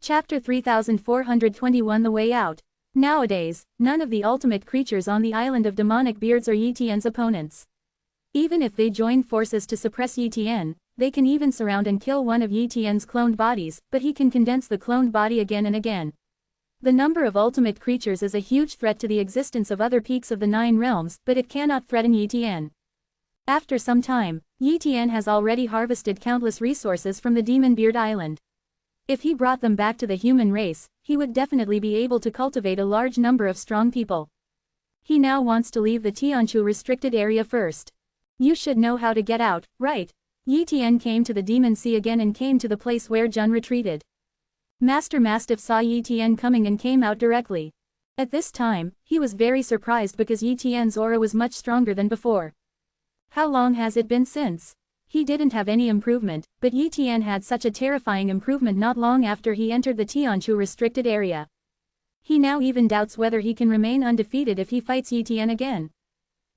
Chapter 3421 The Way Out. Nowadays, none of the ultimate creatures on the island of demonic beards are Yi Tian's opponents. Even if they join forces to suppress Yi Tian, they can even surround and kill one of Yi Tian's cloned bodies, but he can condense the cloned body again and again. The number of ultimate creatures is a huge threat to the existence of other peaks of the 9 realms, but it cannot threaten Yi Tian. After some time, Yi Tian has already harvested countless resources from the Demon Beard Island. If he brought them back to the human race, he would definitely be able to cultivate a large number of strong people. He now wants to leave the Tianchu restricted area first. You should know how to get out, right? Yi Tian came to the Demon Sea again and came to the place where Jun retreated. Master Mastiff saw Yi Tian coming and came out directly. At this time, he was very surprised because Yi Tian's aura was much stronger than before. How long has it been since? He didn't have any improvement, but Yi Tian had such a terrifying improvement not long after he entered the Tianchu restricted area. He now even doubts whether he can remain undefeated if he fights Yi Tian again.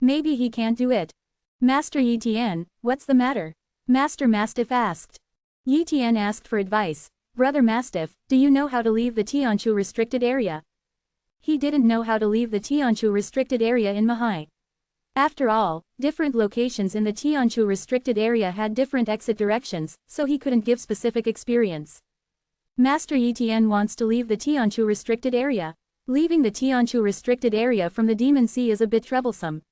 Maybe he can't do it. Master Yi Tian, what's the matter? Master Mastiff asked. Yi Tian asked for advice. Brother Mastiff, do you know how to leave the Tianchu restricted area? He didn't know how to leave the Tianchu restricted area in Manhwa. After all, different locations in the Tianchu restricted area had different exit directions, so he couldn't give specific experience. Master Yi Tian wants to leave the Tianchu restricted area. Leaving the Tianchu restricted area from the Demon Sea is a bit troublesome.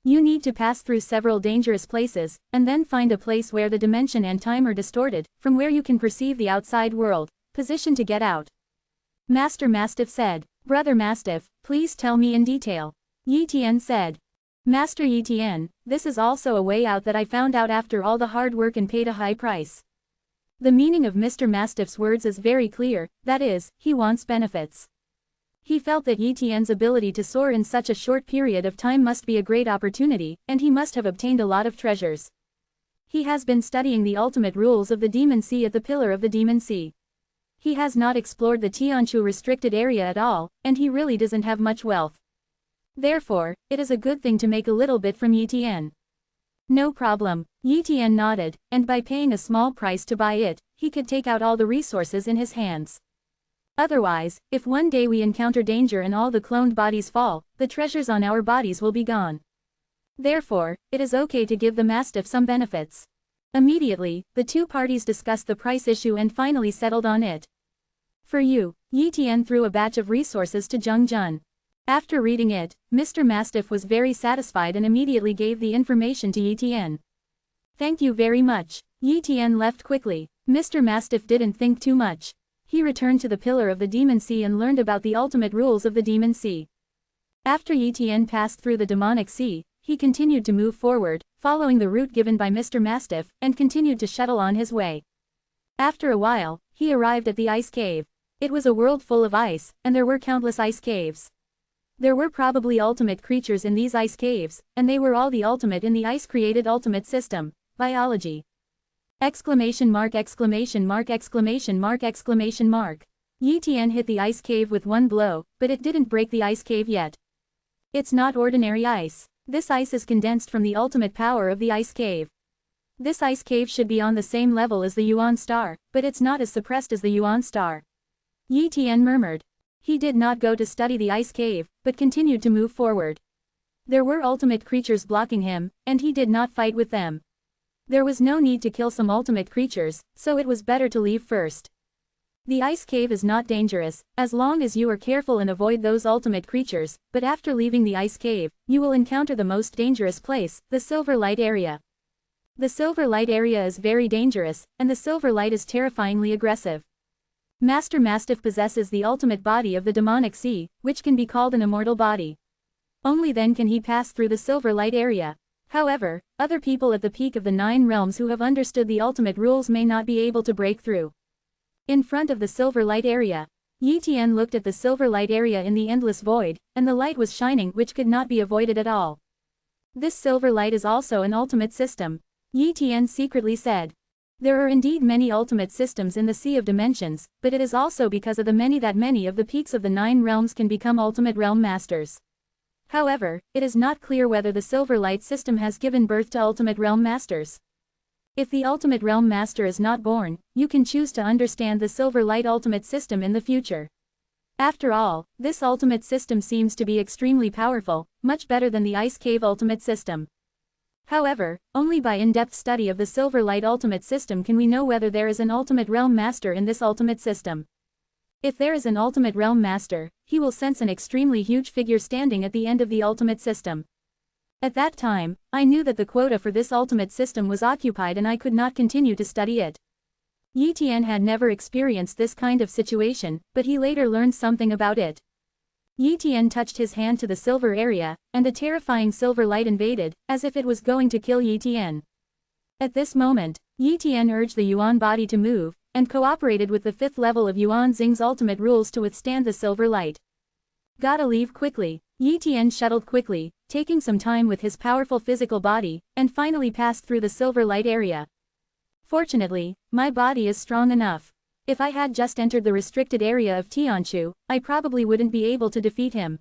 You need to pass through several dangerous places, and then find a place where the dimension and time are distorted, from where you can perceive the outside world, position to get out. Master Mastiff said. Brother Mastiff, please tell me in detail. Yi Tian said. Master Yi Tian, this is also a way out that I found out after all the hard work and paid a high price. The meaning of Mr. Mastiff's words is very clear, that is, he wants benefits. He felt that Yi Tian's ability to soar in such a short period of time must be a great opportunity, and he must have obtained a lot of treasures. He has been studying the ultimate rules of the Demon Sea at the Pillar of the Demon Sea. He has not explored the Tianchu restricted area at all, and he really doesn't have much wealth. Therefore, it is a good thing to make a little bit from Yi Tian. No problem, Yi Tian nodded, and by paying a small price to buy it, he could take out all the resources in his hands. Otherwise, if one day we encounter danger and all the cloned bodies fall, the treasures on our bodies will be gone. Therefore, it is okay to give the Mastiff some benefits. Immediately, the two parties discussed the price issue and finally settled on it. For you, Yi Tian threw a batch of resources to Jun. After reading it, Mr. Mastiff was very satisfied and immediately gave the information to Yi Tian. Thank you very much. Yi Tian left quickly. Mr. Mastiff didn't think too much. He returned to the Pillar of the Demon Sea and learned about the ultimate rules of the Demon Sea. After Yi Tian passed through the Demonic Sea, he continued to move forward, following the route given by Mr. Mastiff, and continued to shuttle on his way. After a while, he arrived at the ice cave. It was a world full of ice, and there were countless ice caves. There were probably ultimate creatures in these ice caves, and they were all the ultimate in the ice-created ultimate system, biology. Exclamation mark exclamation mark exclamation mark exclamation mark. Yi Tian hit the ice cave with one blow, but it didn't break the ice cave yet. It's not ordinary ice. This ice is condensed from the ultimate power of the ice cave. This ice cave should be on the same level as the Yuan star, but it's not as suppressed as the Yuan star. Yi Tian murmured. He did not go to study the ice cave, but continued to move forward. There were ultimate creatures blocking him, and he did not fight with them. There was no need to kill some ultimate creatures, so it was better to leave first. The ice cave is not dangerous, as long as you are careful and avoid those ultimate creatures, but after leaving the ice cave, you will encounter the most dangerous place, the Silver Light area. The Silver Light area is very dangerous, and the Silver Light is terrifyingly aggressive. Master Mastiff possesses the ultimate body of the Demonic Sea, which can be called an immortal body. Only then can he pass through the Silver Light area. However, other people at the peak of the 9 realms who have understood the ultimate rules may not be able to break through. In front of the Silver Light area, Yi Tian looked at the Silver Light area in the endless void, and the light was shining which could not be avoided at all. This Silver Light is also an ultimate system, Yi Tian secretly said. There are indeed many ultimate systems in the Sea of Dimensions, but it is also because of the many that many of the peaks of the 9 realms can become ultimate realm masters. However, it is not clear whether the Silver Light system has given birth to ultimate realm masters. If the Ultimate Realm Master is not born, you can choose to understand the Silver Light Ultimate System in the future. After all, this Ultimate System seems to be extremely powerful, much better than the Ice Cave Ultimate System. However, only by in-depth study of the Silver Light Ultimate System can we know whether there is an Ultimate Realm Master in this Ultimate System. If there is an Ultimate Realm Master, he will sense an extremely huge figure standing at the end of the Ultimate System. At that time, I knew that the quota for this Ultimate System was occupied and I could not continue to study it. Yi Tian had never experienced this kind of situation, but he later learned something about it. Yi Tian touched his hand to the silver area, and a terrifying silver light invaded, as if it was going to kill Yi Tian. At this moment, Yi Tian urged the Yuan body to move, and cooperated with the 5th level of Yuan Xing's ultimate rules to withstand the silver light. Gotta leave quickly, Yi Tian shuttled quickly, taking some time with his powerful physical body, and finally passed through the silver light area. Fortunately, my body is strong enough. If I had just entered the restricted area of Tianchu, I probably wouldn't be able to defeat him.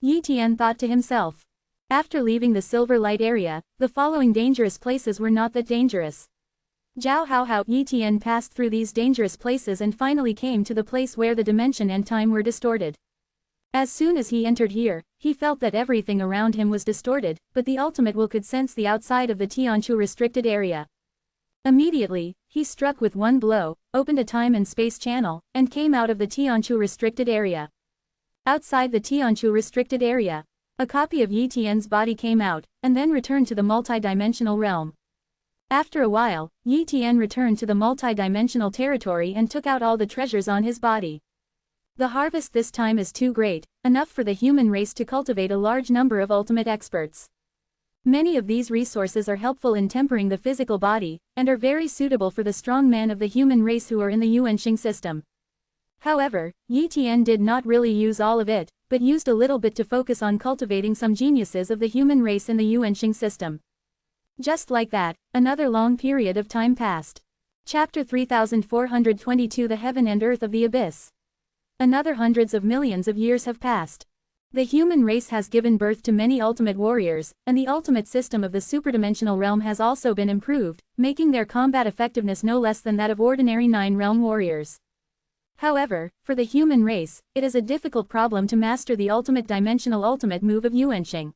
Yi Tian thought to himself. After leaving the silver light area, the following dangerous places were not that dangerous. Zhao Hao Yi Tian passed through these dangerous places and finally came to the place where the dimension and time were distorted. As soon as he entered here, he felt that everything around him was distorted, but the ultimate will could sense the outside of the Tianchu restricted area. Immediately, he struck with one blow, opened a time and space channel, and came out of the Tianchu restricted area. Outside the Tianchu restricted area, a copy of Yi Tian's body came out, and then returned to the multi-dimensional realm. After a while, Yi Tian returned to the multi-dimensional territory and took out all the treasures on his body. The harvest this time is too great, enough for the human race to cultivate a large number of ultimate experts. Many of these resources are helpful in tempering the physical body, and are very suitable for the strong men of the human race who are in the Yuanxing system. However, Yi Tian did not really use all of it, but used a little bit to focus on cultivating some geniuses of the human race in the Yuanxing system. Just like that, another long period of time passed. Chapter 3422 The Heaven and Earth of the Abyss. Another hundreds of millions of years have passed. The human race has given birth to many ultimate warriors, and the ultimate system of the superdimensional realm has also been improved, making their combat effectiveness no less than that of ordinary 9-realm warriors. However, for the human race, it is a difficult problem to master the ultimate dimensional ultimate move of Yuanxing.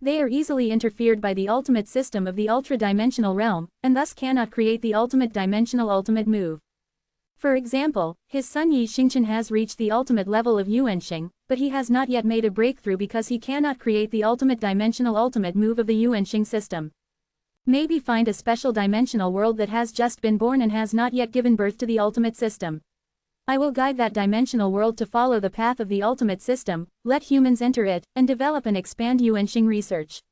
They are easily interfered by the ultimate system of the ultra-dimensional realm, and thus cannot create the ultimate dimensional ultimate move. For example, his son Yi Xingchen has reached the ultimate level of Yuanxing, but he has not yet made a breakthrough because he cannot create the ultimate dimensional ultimate move of the Yuanxing system. Maybe find a special dimensional world that has just been born and has not yet given birth to the ultimate system. I will guide that dimensional world to follow the path of the ultimate system, let humans enter it, and develop and expand Yuanxing research.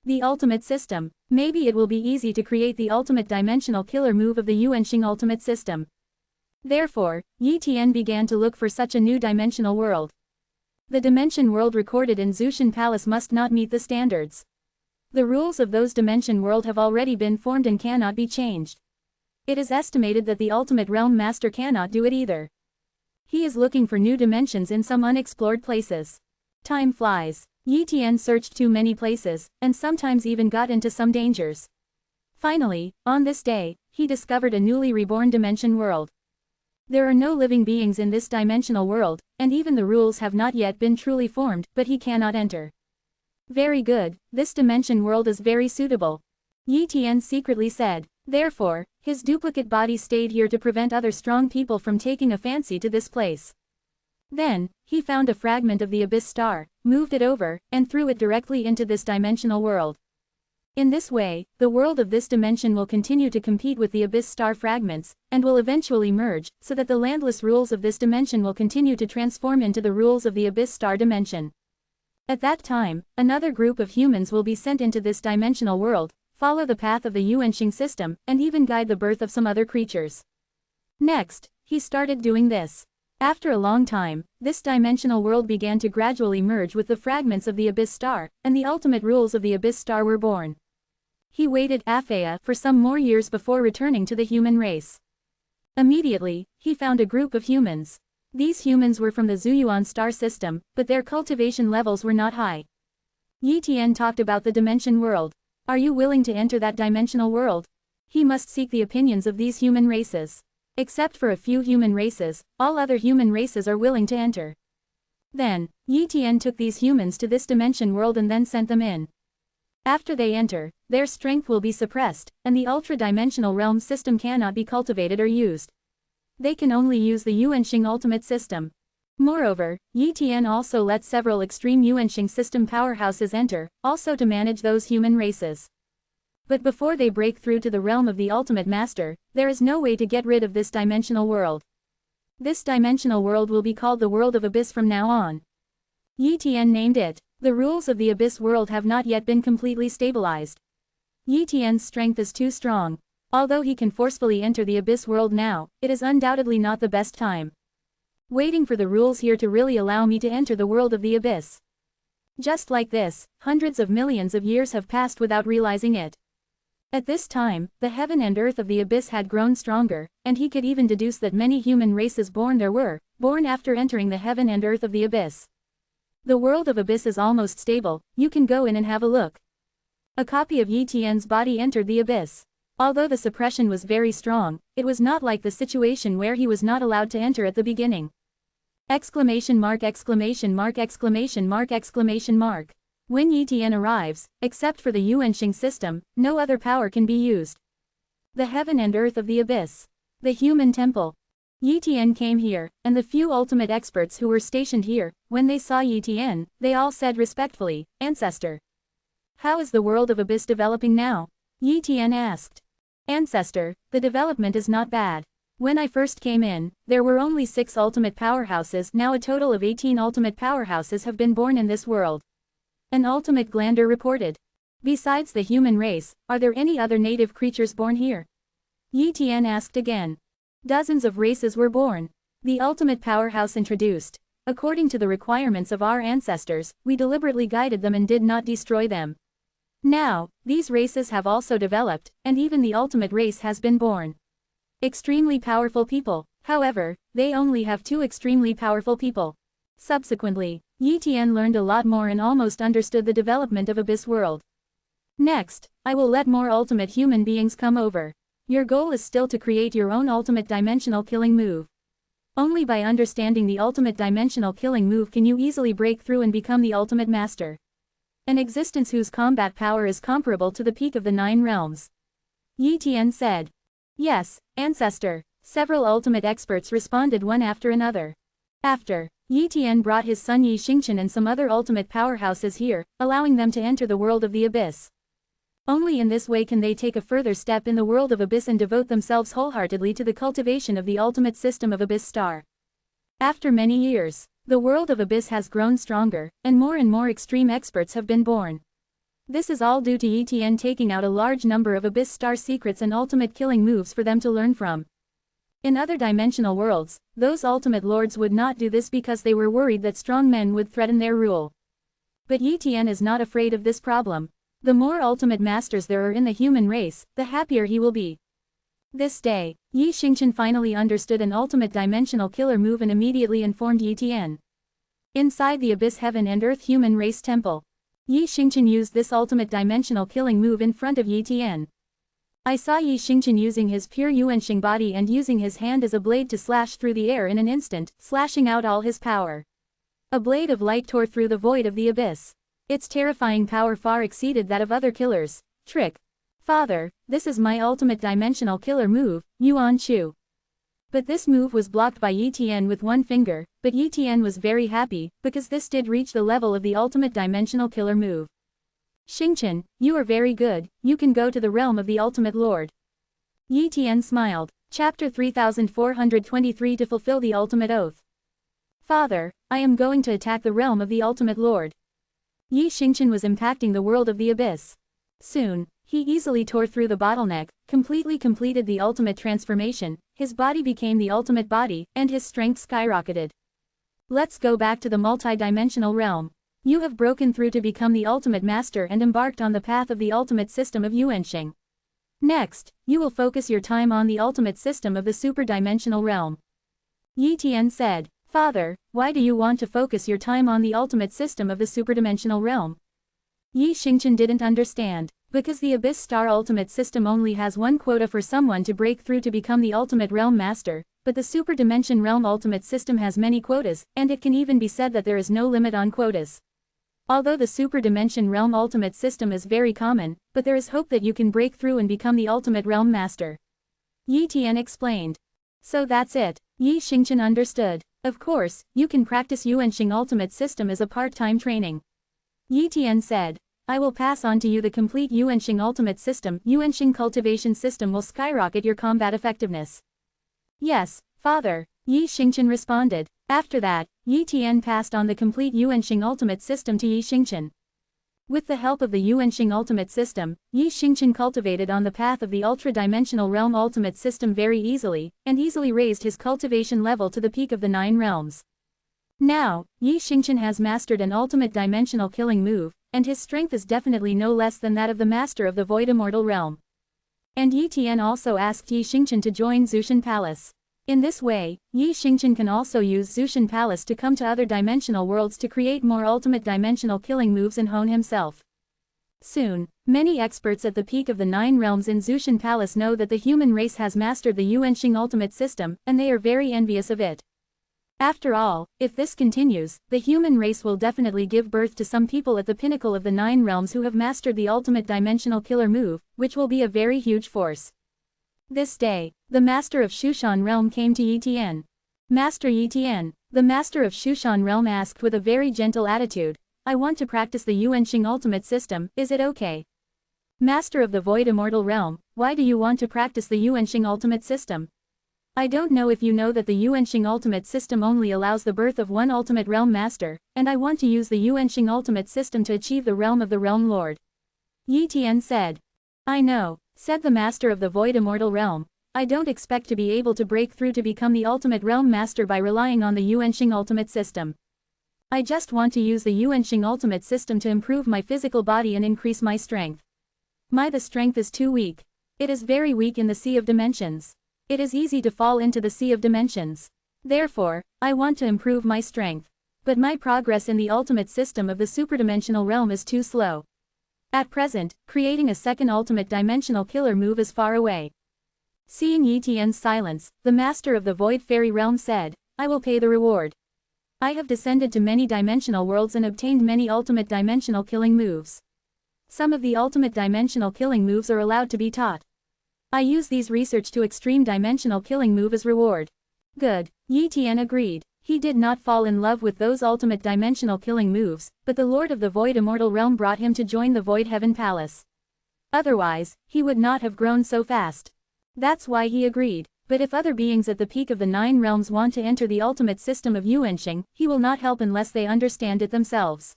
The ultimate system. Maybe it will be easy to create the ultimate dimensional killer move of the Yuanxing ultimate system. Therefore, Yi Tian began to look for such a new dimensional world. The dimension world recorded in Zushan Palace must not meet the standards. The rules of those dimension world have already been formed and cannot be changed. It is estimated that the ultimate realm master cannot do it either. He is looking for new dimensions in some unexplored places. Time flies. Yi Tian searched too many places, and sometimes even got into some dangers. Finally, on this day, he discovered a newly reborn dimension world. There are no living beings in this dimensional world, and even the rules have not yet been truly formed, but he cannot enter. Very good, this dimension world is very suitable. Yi Tian secretly said. Therefore, his duplicate body stayed here to prevent other strong people from taking a fancy to this place. Then, he found a fragment of the Abyss Star, moved it over, and threw it directly into this dimensional world. In this way, the world of this dimension will continue to compete with the Abyss Star fragments, and will eventually merge, so that the landless rules of this dimension will continue to transform into the rules of the Abyss Star dimension. At that time, another group of humans will be sent into this dimensional world, follow the path of the Yuanxing system, and even guide the birth of some other creatures. Next, he started doing this. After a long time, this dimensional world began to gradually merge with the fragments of the Abyss Star, and the ultimate rules of the Abyss Star were born. He waited for some more years before returning to the human race. Immediately, he found a group of humans. These humans were from the Zuyuan star system, but their cultivation levels were not high. Yi Tian talked about the dimension world. Are you willing to enter that dimensional world? He must seek the opinions of these human races. Except for a few human races, all other human races are willing to enter. Then, Yi Tian took these humans to this dimension world and then sent them in. After they enter, their strength will be suppressed, and the ultra-dimensional realm system cannot be cultivated or used. They can only use the Yuanxing ultimate system. Moreover, Yi Tian also let several extreme Yuanxing system powerhouses enter, also to manage those human races. But before they break through to the realm of the ultimate master, there is no way to get rid of this dimensional world. This dimensional world will be called the World of Abyss from now on. Yi Tian named it. The rules of the Abyss world have not yet been completely stabilized. Yi Tian's strength is too strong. Although he can forcefully enter the Abyss world now, it is undoubtedly not the best time. Waiting for the rules here to really allow me to enter the world of the Abyss. Just like this, hundreds of millions of years have passed without realizing it. At this time, the heaven and earth of the Abyss had grown stronger, and he could even deduce that many human races born after entering the heaven and earth of the Abyss. The world of Abyss is almost stable, you can go in and have a look. A copy of Yi Tian's body entered the Abyss. Although the suppression was very strong, it was not like the situation where he was not allowed to enter at the beginning. Exclamation mark exclamation mark exclamation mark exclamation mark. When Yi Tian arrives, except for the Yuanxing system, no other power can be used. The heaven and earth of the Abyss. The human temple. Yi Tian came here, and the few ultimate experts who were stationed here, when they saw Yi Tian, they all said respectfully, "Ancestor. How is the world of Abyss developing now?" Yi Tian asked. "Ancestor, the development is not bad. When I first came in, there were only 6 ultimate powerhouses, now a total of 18 ultimate powerhouses have been born in this world." An ultimate glander reported. "Besides the human race, are there any other native creatures born here?" Yi Tian asked again. "Dozens of races were born. The ultimate powerhouse introduced. According to the requirements of our ancestors, we deliberately guided them and did not destroy them. Now, these races have also developed, and even the ultimate race has been born. Extremely powerful people, however, they only have 2 extremely powerful people." Subsequently, Yi Tian learned a lot more and almost understood the development of Abyss world. "Next, I will let more ultimate human beings come over. Your goal is still to create your own ultimate dimensional killing move. Only by understanding the ultimate dimensional killing move can you easily break through and become the ultimate master. An existence whose combat power is comparable to the peak of the 9 realms." Yi Tian said. "Yes, Ancestor." Several ultimate experts responded one after another. After, Yi Tian brought his son Yi Xingchen and some other ultimate powerhouses here, allowing them to enter the world of the Abyss. Only in this way can they take a further step in the world of Abyss and devote themselves wholeheartedly to the cultivation of the ultimate system of Abyss Star. After many years, the world of Abyss has grown stronger, and more extreme experts have been born. This is all due to Yi Tian taking out a large number of Abyss Star secrets and ultimate killing moves for them to learn from. In other dimensional worlds, those ultimate lords would not do this because they were worried that strong men would threaten their rule. But Yi Tian is not afraid of this problem. The more ultimate masters there are in the human race, the happier he will be. This day, Yi Xingchen finally understood an ultimate dimensional killer move and immediately informed Yi Tian. Inside the Abyss Heaven and Earth Human Race Temple, Yi Xingchen used this ultimate dimensional killing move in front of Yi Tian. I saw Yi Xingchen using his pure Yuanxing body and using his hand as a blade to slash through the air in an instant, slashing out all his power. A blade of light tore through the void of the abyss. Its terrifying power far exceeded that of other killers. Trick. Father, this is my ultimate dimensional killer move, Yuan Chu. But this move was blocked by Yi Tian with one finger, but Yi Tian was very happy, because this did reach the level of the ultimate dimensional killer move. Xingchen, you are very good, you can go to the realm of the ultimate lord. Yi Tian smiled. Chapter 3423 To fulfill the ultimate oath. Father, I am going to attack the realm of the ultimate lord. Yi Xingchen was impacting the world of the abyss. Soon, he easily tore through the bottleneck, completely completed the ultimate transformation, his body became the ultimate body, and his strength skyrocketed. Let's go back to the multi-dimensional realm. You have broken through to become the ultimate master and embarked on the path of the ultimate system of Yuanxing. Next, you will focus your time on the ultimate system of the super-dimensional realm. Yi Tian said, Father, why do you want to focus your time on the ultimate system of the superdimensional realm? Yi Xingchen didn't understand. Because the Abyss Star Ultimate System only has one quota for someone to break through to become the Ultimate Realm Master, but the Super Dimension Realm Ultimate System has many quotas, and it can even be said that there is no limit on quotas. Although the Super Dimension Realm Ultimate System is very common, but there is hope that you can break through and become the Ultimate Realm Master. Yi Tian explained. So that's it. Yi Xingchen understood. Of course, you can practice Yuanxing Ultimate System as a part-time training. Yi Tian said. I will pass on to you the complete Yuanxing Ultimate System. Yuanxing Cultivation System will skyrocket your combat effectiveness. Yes, Father, Yi Xingchen responded. After that, Yi Tian passed on the complete Yuanxing Ultimate System to Yi Xingchen. With the help of the Yuanxing Ultimate System, Yi Xingchen cultivated on the path of the Ultra-Dimensional Realm Ultimate System very easily, and easily raised his cultivation level to the peak of the 9 realms. Now, Yi Xingchen has mastered an ultimate dimensional killing move, and his strength is definitely no less than that of the Master of the Void Immortal Realm. And Yi Tian also asked Yi Xingchen to join Zushan Palace. In this way, Yi Xingchen can also use Zushan Palace to come to other dimensional worlds to create more ultimate dimensional killing moves and hone himself. Soon, many experts at the peak of the 9 realms in Zushan Palace know that the human race has mastered the Yuanxing Ultimate System, and they are very envious of it. After all, if this continues, the human race will definitely give birth to some people at the pinnacle of the 9 realms who have mastered the ultimate dimensional killer move, which will be a very huge force. This day, the Master of Shushan Realm came to Yi Tian. Master Yi Tian, the Master of Shushan Realm asked with a very gentle attitude, I want to practice the Yuanxing Ultimate System, is it okay? Master of the Void Immortal Realm, why do you want to practice the Yuanxing Ultimate System? I don't know if you know that the Yuanxing Ultimate System only allows the birth of one Ultimate Realm Master, and I want to use the Yuanxing Ultimate System to achieve the realm of the Realm Lord. Yi Tian said. I know, said the Master of the Void Immortal Realm, I don't expect to be able to break through to become the Ultimate Realm Master by relying on the Yuanxing Ultimate System. I just want to use the Yuanxing Ultimate System to improve my physical body and increase my strength. The strength is too weak. It is very weak in the Sea of Dimensions. It is easy to fall into the Sea of Dimensions. Therefore, I want to improve my strength. But my progress in the ultimate system of the superdimensional realm is too slow. At present, creating a second ultimate dimensional killer move is far away. Seeing Yi Tian's silence, the Master of the Void Fairy Realm said, I will pay the reward. I have descended to many dimensional worlds and obtained many ultimate dimensional killing moves. Some of the ultimate dimensional killing moves are allowed to be taught. I use these research to extreme dimensional killing move as reward. Good, Yi Tian agreed. He did not fall in love with those ultimate dimensional killing moves, but the Lord of the Void Immortal Realm brought him to join the Void Heaven Palace. Otherwise, he would not have grown so fast. That's why he agreed. But if other beings at the peak of the 9 realms want to enter the ultimate system of Yuanxing, he will not help unless they understand it themselves.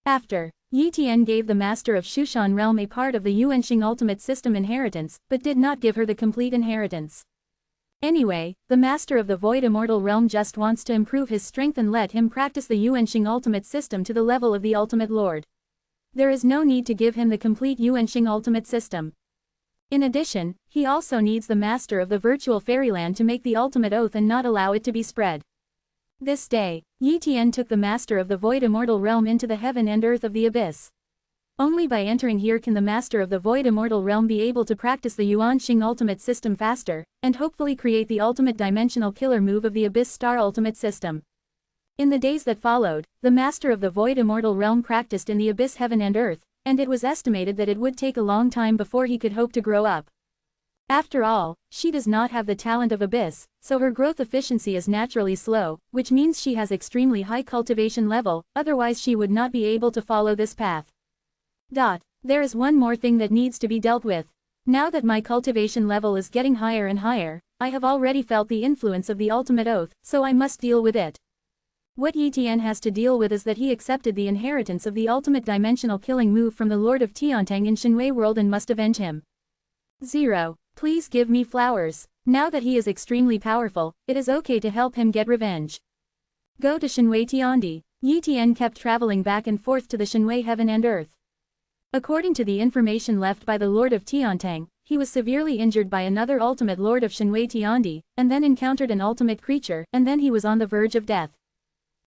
After, Yi Tian gave the Master of Shushan Realm a part of the Yuanxing ultimate system inheritance, but did not give her the complete inheritance. Anyway, the Master of the Void Immortal Realm just wants to improve his strength and let him practice the Yuanxing ultimate system to the level of the Ultimate Lord. There is no need to give him the complete Yuanxing ultimate system. In addition, he also needs the Master of the Virtual Fairyland to make the ultimate oath and not allow it to be spread. This day, Yi Tian took the Master of the Void Immortal Realm into the heaven and earth of the abyss. Only by entering here can the Master of the Void Immortal Realm be able to practice the Yuanxing ultimate system faster, and hopefully create the ultimate dimensional killer move of the Abyss Star ultimate system. In the days that followed, the Master of the Void Immortal Realm practiced in the abyss heaven and earth, and it was estimated that it would take a long time before he could hope to grow up. After all, she does not have the talent of abyss, so her growth efficiency is naturally slow, which means she has extremely high cultivation level, otherwise she would not be able to follow this path. There is one more thing that needs to be dealt with. Now that my cultivation level is getting higher and higher, I have already felt the influence of the ultimate oath, so I must deal with it. What Yi Tian has to deal with is that he accepted the inheritance of the ultimate dimensional killing move from the Lord of Tiantang in Shenwei World and must avenge him. 0. Please give me flowers. Now that he is extremely powerful, it is okay to help him get revenge. Go to Shenwei Tiandi. Yi Tian kept traveling back and forth to the Shenwei heaven and earth. According to the information left by the Lord of Tiantang, he was severely injured by another ultimate Lord of Shenwei Tiandi, and then encountered an ultimate creature, and then he was on the verge of death.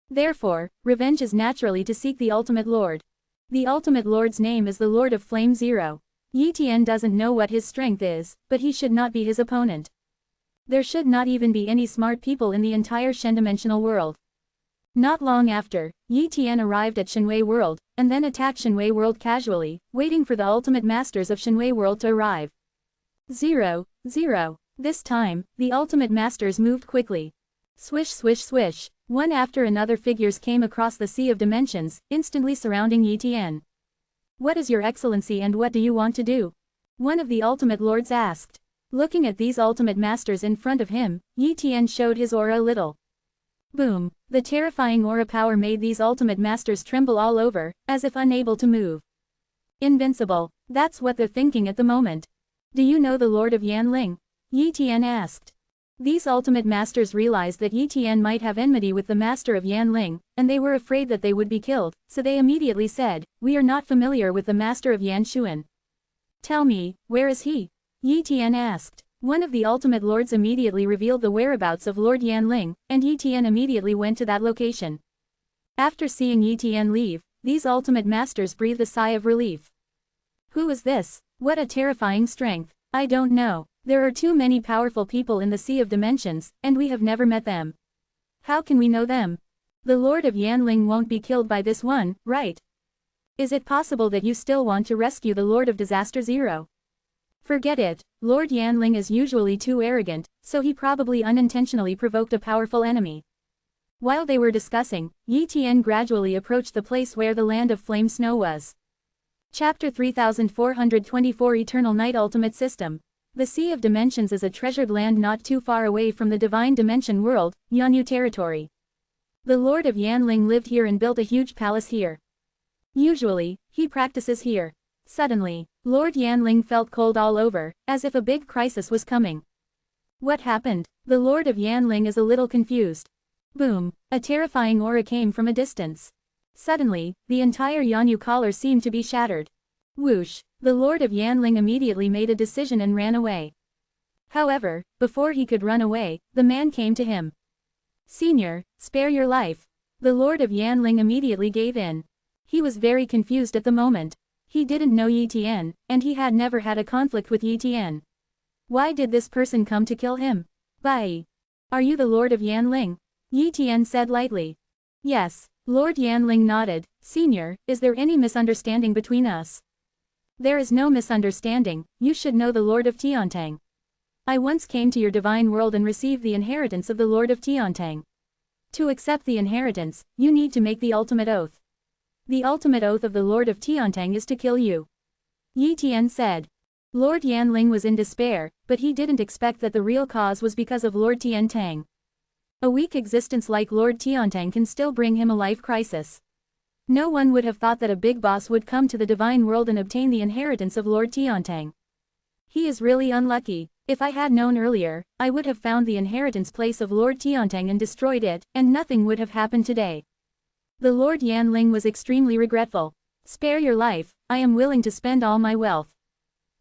Therefore, revenge is naturally to seek the ultimate Lord. The ultimate Lord's name is the Lord of Flame 0. Yi Tian doesn't know what his strength is, but he should not be his opponent. There should not even be any smart people in the entire Shen-dimensional world. Not long after, Yi Tian arrived at Shenwei World, and then attacked Shenwei World casually, waiting for the ultimate masters of Shenwei World to arrive. 0, 0. This time, the ultimate masters moved quickly. Swish swish swish, one after another figures came across the sea of dimensions, instantly surrounding Yi Tian. What is your excellency and what do you want to do? One of the ultimate lords asked. Looking at these ultimate masters in front of him, Yi Tian showed his aura a little. Boom, the terrifying aura power made these ultimate masters tremble all over, as if unable to move. Invincible, that's what they're thinking at the moment. Do you know the Lord of Yanling? Yi Tian asked. These ultimate masters realized that Yi Tian might have enmity with the master of Yanling, and they were afraid that they would be killed, so they immediately said, "We are not familiar with the master of Yanshuan." Tell me, where is he? Yi Tian asked. One of the ultimate lords immediately revealed the whereabouts of Lord Yanling, and Yi Tian immediately went to that location. After seeing Yi Tian leave, these ultimate masters breathed a sigh of relief. Who is this? What a terrifying strength. I don't know. There are too many powerful people in the Sea of Dimensions, and we have never met them. How can we know them? The Lord of Yanling won't be killed by this one, right? Is it possible that you still want to rescue the Lord of Disaster Zero? Forget it, Lord Yanling is usually too arrogant, so he probably unintentionally provoked a powerful enemy. While they were discussing, Yi Tian gradually approached the place where the land of flame snow was. Chapter 3424 Eternal Night Ultimate System. The Sea of Dimensions is a treasured land not too far away from the Divine Dimension World, Yanyu territory. The Lord of Yanling lived here and built a huge palace here. Usually, he practices here. Suddenly, Lord Yanling felt cold all over, as if a big crisis was coming. What happened? The Lord of Yanling is a little confused. Boom, a terrifying aura came from a distance. Suddenly, the entire Yanyu collar seemed to be shattered. Whoosh, the Lord of Yanling immediately made a decision and ran away. However, before he could run away, the man came to him. Senior, spare your life. The Lord of Yanling immediately gave in. He was very confused at the moment. He didn't know Yi Tian, and he had never had a conflict with Yi Tian. Why did this person come to kill him? Bai. Are you the Lord of Yanling? Yi Tian said lightly. Yes. Lord Yanling nodded. Senior, is there any misunderstanding between us? There is no misunderstanding, you should know the Lord of Tiantang. I once came to your divine world and received the inheritance of the Lord of Tiantang. To accept the inheritance, you need to make the ultimate oath. The ultimate oath of the Lord of Tiantang is to kill you. Yi Tian said. Lord Yanling was in despair, but he didn't expect that the real cause was because of Lord Tiantang. A weak existence like Lord Tiantang can still bring him a life crisis. No one would have thought that a big boss would come to the divine world and obtain the inheritance of Lord Tiantang. He is really unlucky. If I had known earlier, I would have found the inheritance place of Lord Tiantang and destroyed it, and nothing would have happened today. The Lord Yanling was extremely regretful. Spare your life, I am willing to spend all my wealth.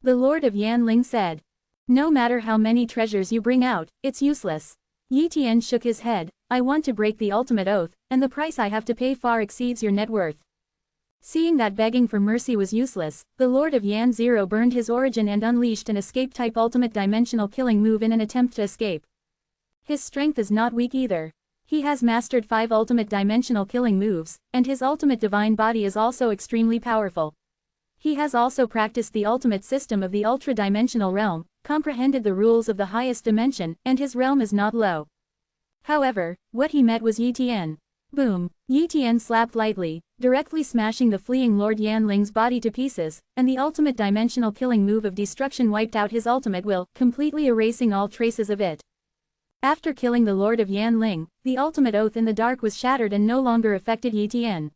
The Lord of Yanling said. No matter how many treasures you bring out, it's useless. Yi Tian shook his head. I want to break the ultimate oath, and the price I have to pay far exceeds your net worth. Seeing that begging for mercy was useless, the Lord of Yan Zero burned his origin and unleashed an escape-type ultimate dimensional killing move in an attempt to escape. His strength is not weak either. He has mastered 5 ultimate dimensional killing moves, and his ultimate divine body is also extremely powerful. He has also practiced the ultimate system of the ultra-dimensional realm, comprehended the rules of the highest dimension, and his realm is not low. However, what he met was Yi Tian. Boom! Yi Tian slapped lightly, directly smashing the fleeing Lord Yanling's body to pieces, and the ultimate dimensional killing move of destruction wiped out his ultimate will, completely erasing all traces of it. After killing the Lord of Yanling, the ultimate oath in the dark was shattered and no longer affected Yi Tian.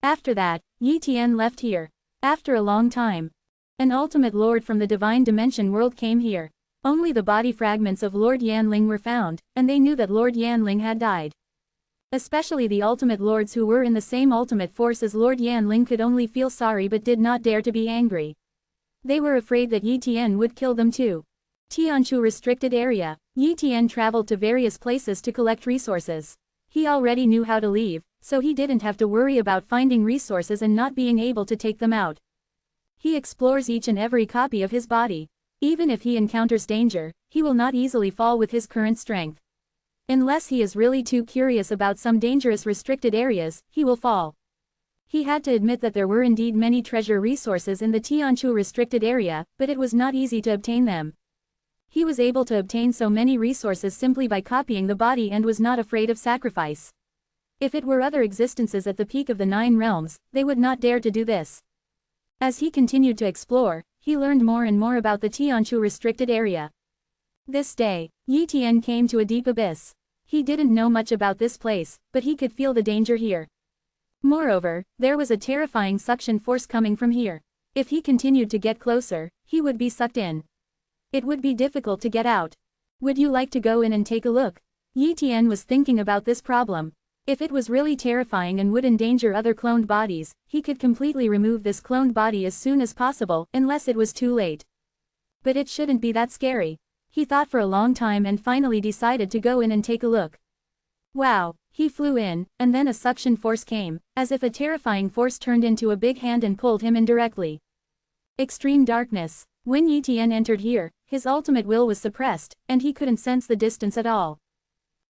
After that, Yi Tian left here. After a long time, an ultimate lord from the divine dimension world came here. Only the body fragments of Lord Yanling were found, and they knew that Lord Yanling had died. Especially the ultimate lords who were in the same ultimate force as Lord Yanling could only feel sorry but did not dare to be angry. They were afraid that Yi Tian would kill them too. Tianshu restricted area. Yi Tian traveled to various places to collect resources. He already knew how to leave, so he didn't have to worry about finding resources and not being able to take them out. He explores each and every copy of his body. Even if he encounters danger, he will not easily fall with his current strength. Unless he is really too curious about some dangerous restricted areas, he will fall. He had to admit that there were indeed many treasure resources in the Tianchu restricted area, but it was not easy to obtain them. He was able to obtain so many resources simply by copying the body and was not afraid of sacrifice. If it were other existences at the peak of the 9 realms, they would not dare to do this. As he continued to explore, he learned more and more about the Tianchu restricted area. This day, Yi Tian came to a deep abyss. He didn't know much about this place, but he could feel the danger here. Moreover, there was a terrifying suction force coming from here. If he continued to get closer, he would be sucked in. It would be difficult to get out. Would you like to go in and take a look? Yi Tian was thinking about this problem. If it was really terrifying and would endanger other cloned bodies, he could completely remove this cloned body as soon as possible, unless it was too late. But it shouldn't be that scary. He thought for a long time and finally decided to go in and take a look. Wow, he flew in, and then a suction force came, as if a terrifying force turned into a big hand and pulled him in directly. Extreme darkness. When Yi Tian entered here, his ultimate will was suppressed, and he couldn't sense the distance at all.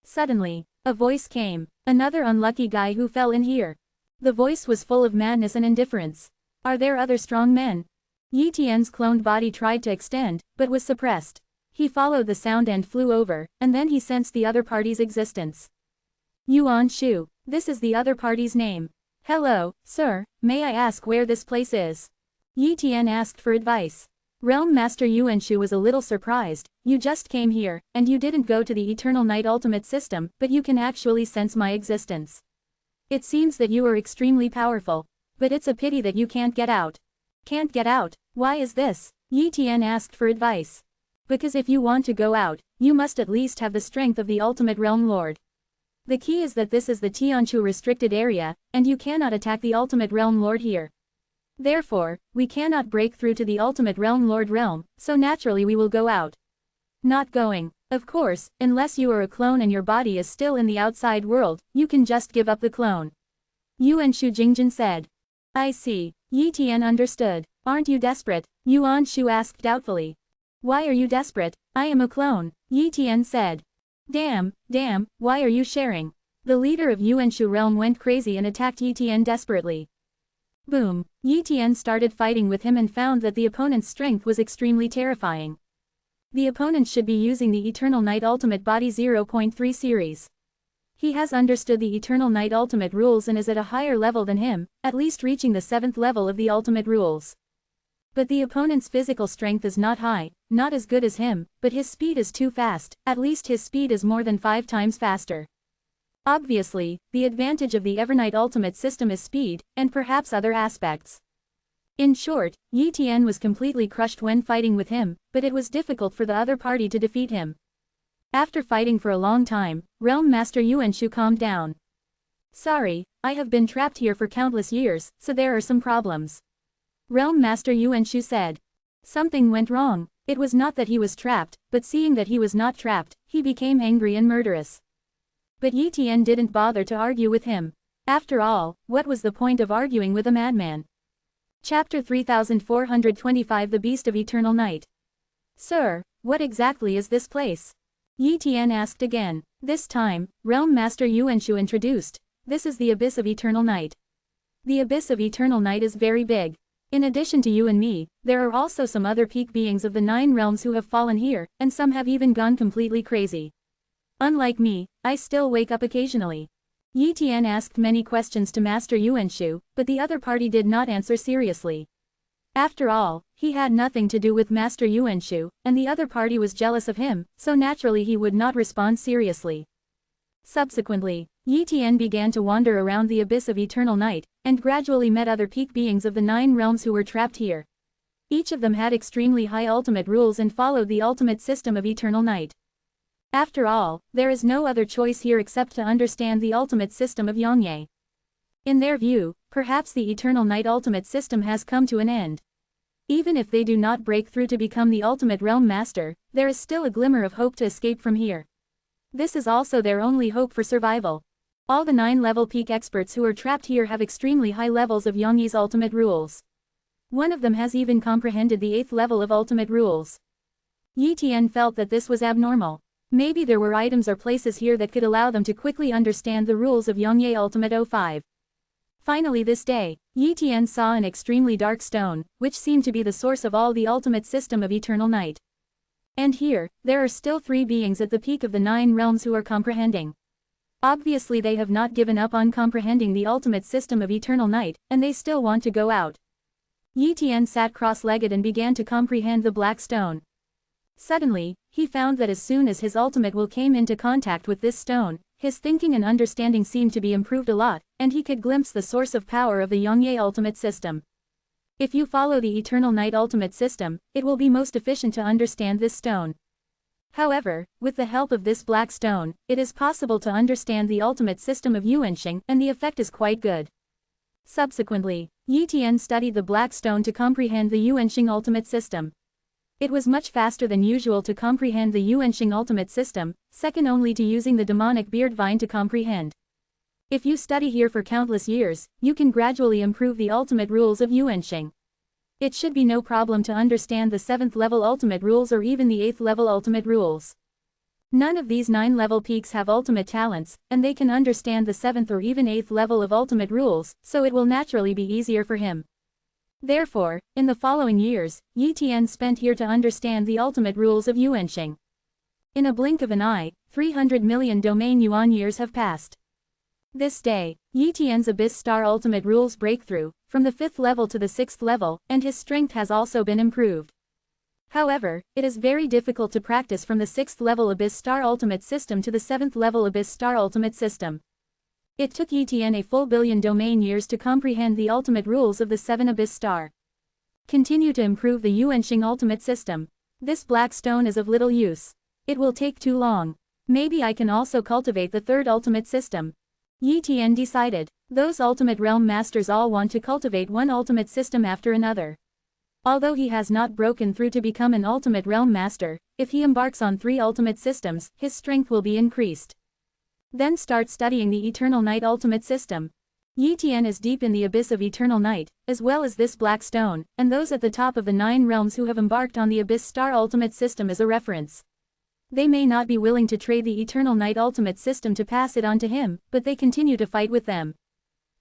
Suddenly, a voice came, another unlucky guy who fell in here. The voice was full of madness and indifference. Are there other strong men? Yi Tian's cloned body tried to extend, but was suppressed. He followed the sound and flew over, and then he sensed the other party's existence. Yuan Shu, this is the other party's name. Hello, sir, may I ask where this place is? Yi Tian asked for advice. Realm Master Yuan Shu was a little surprised. You just came here, and you didn't go to the Eternal Night Ultimate System, but you can actually sense my existence. It seems that you are extremely powerful. But it's a pity that you can't get out. Can't get out? Why is this? Yi Tian asked for advice. Because if you want to go out, you must at least have the strength of the Ultimate Realm Lord. The key is that this is the Tianchu restricted area, and you cannot attack the Ultimate Realm Lord here. Therefore, we cannot break through to the Ultimate Realm Lord realm, so naturally we will go out. Not going. Of course, unless you are a clone and your body is still in the outside world, you can just give up the clone. Yuan Shu Jingjin said. I see. Yi Tian understood. Aren't you desperate? Yuan Shu asked doubtfully. Why are you desperate? I am a clone, Yi Tian said. Damn, why are you sharing? The leader of Yuan Shu realm went crazy and attacked Yi Tian desperately. Boom, Yi Tian started fighting with him and found that the opponent's strength was extremely terrifying. The opponent should be using the Eternal Night Ultimate Body 0.3 series. He has understood the Eternal Night Ultimate rules and is at a higher level than him, at least reaching the 7th level of the Ultimate rules. But the opponent's physical strength is not high, not as good as him, but his speed is too fast, at least his speed is more than 5 times faster. Obviously, the advantage of the Evernight Ultimate system is speed, and perhaps other aspects. In short, Yi Tian was completely crushed when fighting with him, but it was difficult for the other party to defeat him. After fighting for a long time, Realm Master Yuan Shu calmed down. Sorry, I have been trapped here for countless years, so there are some problems. Realm Master Yuan Shu said. Something went wrong. It was not that he was trapped, but seeing that he was not trapped, he became angry and murderous. But Yi Tian didn't bother to argue with him. After all, what was the point of arguing with a madman? Chapter 3425 The Beast of Eternal Night. Sir, what exactly is this place? Yi Tian asked again. This time, Realm Master Yuan Shu introduced. This is the Abyss of Eternal Night. The Abyss of Eternal Night is very big. In addition to you and me, there are also some other peak beings of the 9 realms who have fallen here, and some have even gone completely crazy. Unlike me, I still wake up occasionally. Yi Tian asked many questions to Master Yuan Shu, but the other party did not answer seriously. After all, he had nothing to do with Master Yuan Shu, and the other party was jealous of him, so naturally he would not respond seriously. Subsequently, Yi Tian began to wander around the Abyss of Eternal Night, and gradually met other peak beings of the 9 realms who were trapped here. Each of them had extremely high ultimate rules and followed the ultimate system of Eternal Night. After all, there is no other choice here except to understand the ultimate system of Yongye. In their view, perhaps the Eternal Night ultimate system has come to an end. Even if they do not break through to become the ultimate realm master, there is still a glimmer of hope to escape from here. This is also their only hope for survival. All the 9-level peak experts who are trapped here have extremely high levels of Yongye's ultimate rules. One of them has even comprehended the 8th level of ultimate rules. Yi Tian felt that this was abnormal. Maybe there were items or places here that could allow them to quickly understand the rules of Yongye Ultimate 05. Finally this day, Yi Tian saw an extremely dark stone, which seemed to be the source of all the ultimate system of eternal night. And here, there are still 3 beings at the peak of the 9 realms who are comprehending. Obviously they have not given up on comprehending the ultimate system of eternal night, and they still want to go out. Yi Tian sat cross-legged and began to comprehend the black stone. Suddenly, he found that as soon as his ultimate will came into contact with this stone, his thinking and understanding seemed to be improved a lot, and he could glimpse the source of power of the Yongye ultimate system. If you follow the eternal night ultimate system, it will be most efficient to understand this stone. However, with the help of this black stone, it is possible to understand the ultimate system of Yuanxing, and the effect is quite good. Subsequently, Yi Tian studied the black stone to comprehend the Yuanxing ultimate system. It was much faster than usual to comprehend the Yuanxing ultimate system, second only to using the demonic beard vine to comprehend. If you study here for countless years, you can gradually improve the ultimate rules of Yuanxing. It should be no problem to understand the 7th level ultimate rules or even the 8th level ultimate rules. None of these 9 level peaks have ultimate talents, and they can understand the 7th or even 8th level of ultimate rules, so it will naturally be easier for him. Therefore, in the following years, Yi Tian spent here to understand the ultimate rules of Yuanxing. In a blink of an eye, 300 million domain yuan years have passed. This day, Yi Tian's Abyss Star ultimate rules breakthrough, from the 5th level to the 6th level, and his strength has also been improved. However, it is very difficult to practice from the 6th level Abyss Star ultimate system to the 7th level Abyss Star ultimate system. It took Yi Tian a full billion domain years to comprehend the ultimate rules of the 7 Abyss Star. Continue to improve the Yuanxing ultimate system. This black stone is of little use. It will take too long. Maybe I can also cultivate the 3rd ultimate system. Yi Tian decided. Those ultimate realm masters all want to cultivate one ultimate system after another. Although he has not broken through to become an ultimate realm master, if he embarks on 3 ultimate systems, his strength will be increased. Then start studying the Eternal Night ultimate system. Yi Tian is deep in the abyss of Eternal Night, as well as this black stone, and those at the top of the 9 realms who have embarked on the Abyss Star ultimate system as a reference. They may not be willing to trade the Eternal Night ultimate system to pass it on to him, but they continue to fight with them.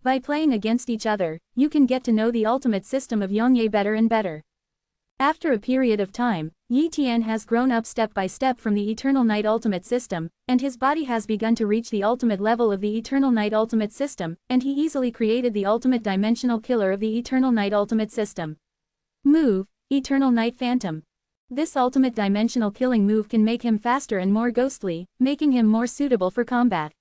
By playing against each other, you can get to know the ultimate system of Yongye better and better. After a period of time, Yi Tian has grown up step by step from the Eternal Night ultimate system, and his body has begun to reach the ultimate level of the Eternal Night ultimate system, and he easily created the ultimate dimensional killer of the Eternal Night ultimate system. Move, Eternal Night Phantom. This ultimate dimensional killing move can make him faster and more ghostly, making him more suitable for combat.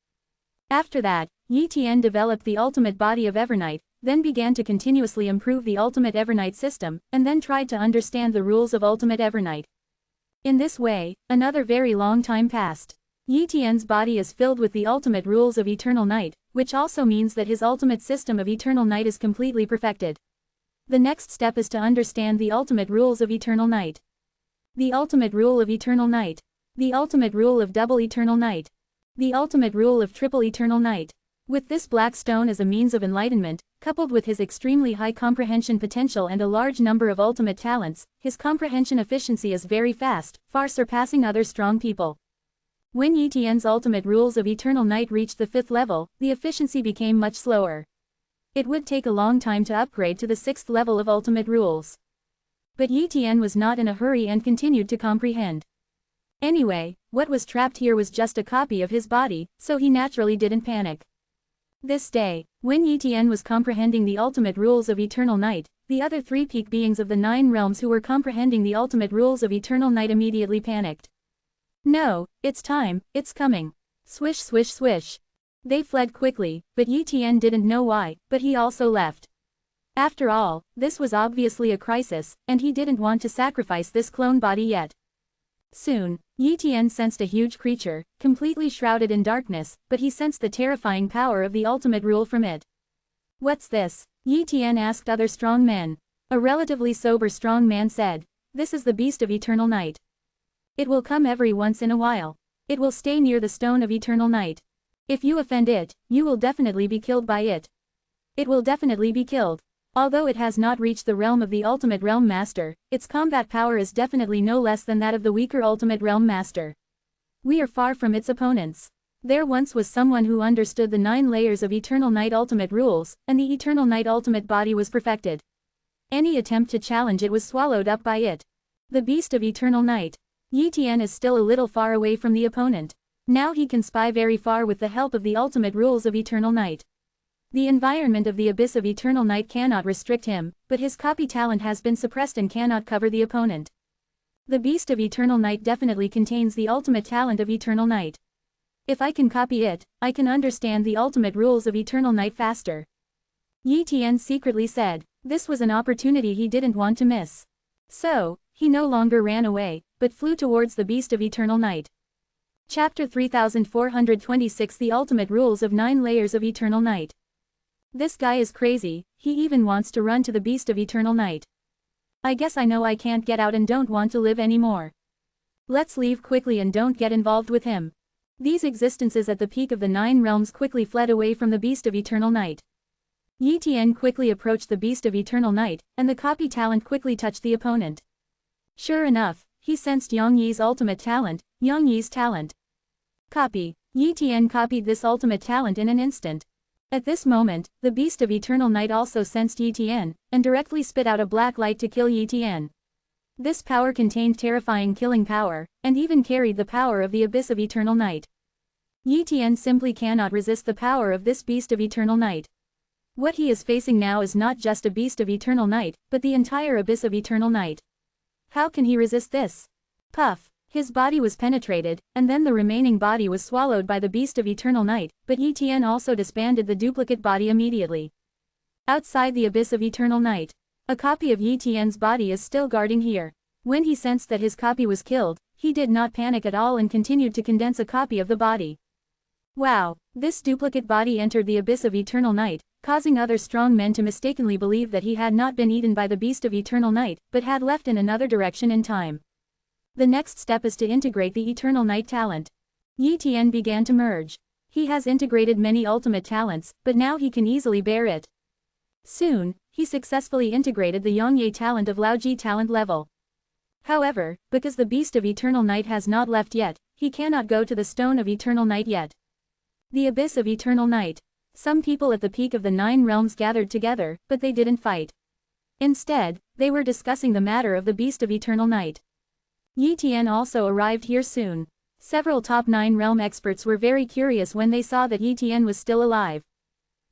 After that, Yi Tian developed the ultimate body of Evernight, then began to continuously improve the ultimate Evernight system, and then tried to understand the rules of ultimate Evernight. In this way, another very long time passed. Yi Tian's body is filled with the ultimate rules of Eternal Night, which also means that his ultimate system of Eternal Night is completely perfected. The next step is to understand the ultimate rules of Eternal Night. The ultimate rule of Eternal Night. The ultimate rule of double Eternal Night. The ultimate rule of triple Eternal Night. With this black stone as a means of enlightenment, coupled with his extremely high comprehension potential and a large number of ultimate talents, his comprehension efficiency is very fast, far surpassing other strong people. When Yi Tian's ultimate rules of Eternal Night reached the 5th level, the efficiency became much slower. It would take a long time to upgrade to the 6th level of ultimate rules. But Yi Tian was not in a hurry and continued to comprehend. Anyway, what was trapped here was just a copy of his body, so he naturally didn't panic. This day, when Yi Tian was comprehending the ultimate rules of Eternal Night, the other 3 peak beings of the 9 realms who were comprehending the ultimate rules of Eternal Night immediately panicked. No, it's time, it's coming. Swish swish swish. They fled quickly, but Yi Tian didn't know why, but he also left. After all, this was obviously a crisis, and he didn't want to sacrifice this clone body yet. Soon, Yi Tian sensed a huge creature, completely shrouded in darkness, but he sensed the terrifying power of the ultimate rule from it. What's this? Yi Tian asked other strong men. A relatively sober strong man said, this is the beast of Eternal Night. It will come every once in a while. It will stay near the stone of Eternal Night. If you offend it, you will definitely be killed by it. It will definitely be killed. Although it has not reached the realm of the Ultimate Realm Master, its combat power is definitely no less than that of the weaker Ultimate Realm Master. We are far from its opponents. There once was someone who understood the 9 layers of Eternal Night Ultimate rules, and the Eternal Night Ultimate body was perfected. Any attempt to challenge it was swallowed up by it. The Beast of Eternal Night. Yi Tian is still a little far away from the opponent. Now he can spy very far with the help of the ultimate rules of Eternal Night. The environment of the Abyss of Eternal Night cannot restrict him, but his copy talent has been suppressed and cannot cover the opponent. The Beast of Eternal Night definitely contains the ultimate talent of Eternal Night. If I can copy it, I can understand the ultimate rules of Eternal Night faster. Yi Tian secretly said. This was an opportunity he didn't want to miss. So, he no longer ran away, but flew towards the Beast of Eternal Night. Chapter 3426 The Ultimate Rules of 9 Layers of Eternal Night. This guy is crazy, he even wants to run to the Beast of Eternal Night. I guess I know I can't get out and don't want to live anymore. Let's leave quickly and don't get involved with him. These existences at the peak of the 9 realms quickly fled away from the Beast of Eternal Night. Yi Tian quickly approached the Beast of Eternal Night, and the copy talent quickly touched the opponent. Sure enough, he sensed Yang Yi's ultimate talent, Yang Yi's talent. Copy. Yi Tian copied this ultimate talent in an instant. At this moment, the Beast of Eternal Night also sensed Yi Tian, and directly spit out a black light to kill Yi Tian. This power contained terrifying killing power, and even carried the power of the Abyss of Eternal Night. Yi Tian simply cannot resist the power of this Beast of Eternal Night. What he is facing now is not just a Beast of Eternal Night, but the entire Abyss of Eternal Night. How can he resist this? Puff. His body was penetrated, and then the remaining body was swallowed by the Beast of Eternal Night, but Yi Tian also disbanded the duplicate body immediately. Outside the Abyss of Eternal Night, a copy of Yi Tian's body is still guarding here. When he sensed that his copy was killed, he did not panic at all and continued to condense a copy of the body. Wow, this duplicate body entered the Abyss of Eternal Night, causing other strong men to mistakenly believe that he had not been eaten by the Beast of Eternal Night, but had left in another direction in time. The next step is to integrate the Eternal Night talent. Yi Tian began to merge. He has integrated many ultimate talents, but now he can easily bear it. Soon, he successfully integrated the Yangye talent of Laoji talent level. However, because the Beast of Eternal Night has not left yet, he cannot go to the Stone of Eternal Night yet. The Abyss of Eternal Night. Some people at the peak of the 9 realms gathered together, but they didn't fight. Instead, they were discussing the matter of the Beast of Eternal Night. Yi Tian also arrived here soon. Several top 9 realm experts were very curious when they saw that Yi Tian was still alive.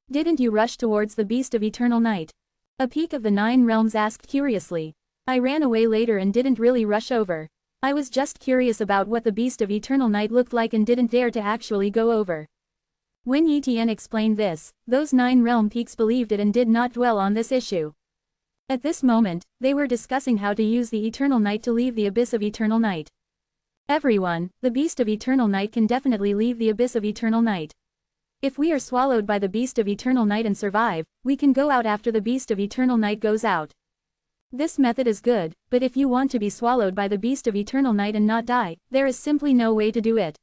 Didn't you rush towards the Beast of Eternal Night? A peak of the 9 realms asked curiously. I ran away later and didn't really rush over. I was just curious about what the Beast of Eternal Night looked like and didn't dare to actually go over. When Yi Tian explained this, those 9 realm peaks believed it and did not dwell on this issue. At this moment, they were discussing how to use the Eternal Night to leave the Abyss of Eternal Night. Everyone, the Beast of Eternal Night can definitely leave the Abyss of Eternal Night. If we are swallowed by the Beast of Eternal Night and survive, we can go out after the Beast of Eternal Night goes out. This method is good, but if you want to be swallowed by the Beast of Eternal Night and not die, there is simply no way to do it.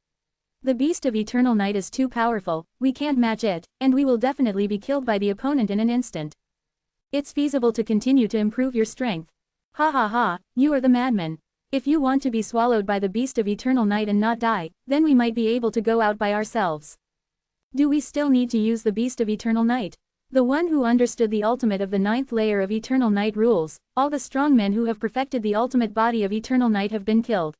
The Beast of Eternal Night is too powerful, we can't match it, and we will definitely be killed by the opponent in an instant. It's feasible to continue to improve your strength. Ha ha ha, you are the madman. If you want to be swallowed by the Beast of Eternal Night and not die, then we might be able to go out by ourselves. Do we still need to use the Beast of Eternal Night? The one who understood the ultimate of the 9th layer of Eternal Night rules, all the strong men who have perfected the ultimate body of Eternal Night have been killed.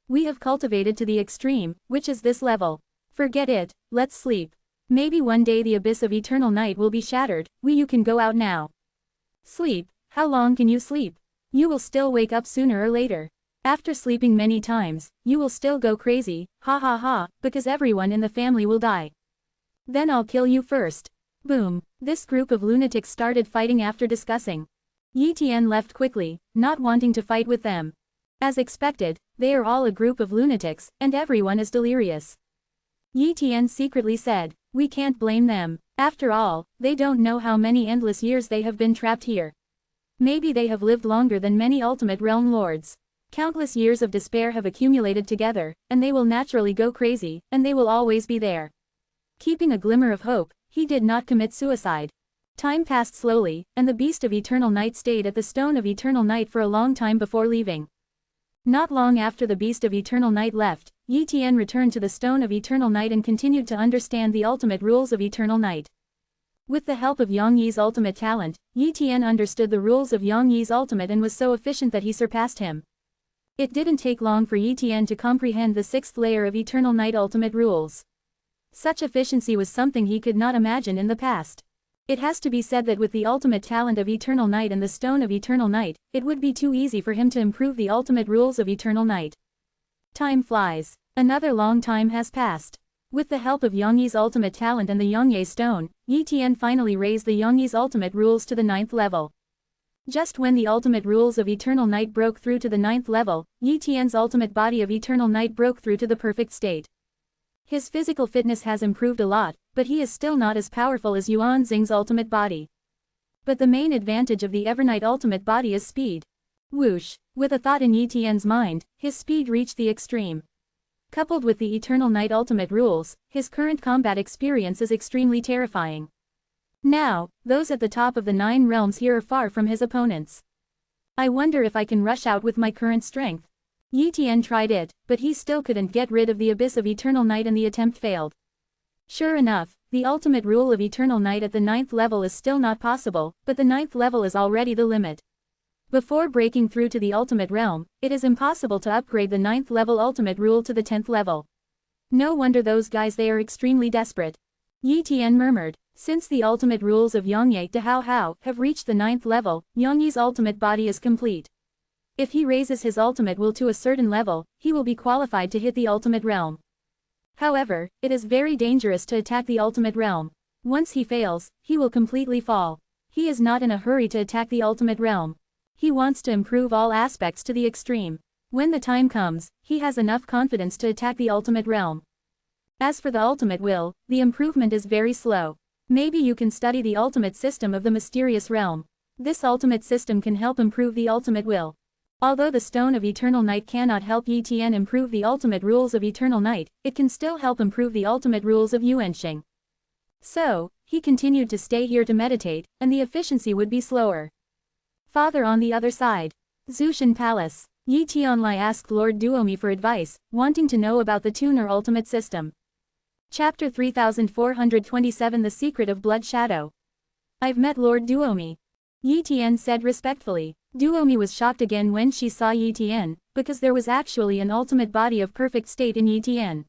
We have cultivated to the extreme, which is this level. Forget it, let's sleep. Maybe one day the Abyss of Eternal Night will be shattered, you can go out now. Sleep, how long can you sleep? You will still wake up sooner or later. After sleeping many times, you will still go crazy, ha ha ha, because everyone in the family will die. Then I'll kill you first. Boom, this group of lunatics started fighting after discussing. Yi Tian left quickly, not wanting to fight with them. As expected, they are all a group of lunatics, and everyone is delirious. Yi Tian secretly said, we can't blame them. After all, they don't know how many endless years they have been trapped here. Maybe they have lived longer than many ultimate realm lords. Countless years of despair have accumulated together, and they will naturally go crazy, and they will always be there. Keeping a glimmer of hope, he did not commit suicide. Time passed slowly, and the Beast of Eternal Night stayed at the Stone of Eternal Night for a long time before leaving. Not long after the Beast of Eternal Night left, Yi Tian returned to the Stone of Eternal Night and continued to understand the ultimate rules of Eternal Night. With the help of Yang Yi's ultimate talent, Yi Tian understood the rules of Yang Yi's ultimate and was so efficient that he surpassed him. It didn't take long for Yi Tian to comprehend the sixth layer of Eternal Night ultimate rules. Such efficiency was something he could not imagine in the past. It has to be said that with the ultimate talent of Eternal Night and the Stone of Eternal Night, it would be too easy for him to improve the ultimate rules of Eternal Night. Time flies. Another long time has passed. With the help of Yang Yi's ultimate talent and the Yangye Stone, Yi Tian finally raised the Yang Yi's ultimate rules to the 9th level. Just when the ultimate rules of Eternal Night broke through to the 9th level, Yi Tian's ultimate body of Eternal Night broke through to the perfect state. His physical fitness has improved a lot, but he is still not as powerful as Yuan Xing's ultimate body. But the main advantage of the Evernight ultimate body is speed. Whoosh! With a thought in Yi Tian's mind, his speed reached the extreme. Coupled with the Eternal Night ultimate rules, his current combat experience is extremely terrifying. Now, those at the top of the 9 realms here are far from his opponents. I wonder if I can rush out with my current strength. Yi Tian tried it, but he still couldn't get rid of the abyss of Eternal Night and the attempt failed. Sure enough, the ultimate rule of Eternal Night at the 9th level is still not possible, but the 9th level is already the limit. Before breaking through to the ultimate realm, it is impossible to upgrade the 9th level ultimate rule to the 10th level. No wonder those guys they are extremely desperate. Yi Tian murmured, since the ultimate rules of Yangye to Hao Hao have reached the 9th level, Yang Yi's ultimate body is complete. If he raises his ultimate will to a certain level, he will be qualified to hit the ultimate realm. However, it is very dangerous to attack the ultimate realm. Once he fails, he will completely fall. He is not in a hurry to attack the ultimate realm. He wants to improve all aspects to the extreme. When the time comes, he has enough confidence to attack the ultimate realm. As for the ultimate will, the improvement is very slow. Maybe you can study the ultimate system of the mysterious realm. This ultimate system can help improve the ultimate will. Although the Stone of Eternal Night cannot help Yi Tian improve the ultimate rules of Eternal Night, it can still help improve the ultimate rules of Yuanxing. So, he continued to stay here to meditate, and the efficiency would be slower. Father on the other side. Zushan Palace. Yi Tianlai asked Lord Duomi for advice, wanting to know about the tuner ultimate system. Chapter 3427 The Secret of Blood Shadow. I've met Lord Duomi. Yi Tian said respectfully. Duomi was shocked again when she saw Yi Tian, because there was actually an ultimate body of perfect state in Yi Tian.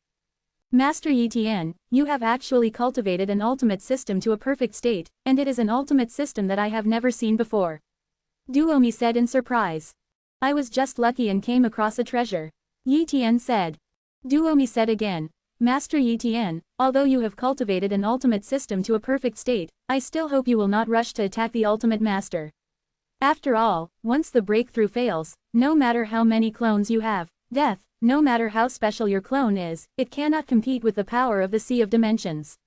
Master Yi Tian, you have actually cultivated an ultimate system to a perfect state, and it is an ultimate system that I have never seen before. Duomi said in surprise. I was just lucky and came across a treasure. Yi Tian said. Duomi said again. Master Yi Tian, although you have cultivated an ultimate system to a perfect state, I still hope you will not rush to attack the ultimate master. After all, once the breakthrough fails, no matter how many clones you have, death, no matter how special your clone is, it cannot compete with the power of the Sea of Dimensions.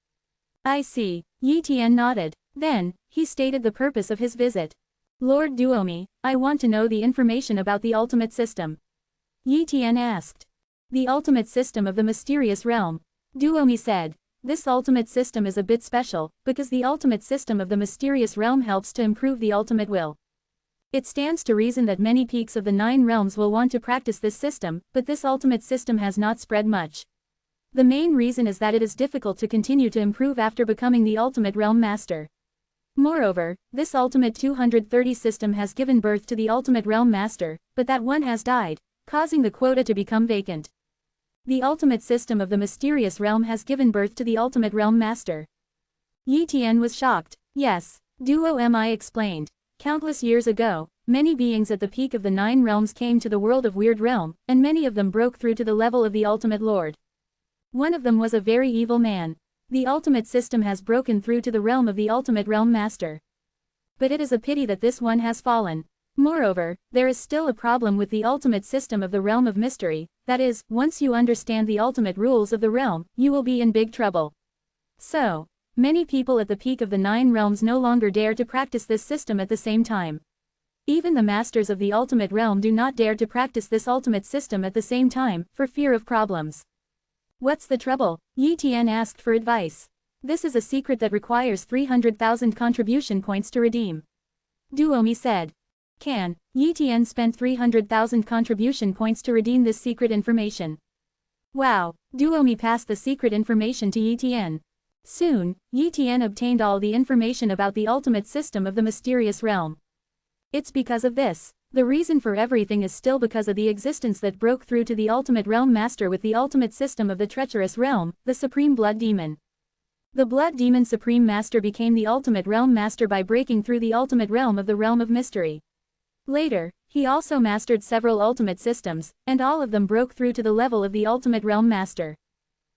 I see. Yi Tian nodded. Then, he stated the purpose of his visit. Lord Duomi, I want to know the information about the ultimate system. Yi Tian asked. The ultimate system of the mysterious realm. Duomi said. This ultimate system is a bit special, because the ultimate system of the mysterious realm helps to improve the ultimate will. It stands to reason that many peaks of the 9 realms will want to practice this system, but this ultimate system has not spread much. The main reason is that it is difficult to continue to improve after becoming the ultimate realm master. Moreover, this ultimate 230 system has given birth to the ultimate realm master, but that one has died, causing the quota to become vacant. The ultimate system of the mysterious realm has given birth to the ultimate realm master. Yi Tian was shocked. Yes, Duomi explained. Countless years ago, many beings at the peak of the 9 realms came to the world of Weird Realm, and many of them broke through to the level of the ultimate lord. One of them was a very evil man. The ultimate system has broken through to the realm of the ultimate realm master. But it is a pity that this one has fallen. Moreover, there is still a problem with the ultimate system of the realm of mystery, that is, once you understand the ultimate rules of the realm, you will be in big trouble. So, many people at the peak of the 9 realms no longer dare to practice this system at the same time. Even the masters of the ultimate realm do not dare to practice this ultimate system at the same time, for fear of problems. What's the trouble? Yi Tian asked for advice. This is a secret that requires 300,000 contribution points to redeem. Duomi said. Can Yi Tian spent 300,000 contribution points to redeem this secret information. Wow, Duomi passed the secret information to Yi Tian. Soon, Yi Tian obtained all the information about the ultimate system of the mysterious realm. It's because of this. The reason for everything is still because of the existence that broke through to the ultimate realm master with the ultimate system of the treacherous realm, the supreme blood demon. The blood demon supreme master became the ultimate realm master by breaking through the ultimate realm of the realm of mystery. Later, he also mastered several ultimate systems, and all of them broke through to the level of the ultimate realm master.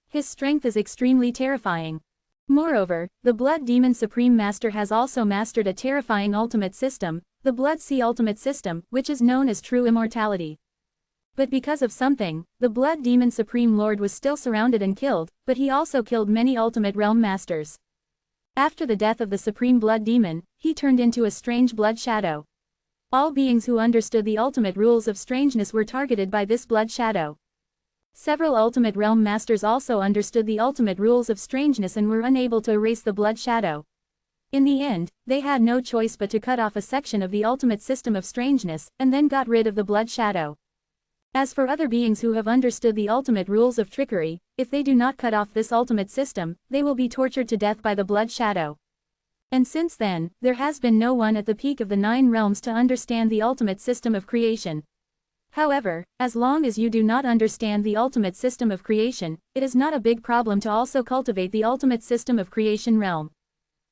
His strength is extremely terrifying. Moreover, the blood demon supreme master has also mastered a terrifying ultimate system, the blood sea ultimate system, which is known as true immortality. But because of something, the blood demon supreme lord was still surrounded and killed, but he also killed many ultimate realm masters. After the death of the supreme blood demon, he turned into a strange blood shadow. All beings who understood the ultimate rules of strangeness were targeted by this blood shadow. Several ultimate realm masters also understood the ultimate rules of strangeness and were unable to erase the blood shadow. In the end, they had no choice but to cut off a section of the ultimate system of strangeness, and then got rid of the blood shadow. As for other beings who have understood the ultimate rules of trickery, if they do not cut off this ultimate system, they will be tortured to death by the blood shadow. And since then, there has been no one at the peak of the 9 realms to understand the ultimate system of creation. However, as long as you do not understand the ultimate system of creation, it is not a big problem to also cultivate the ultimate system of creation realm.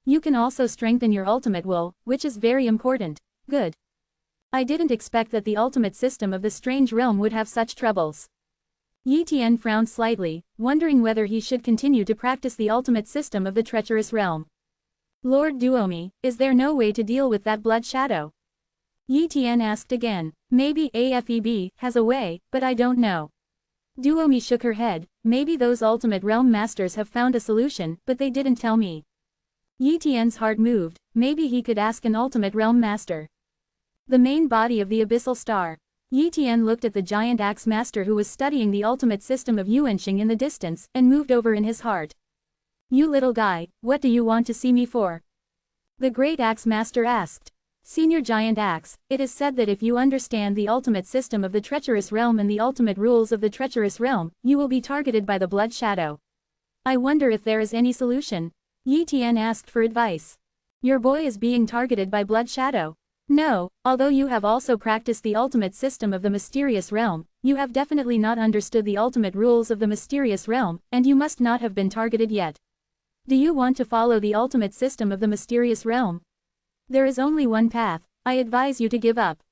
You can also strengthen your ultimate will, which is very important. Good. I didn't expect that the ultimate system of the strange realm would have such troubles. Yi Tian frowned slightly, wondering whether he should continue to practice the ultimate system of the treacherous realm. Lord Duomi, is there no way to deal with that blood shadow? Yi Tian asked again. Maybe AFEB has a way, but I don't know. Duomi shook her head. Maybe those ultimate realm masters have found a solution, but they didn't tell me. Yi Tian's heart moved. Maybe he could ask an ultimate realm master. The main body of the abyssal star. Yi Tian looked at the giant axe master who was studying the ultimate system of Yuanxing in the distance, and moved over in his heart. You little guy, what do you want to see me for? The great axe master asked. Senior giant axe, it is said that if you understand the ultimate system of the treacherous realm and the ultimate rules of the treacherous realm, you will be targeted by the blood shadow. I wonder if there is any solution. Yi Tian asked for advice. Your boy is being targeted by blood shadow. No, although you have also practiced the ultimate system of the mysterious realm, you have definitely not understood the ultimate rules of the mysterious realm, and you must not have been targeted yet. Do you want to follow the ultimate system of the mysterious realm? There is only one path. I advise you to give up.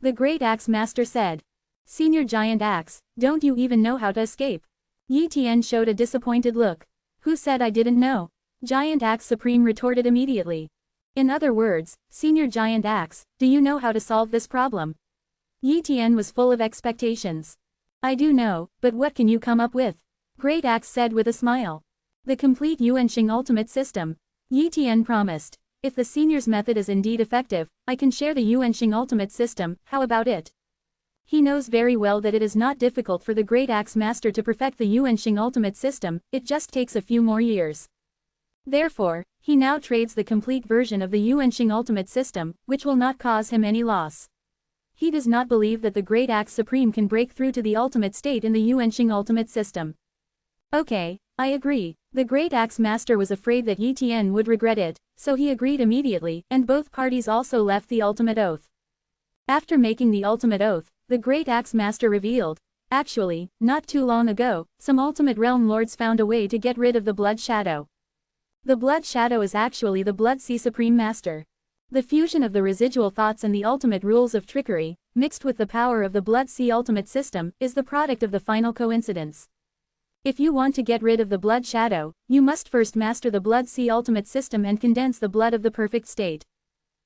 The great axe master said. Senior giant axe, don't you even know how to escape? Yi Tian showed a disappointed look. Who said I didn't know? Giant axe supreme retorted immediately. In other words, senior giant axe, do you know how to solve this problem? Yi Tian was full of expectations. I do know, but what can you come up with? Great axe said with a smile. The complete Yuanxing ultimate system. Yi Tian promised. If the senior's method is indeed effective, I can share the Yuanxing ultimate system, how about it? He knows very well that it is not difficult for the great axe master to perfect the Yuanxing ultimate system, it just takes a few more years. Therefore, he now trades the complete version of the Yuanxing ultimate system, which will not cause him any loss. He does not believe that the great axe supreme can break through to the ultimate state in the Yuanxing ultimate system. Okay, I agree. The great axe master was afraid that Yi Tian would regret it, so he agreed immediately, and both parties also left the ultimate oath. After making the ultimate oath, the great axe master revealed, actually, not too long ago, some ultimate realm lords found a way to get rid of the blood shadow. The blood shadow is actually the blood sea supreme master. The fusion of the residual thoughts and the ultimate rules of trickery, mixed with the power of the blood sea ultimate system, is the product of the final coincidence. If you want to get rid of the blood shadow, you must first master the blood sea ultimate system and condense the blood of the perfect state.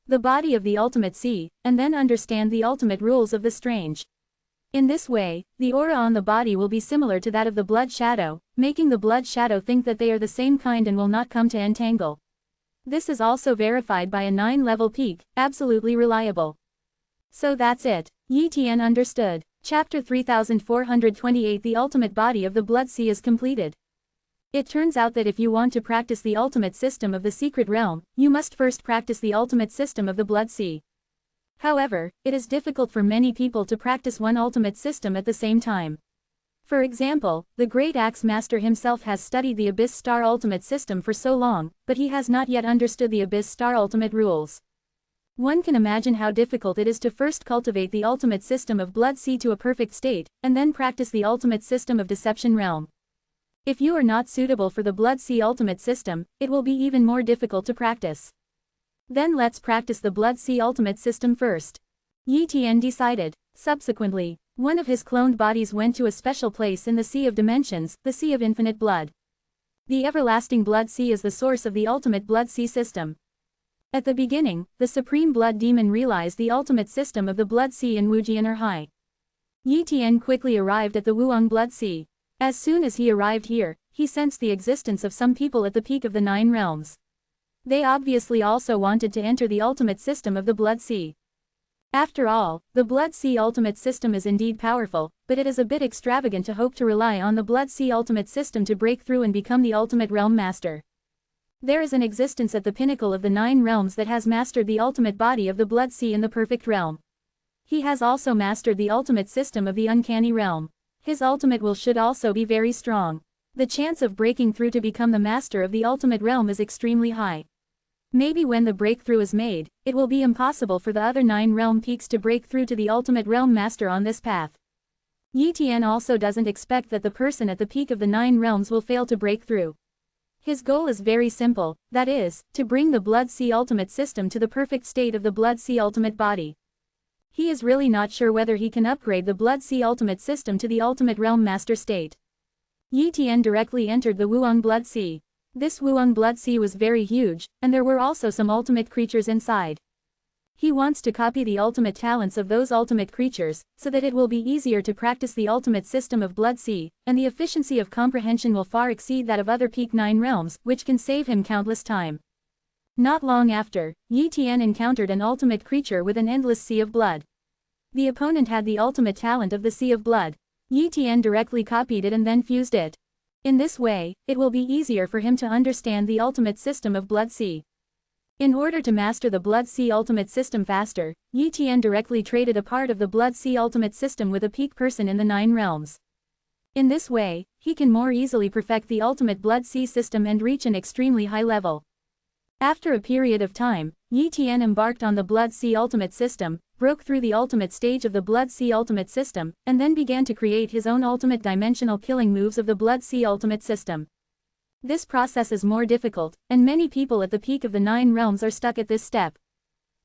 The body of the ultimate sea, and then understand the ultimate rules of the strange. In this way, the aura on the body will be similar to that of the blood shadow, making the blood shadow think that they are the same kind and will not come to entangle. This is also verified by a 9-level peak, absolutely reliable. So that's it. Yi Tian understood. Chapter 3428 The ultimate body of the blood sea is completed. It turns out that if you want to practice the ultimate system of the secret realm, you must first practice the ultimate system of the blood sea. However, it is difficult for many people to practice one ultimate system at the same time. For example, the great Axe Master himself has studied the Abyss Star Ultimate System for so long, but he has not yet understood the Abyss Star Ultimate rules. One can imagine how difficult it is to first cultivate the ultimate system of Blood Sea to a perfect state, and then practice the ultimate system of Deception Realm. If you are not suitable for the Blood Sea Ultimate System, it will be even more difficult to practice. Then let's practice the Blood Sea Ultimate System first. Yi Tian decided. Subsequently, one of his cloned bodies went to a special place in the Sea of Dimensions, the Sea of Infinite Blood. The everlasting Blood Sea is the source of the ultimate Blood Sea system. At the beginning, the Supreme Blood Demon realized the ultimate system of the Blood Sea in Wujian High. Yi Tian quickly arrived at the Wuong Blood Sea. As soon as he arrived here, he sensed the existence of some people at the peak of the 9 realms. They obviously also wanted to enter the ultimate system of the Blood Sea. After all, the Blood Sea Ultimate System is indeed powerful, but it is a bit extravagant to hope to rely on the Blood Sea Ultimate System to break through and become the ultimate realm master. There is an existence at the pinnacle of the 9 realms that has mastered the ultimate body of the Blood Sea in the perfect realm. He has also mastered the ultimate system of the uncanny realm. His ultimate will should also be very strong. The chance of breaking through to become the master of the ultimate realm is extremely high. Maybe when the breakthrough is made, it will be impossible for the other 9 realm peaks to break through to the ultimate realm master on this path. Yi Tian also doesn't expect that the person at the peak of the 9 realms will fail to break through. His goal is very simple, that is, to bring the Blood Sea Ultimate System to the perfect state of the Blood Sea Ultimate Body. He is really not sure whether he can upgrade the Blood Sea Ultimate System to the Ultimate Realm Master state. Yi Tian directly entered the Wuong Blood Sea. This Wuong Blood Sea was very huge, and there were also some ultimate creatures inside. He wants to copy the ultimate talents of those ultimate creatures, so that it will be easier to practice the ultimate system of Blood Sea, and the efficiency of comprehension will far exceed that of other peak 9 realms, which can save him countless time. Not long after, Yi Tian encountered an ultimate creature with an endless sea of blood. The opponent had the ultimate talent of the Sea of Blood. Yi Tian directly copied it and then fused it. In this way, it will be easier for him to understand the ultimate system of Blood Sea. In order to master the Blood Sea Ultimate System faster, Yi Tian directly traded a part of the Blood Sea Ultimate System with a peak person in the 9 realms. In this way, he can more easily perfect the ultimate Blood Sea system and reach an extremely high level. After a period of time, Yi Tian embarked on the Blood Sea Ultimate System, broke through the ultimate stage of the Blood Sea Ultimate System, and then began to create his own ultimate dimensional killing moves of the Blood Sea Ultimate System. This process is more difficult, and many people at the peak of the 9 realms are stuck at this step.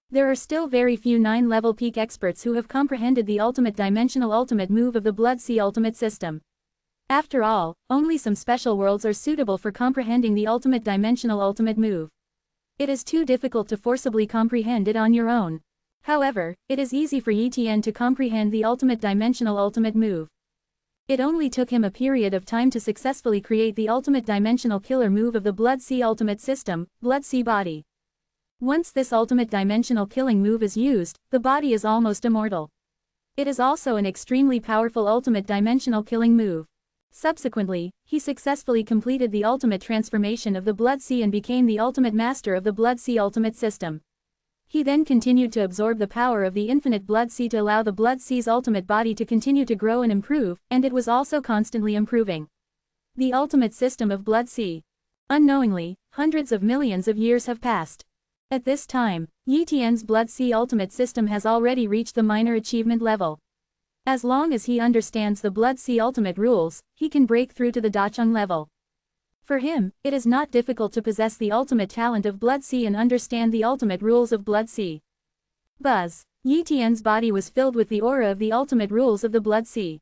There are still very few 9-level peak experts who have comprehended the ultimate dimensional ultimate move of the Blood Sea Ultimate System. After all, only some special worlds are suitable for comprehending the ultimate dimensional ultimate move. It is too difficult to forcibly comprehend it on your own. However, it is easy for Yi Tian to comprehend the ultimate dimensional ultimate move. It only took him a period of time to successfully create the ultimate dimensional killer move of the Blood Sea Ultimate System, Blood Sea Body. Once this ultimate dimensional killing move is used, the body is almost immortal. It is also an extremely powerful ultimate dimensional killing move. Subsequently, he successfully completed the ultimate transformation of the Blood Sea and became the ultimate master of the Blood Sea Ultimate System. He then continued to absorb the power of the infinite Blood Sea to allow the Blood Sea's ultimate body to continue to grow and improve, and it was also constantly improving. The ultimate system of Blood Sea. Unknowingly, hundreds of millions of years have passed. At this time, Yi Tian's Blood Sea Ultimate System has already reached the minor achievement level. As long as he understands the Blood Sea Ultimate rules, he can break through to the Dacheng level. For him, it is not difficult to possess the ultimate talent of Blood Sea and understand the ultimate rules of Blood Sea. Buzz. Yi Tian's body was filled with the aura of the ultimate rules of the Blood Sea.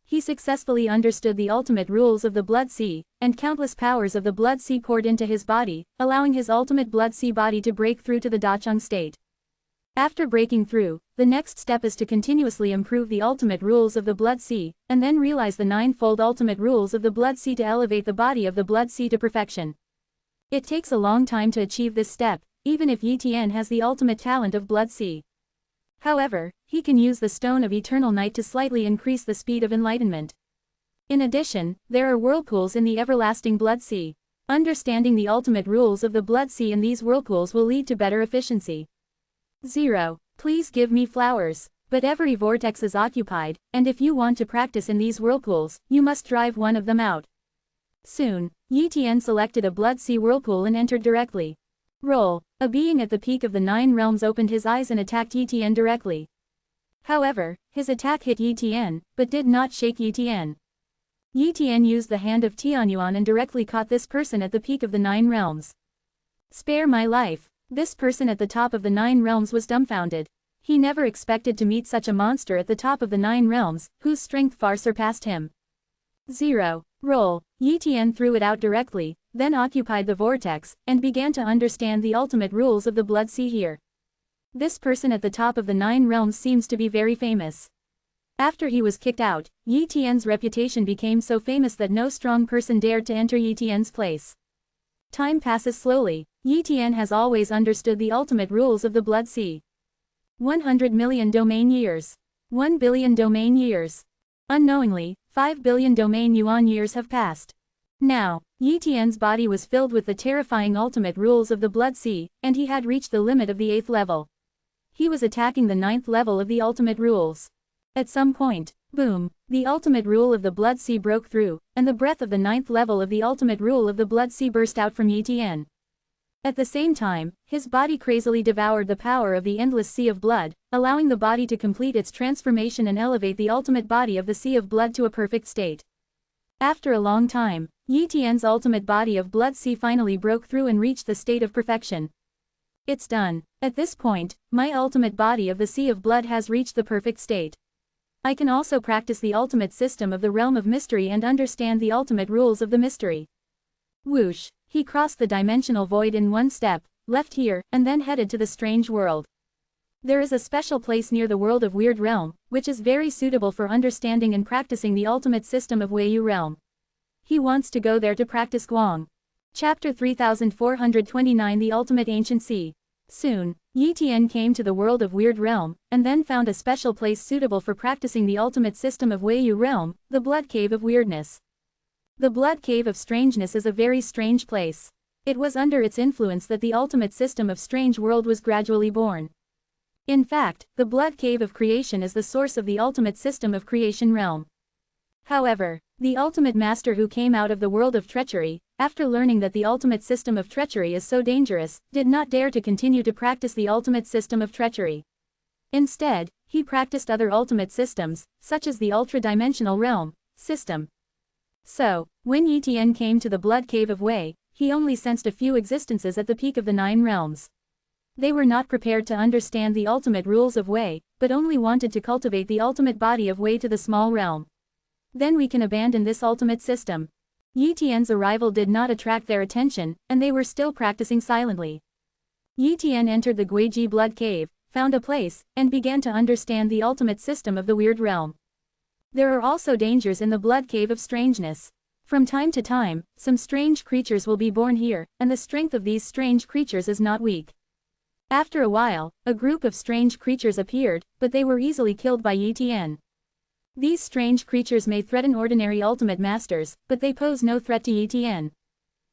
He successfully understood the ultimate rules of the Blood Sea, and countless powers of the Blood Sea poured into his body, allowing his ultimate Blood Sea body to break through to the Dacheng state. After breaking through, the next step is to continuously improve the ultimate rules of the Blood Sea, and then realize the 9-fold ultimate rules of the Blood Sea to elevate the body of the Blood Sea to perfection. It takes a long time to achieve this step, even if Yi Tian has the ultimate talent of Blood Sea. However, he can use the Stone of Eternal Night to slightly increase the speed of enlightenment. In addition, there are whirlpools in the everlasting Blood Sea. Understanding the ultimate rules of the Blood Sea in these whirlpools will lead to better efficiency. 0. Please give me flowers. But every vortex is occupied, and if you want to practice in these whirlpools, you must drive one of them out. Soon, Yi Tian selected a Blood Sea whirlpool and entered directly. Roll. A being at the peak of the 9 realms opened his eyes and attacked Yi Tian directly. However, his attack hit Yi Tian, but did not shake Yi Tian. Yi Tian used the hand of Tianyuan and directly caught this person at the peak of the 9 realms. Spare my life. This person at the top of the 9 realms was dumbfounded. He never expected to meet such a monster at the top of the 9 realms, whose strength far surpassed him. 0. Roll. Yi Tian threw it out directly, then occupied the vortex, and began to understand the ultimate rules of the Blood Sea here. This person at the top of the 9 realms seems to be very famous. After he was kicked out, Yi Tian's reputation became so famous that no strong person dared to enter Yi Tian's place. Time passes slowly. Yi Tian has always understood the ultimate rules of the Blood Sea. 100 million domain years. 1 billion domain years. Unknowingly, 5 billion domain yuan years have passed. Now, Yi Tian's body was filled with the terrifying ultimate rules of the Blood Sea, and he had reached the limit of the 8th level. He was attacking the 9th level of the ultimate rules. At some point, boom, the ultimate rule of the Blood Sea broke through, and the breath of the 9th level of the ultimate rule of the Blood Sea burst out from Yi Tian. At the same time, his body crazily devoured the power of the endless sea of blood, allowing the body to complete its transformation and elevate the ultimate body of the sea of blood to a perfect state. After a long time, Yi Tian's ultimate body of Blood Sea finally broke through and reached the state of perfection. It's done. At this point, my ultimate body of the sea of blood has reached the perfect state. I can also practice the ultimate system of the realm of mystery and understand the ultimate rules of the mystery. Whoosh, he crossed the dimensional void in one step, left here, and then headed to the strange world. There is a special place near the world of Weird Realm, which is very suitable for understanding and practicing the ultimate system of Weiyu Realm. He wants to go there to practice Guang. Chapter 3429 The Ultimate Ancient Sea. Soon, Yi Tian came to the world of Weird Realm, and then found a special place suitable for practicing the ultimate system of Weiyu Realm, the Blood Cave of Weirdness. The Blood Cave of Strangeness is a very strange place. It was under its influence that the ultimate system of Strange World was gradually born. In fact, the Blood Cave of Creation is the source of the ultimate system of Creation Realm. However, the ultimate master who came out of the world of treachery, after learning that the ultimate system of treachery is so dangerous, did not dare to continue to practice the ultimate system of treachery. Instead, he practiced other ultimate systems, such as the ultra-dimensional realm system. So, when Yi Tian came to the Blood Cave of Wei, he only sensed a few existences at the peak of the 9 realms. They were not prepared to understand the ultimate rules of Wei, but only wanted to cultivate the ultimate body of Wei to the small realm. Then we can abandon this ultimate system. Yi Tian's arrival did not attract their attention, and they were still practicing silently. Yi Tian entered the Guiji Blood Cave, found a place, and began to understand the ultimate system of the Weird Realm. There are also dangers in the Blood Cave of Strangeness. From time to time, some strange creatures will be born here, and the strength of these strange creatures is not weak. After a while, a group of strange creatures appeared, but they were easily killed by Yi Tian. These strange creatures may threaten ordinary ultimate masters, but they pose no threat to Yi Tian.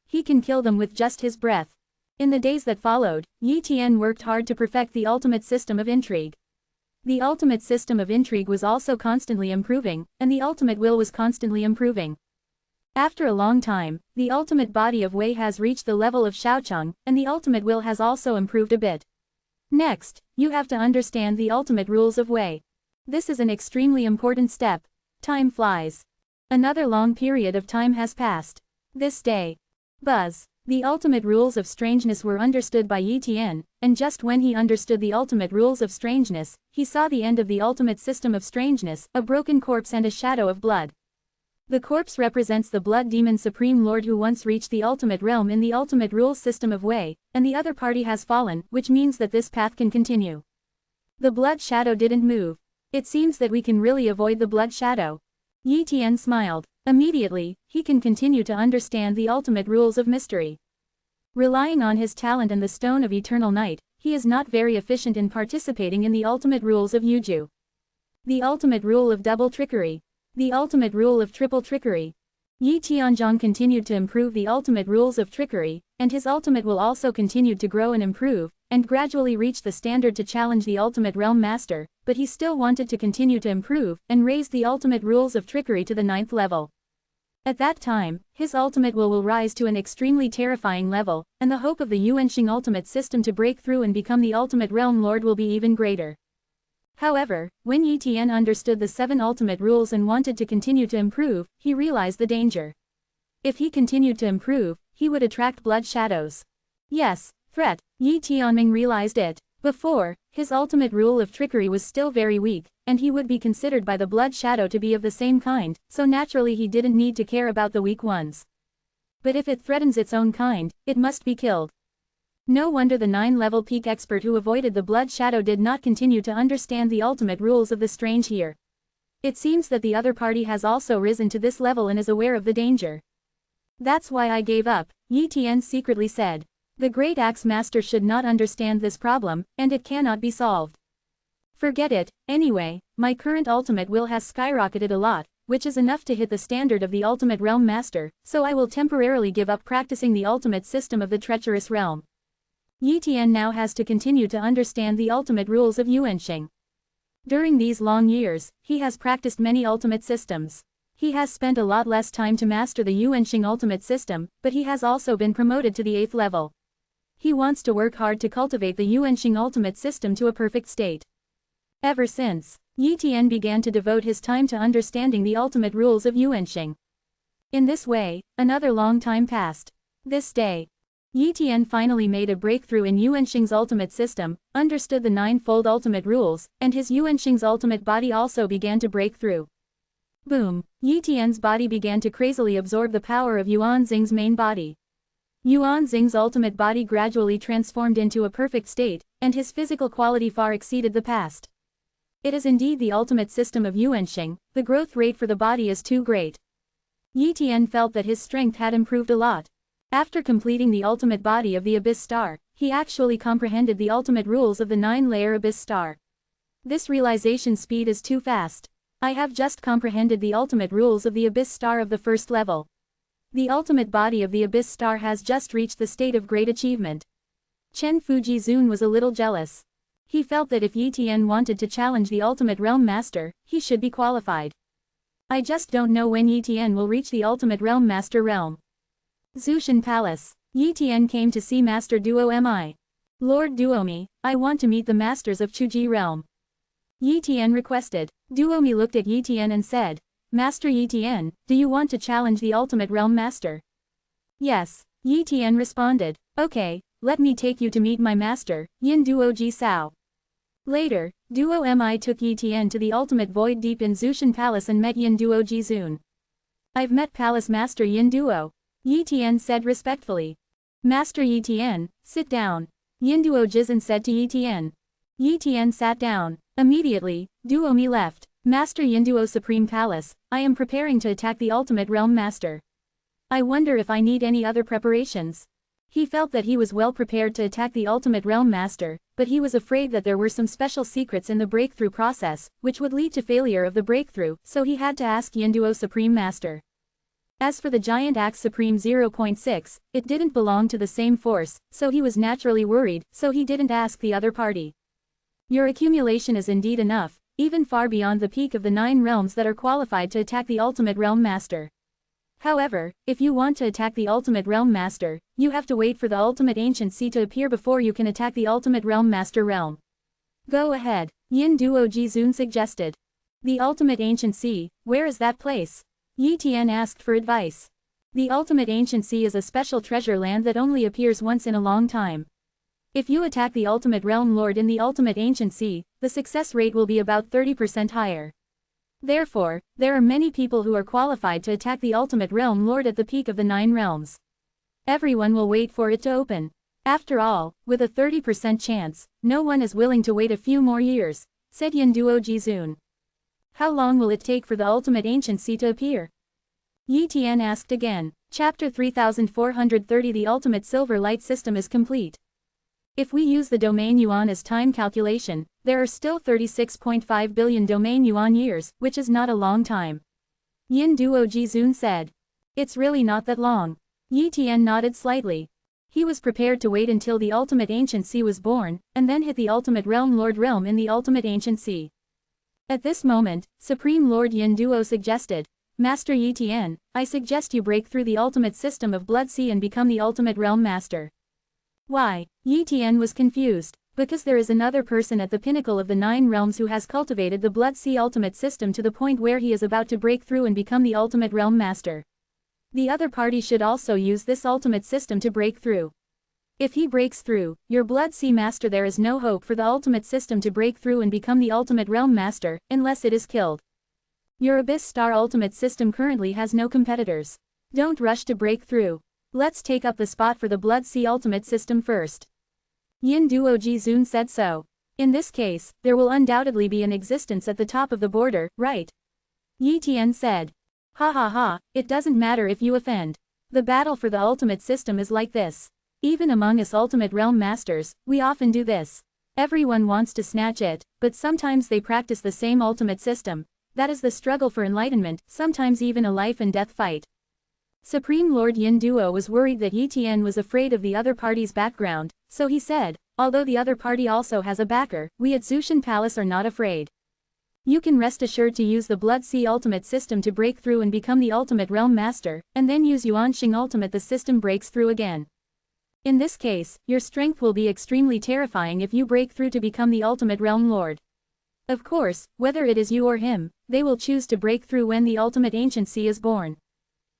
He can kill them with just his breath. In the days that followed, Yi Tian worked hard to perfect the ultimate system of intrigue. The ultimate system of intrigue was also constantly improving, and the ultimate will was constantly improving. After a long time, the ultimate body of Wei has reached the level of Shaocheng, and the ultimate will has also improved a bit. Next, you have to understand the ultimate rules of Wei. This is an extremely important step. Time flies. Another long period of time has passed. This day. Buzz. The ultimate rules of strangeness were understood by Yi Tian, and just when he understood the ultimate rules of strangeness, he saw the end of the ultimate system of strangeness, a broken corpse and a shadow of blood. The corpse represents the Blood Demon Supreme Lord who once reached the ultimate realm in the ultimate rules system of Wei, and the other party has fallen, which means that this path can continue. The blood shadow didn't move. It seems that we can really avoid the blood shadow. Yi Tian smiled. Immediately, he can continue to understand the ultimate rules of mystery. Relying on his talent and the Stone of Eternal Night, he is not very efficient in participating in the ultimate rules of Yuju. The ultimate rule of double trickery. The ultimate rule of triple trickery. Yi Tianzhong continued to improve the ultimate rules of trickery, and his ultimate will also continued to grow and improve, and gradually reach the standard to challenge the ultimate realm master, but he still wanted to continue to improve, and raise the ultimate rules of trickery to the 9th level. At that time, his ultimate will rise to an extremely terrifying level, and the hope of the Yuanxing ultimate system to break through and become the ultimate realm lord will be even greater. However, when Yi Tian understood the 7 ultimate rules and wanted to continue to improve, he realized the danger. If he continued to improve, he would attract blood shadows. Yes, threat. Yi Tianming realized it. Before, his ultimate rule of trickery was still very weak, and he would be considered by the blood shadow to be of the same kind, so naturally he didn't need to care about the weak ones. But if it threatens its own kind, it must be killed. No wonder the 9-level peak expert who avoided the blood shadow did not continue to understand the ultimate rules of the strange here. It seems that the other party has also risen to this level and is aware of the danger. That's why I gave up, Yi Tian secretly said. The great axe master should not understand this problem, and it cannot be solved. Forget it, anyway, my current ultimate will has skyrocketed a lot, which is enough to hit the standard of the ultimate realm master, so I will temporarily give up practicing the ultimate system of the treacherous realm. Yi Tian now has to continue to understand the ultimate rules of Yuanxing. During these long years, he has practiced many ultimate systems. He has spent a lot less time to master the Yuanxing ultimate system, but he has also been promoted to the 8th level. He wants to work hard to cultivate the Yuanxing ultimate system to a perfect state. Ever since, Yi Tian began to devote his time to understanding the ultimate rules of Yuanxing. In this way, another long time passed. This day, Yi Tian finally made a breakthrough in Yuanxing's ultimate system, understood the 9-fold ultimate rules, and his Yuanxing's ultimate body also began to break through. Boom! Yi Tian's body began to crazily absorb the power of Yuanxing's main body. Yuanxing's ultimate body gradually transformed into a perfect state, and his physical quality far exceeded the past. It is indeed the ultimate system of Yuanxing, the growth rate for the body is too great. Yi Tian felt that his strength had improved a lot. After completing the ultimate body of the Abyss Star, he actually comprehended the ultimate rules of the 9-layer Abyss Star. This realization speed is too fast. I have just comprehended the ultimate rules of the Abyss Star of the 1st level. The ultimate body of the Abyss Star has just reached the state of great achievement. Chen Fujizun was a little jealous. He felt that if Yi Tian wanted to challenge the ultimate realm master, he should be qualified. I just don't know when Yi Tian will reach the ultimate realm master realm. Zushan Palace. Yi Tian came to see Master Duo Mi. Lord Duomi, I want to meet the masters of Chuji realm. Yi Tian requested. Duomi looked at Yi Tian and said, Master Yi Tian, do you want to challenge the ultimate realm master? Yes, Yi Tian responded. Okay, let me take you to meet my master, Yin Duo Ji Sao. Later, Duo Mi took Yi Tian to the ultimate void deep in Zushan Palace and met Yin Duo Ji Zun. I've met Palace Master Yin Duo. Yi Tian said respectfully. Master Yi Tian, sit down. Yin Duo Jizun said to Yi Tian. Yi Tian sat down. Immediately, Duomi left. Master Yinduo Supreme Palace, I am preparing to attack the ultimate realm master. I wonder if I need any other preparations. He felt that he was well prepared to attack the ultimate realm master, but he was afraid that there were some special secrets in the breakthrough process, which would lead to failure of the breakthrough, so he had to ask Yinduo Supreme Master. As for the Giant Axe Supreme 0.6, it didn't belong to the same force, so he was naturally worried, so he didn't ask the other party. Your accumulation is indeed enough, even far beyond the peak of the 9 realms that are qualified to attack the ultimate realm master. However, if you want to attack the ultimate realm master, you have to wait for the ultimate ancient sea to appear before you can attack the ultimate realm master realm. Go ahead, Yin Duo Jizun suggested. The ultimate ancient sea, where is that place? Yi Tian asked for advice. The ultimate ancient sea is a special treasure land that only appears once in a long time. If you attack the ultimate realm lord in the ultimate ancient sea, the success rate will be about 30% higher. Therefore, there are many people who are qualified to attack the ultimate realm lord at the peak of the 9 realms. Everyone will wait for it to open. After all, with a 30% chance, no one is willing to wait a few more years, said Yin Duo Jizun. How long will it take for the ultimate ancient sea to appear? Yi Tian asked again. Chapter 3430 The ultimate silver light system is complete. If we use the domain yuan as time calculation, there are still 36.5 billion domain yuan years, which is not a long time. Yin Duo Jizun said. It's really not that long. Yi Tian nodded slightly. He was prepared to wait until the ultimate ancient sea was born, and then hit the ultimate realm Lord Realm in the ultimate ancient sea. At this moment, Supreme Lord Yin Duo suggested, Master Yi Tian, I suggest you break through the ultimate system of Blood Sea and become the ultimate realm master. Why? Yi Tian was confused. Because there is another person at the pinnacle of the 9 realms who has cultivated the Blood Sea ultimate system to the point where he is about to break through and become the ultimate realm master. The other party should also use this ultimate system to break through. If he breaks through, your Blood Sea master, there is no hope for the ultimate system to break through and become the ultimate realm master, unless it is killed. Your Abyss Star ultimate system currently has no competitors. Don't rush to break through. Let's take up the spot for the Blood Sea ultimate system first. Yin Duo Jizun said so. In this case, there will undoubtedly be an existence at the top of the border, right? Yi Tian said. Ha ha ha, it doesn't matter if you offend. The battle for the ultimate system is like this. Even among us ultimate realm masters, we often do this. Everyone wants to snatch it, but sometimes they practice the same ultimate system. That is the struggle for enlightenment, sometimes even a life and death fight. Supreme Lord Yin Duo was worried that Yi Tian was afraid of the other party's background, so he said, although the other party also has a backer, we at Zushan Palace are not afraid. You can rest assured to use the Blood Sea ultimate system to break through and become the ultimate realm master, and then use Yuanxing ultimate the system breaks through again. In this case, your strength will be extremely terrifying if you break through to become the ultimate realm lord. Of course, whether it is you or him, they will choose to break through when the ultimate ancient sea is born.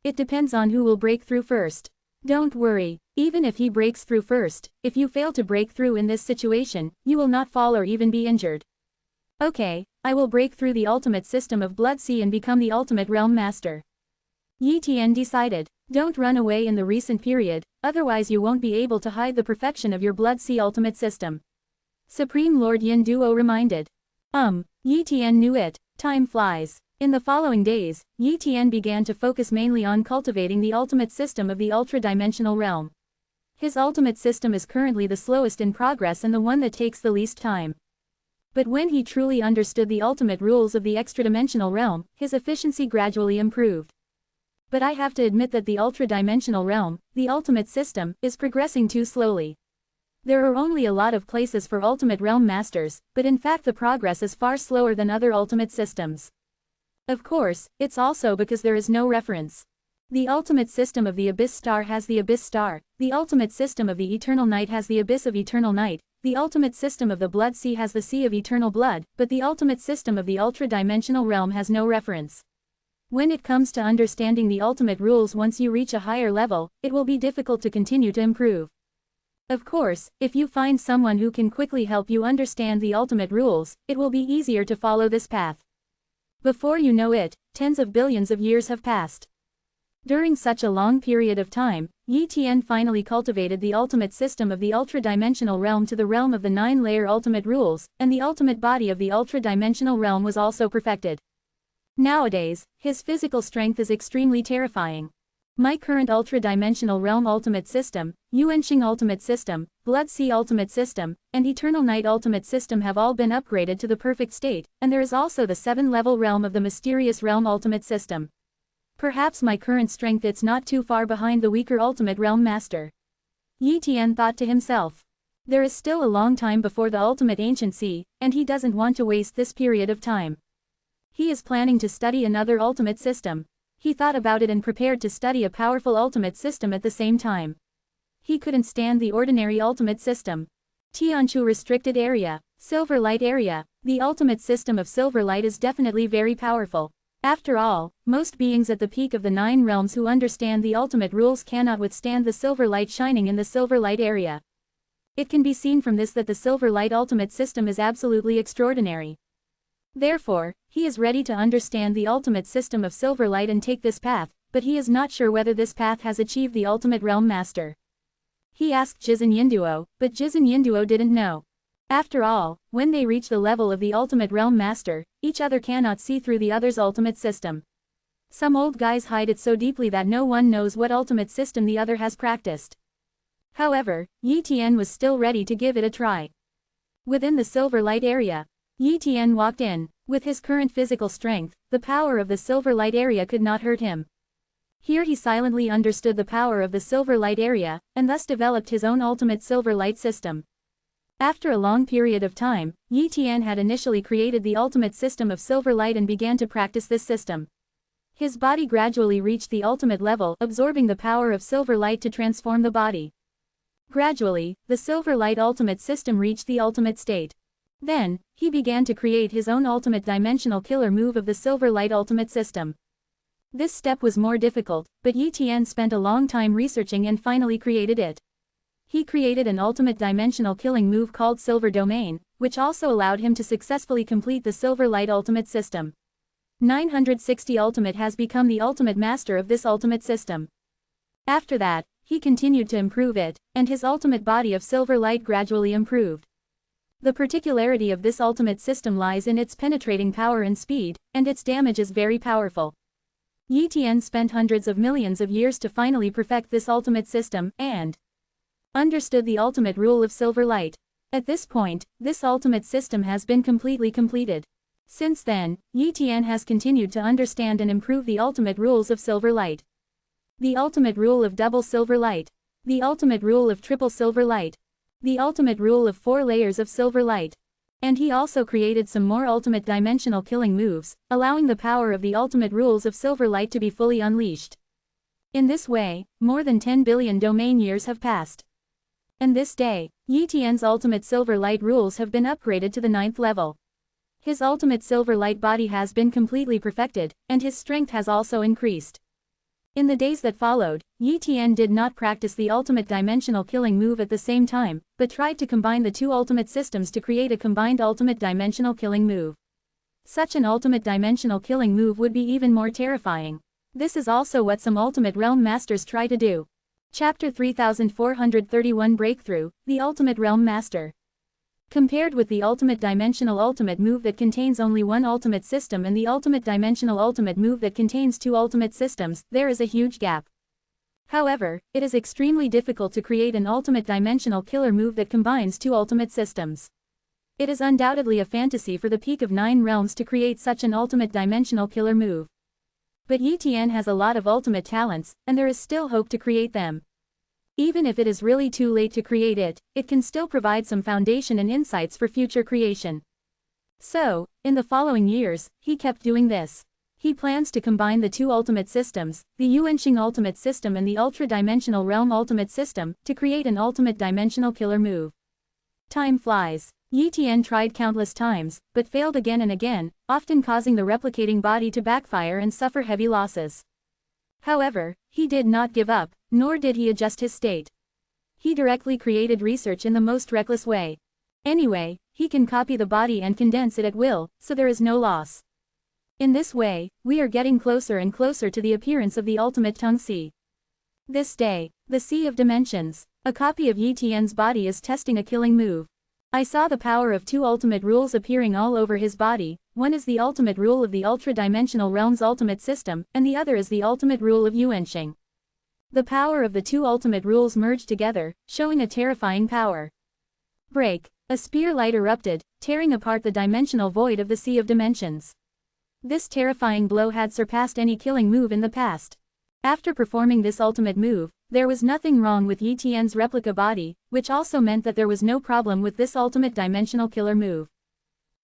It depends on who will break through first. Don't worry, even if he breaks through first, if you fail to break through in this situation, you will not fall or even be injured. Okay, I will break through the ultimate system of Blood Sea and become the ultimate realm master. Yi Tian decided, don't run away in the recent period, otherwise you won't be able to hide the perfection of your Blood Sea ultimate system. Supreme Lord Yin Duo reminded. Yi Tian knew it, time flies. In the following days, Yi Tian began to focus mainly on cultivating the ultimate system of the ultra-dimensional realm. His ultimate system is currently the slowest in progress and the one that takes the least time. But when he truly understood the ultimate rules of the extra-dimensional realm, his efficiency gradually improved. But I have to admit that the ultra-dimensional realm, the ultimate system, is progressing too slowly. There are only a lot of places for ultimate realm masters, but in fact the progress is far slower than other ultimate systems. Of course, it's also because there is no reference. The ultimate system of the Abyss Star has the Abyss Star, the ultimate system of the Eternal Night has the Abyss of Eternal Night, the ultimate system of the Blood Sea has the Sea of Eternal Blood, but the ultimate system of the ultra-dimensional realm has no reference. When it comes to understanding the ultimate rules once you reach a higher level, it will be difficult to continue to improve. Of course, if you find someone who can quickly help you understand the ultimate rules, it will be easier to follow this path. Before you know it, tens of billions of years have passed. During such a long period of time, Yi Tian finally cultivated the ultimate system of the ultra-dimensional realm to the realm of the 9-layer ultimate rules, and the ultimate body of the ultra-dimensional realm was also perfected. Nowadays, his physical strength is extremely terrifying. My current ultra-dimensional realm ultimate system, Yuanxing ultimate system, Blood Sea ultimate system, and Eternal Night ultimate system have all been upgraded to the perfect state, and there is also the 7-level realm of the mysterious realm ultimate system. Perhaps my current strength is not too far behind the weaker ultimate realm master. Yi Tian thought to himself. There is still a long time before the ultimate ancient sea, and he doesn't want to waste this period of time. He is planning to study another ultimate system. He thought about it and prepared to study a powerful ultimate system at the same time. He couldn't stand the ordinary ultimate system. Tianchu restricted area, Silver Light area, the ultimate system of Silver Light is definitely very powerful. After all, most beings at the peak of the 9 realms who understand the ultimate rules cannot withstand the silver light shining in the Silver Light area. It can be seen from this that the Silver Light ultimate system is absolutely extraordinary. Therefore, he is ready to understand the ultimate system of Silver Light and take this path, but he is not sure whether this path has achieved the ultimate realm master. He asked Jizan Yinduo, but Jizan Yinduo didn't know. After all, when they reach the level of the ultimate realm master, each other cannot see through the other's ultimate system. Some old guys hide it so deeply that no one knows what ultimate system the other has practiced. However, Yi Tian was still ready to give it a try. Within the Silver Light area, Yi Tian walked in, With his current physical strength, the power of the silver light area could not hurt him. Here he silently understood the power of the silver light area, and thus developed his own ultimate silver light system. After a long period of time, Yi Tian had initially created the ultimate system of silver light and began to practice this system. His body gradually reached the ultimate level, absorbing the power of silver light to transform the body. Gradually, the silver light ultimate system reached the ultimate state. Then, he began to create his own ultimate dimensional killer move of the silver light ultimate system. This step was more difficult, but Yi Tian spent a long time researching and finally created it. He created an ultimate dimensional killing move called Silver Domain, which also allowed him to successfully complete the Silver Light ultimate system. 960 Ultimate has become the ultimate master of this ultimate system. After that, he continued to improve it, and his ultimate body of silver light gradually improved. The particularity of this ultimate system lies in its penetrating power and speed, and its damage is very powerful. Yi Tian spent hundreds of millions of years to finally perfect this ultimate system, and understood the ultimate rule of silver light. At this point, this ultimate system has been completely completed. Since then, Yi Tian has continued to understand and improve the ultimate rules of silver light. The ultimate rule of double silver light. The ultimate rule of triple silver light. The ultimate rule of 4 layers of silver light. And he also created some more ultimate dimensional killing moves, allowing the power of the ultimate rules of silver light to be fully unleashed. In this way, more than 10 billion domain years have passed. And this day, Yi Tian's ultimate silver light rules have been upgraded to the 9th level. His ultimate silver light body has been completely perfected, and his strength has also increased. In the days that followed, Yi Tian did not practice the ultimate dimensional killing move at the same time, but tried to combine the two ultimate systems to create a combined ultimate dimensional killing move. Such an ultimate dimensional killing move would be even more terrifying. This is also what some ultimate realm masters try to do. Chapter 3431 Breakthrough, the Ultimate Realm Master. Compared with the ultimate dimensional ultimate move that contains only one ultimate system and the ultimate dimensional ultimate move that contains 2 ultimate systems, there is a huge gap. However, it is extremely difficult to create an ultimate dimensional killer move that combines 2 ultimate systems. It is undoubtedly a fantasy for the peak of 9 realms to create such an ultimate dimensional killer move. But Yi Tian has a lot of ultimate talents, and there is still hope to create them. Even if it is really too late to create it, it can still provide some foundation and insights for future creation. So, in the following years, he kept doing this. He plans to combine the 2 ultimate systems, the Yuanxing ultimate system and the ultra-dimensional realm ultimate system, to create an ultimate dimensional killer move. Time flies. Yi Tian tried countless times, but failed again and again, often causing the replicating body to backfire and suffer heavy losses. However, he did not give up, nor did he adjust his state. He directly created research in the most reckless way. Anyway, he can copy the body and condense it at will, so there is no loss. In this way, we are getting closer and closer to the appearance of the ultimate Tongue Sea. This day, the Sea of Dimensions, a copy of Yi Tian's body is testing a killing move. I saw the power of 2 ultimate rules appearing all over his body. One is the ultimate rule of the ultra-dimensional realm's ultimate system, and the other is the ultimate rule of Yuanxing. The power of the 2 ultimate rules merged together, showing a terrifying power. Break. A spear light erupted, tearing apart the dimensional void of the Sea of Dimensions. This terrifying blow had surpassed any killing move in the past. After performing this ultimate move, there was nothing wrong with Yi Tian's replica body, which also meant that there was no problem with this ultimate dimensional killer move.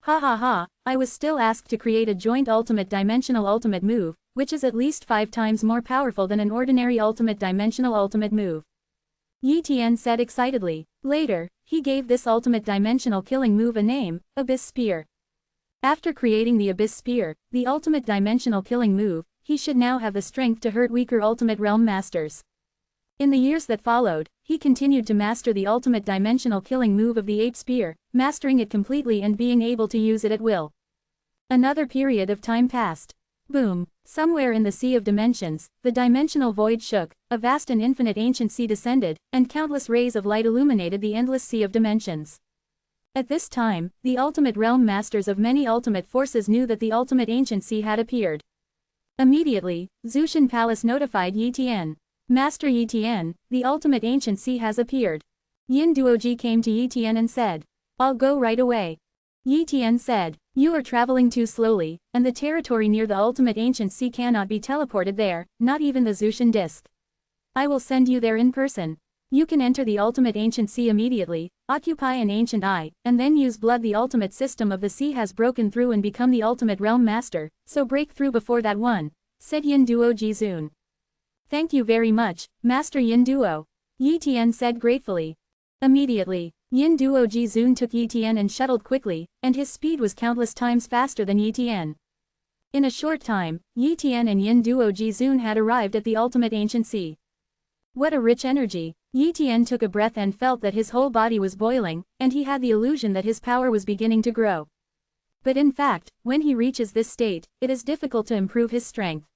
Ha ha ha, I was still asked to create a joint ultimate dimensional ultimate move, which is at least 5 times more powerful than an ordinary ultimate dimensional ultimate move. Yi Tian said excitedly. Later, he gave this ultimate dimensional killing move a name, Abyss Spear. After creating the Abyss Spear, the ultimate dimensional killing move, he should now have the strength to hurt weaker ultimate realm masters. In the years that followed, he continued to master the ultimate dimensional killing move of the Ape Spear, mastering it completely and being able to use it at will. Another period of time passed. Boom. Somewhere in the Sea of Dimensions, the dimensional void shook, a vast and infinite ancient sea descended, and countless rays of light illuminated the endless Sea of Dimensions. At this time, the ultimate realm masters of many ultimate forces knew that the ultimate ancient sea had appeared. Immediately, Zushan Palace notified Yi Tian. Master Yi Tian, the ultimate ancient sea has appeared. Yin Duoji came to Yi Tian and said, I'll go right away. Yi Tian said, You are traveling too slowly, and the territory near the ultimate ancient sea cannot be teleported there, not even the Zushan disk. I will send you there in person. You can enter the ultimate ancient sea immediately, occupy an ancient eye, and then use blood. The ultimate system of the sea has broken through and become the ultimate realm master, so break through before that one, said Yin Duo Jizun. Thank you very much, Master Yin Duo, Yi Tian said gratefully. Immediately, Yin Duo Jizun took Yi Tian and shuttled quickly, and his speed was countless times faster than Yi Tian. In a short time, Yi Tian and Yin Duo Jizun had arrived at the ultimate ancient sea. What a rich energy! Yi Tian took a breath and felt that his whole body was boiling, and he had the illusion that his power was beginning to grow. But in fact, when he reaches this state, it is difficult to improve his strength.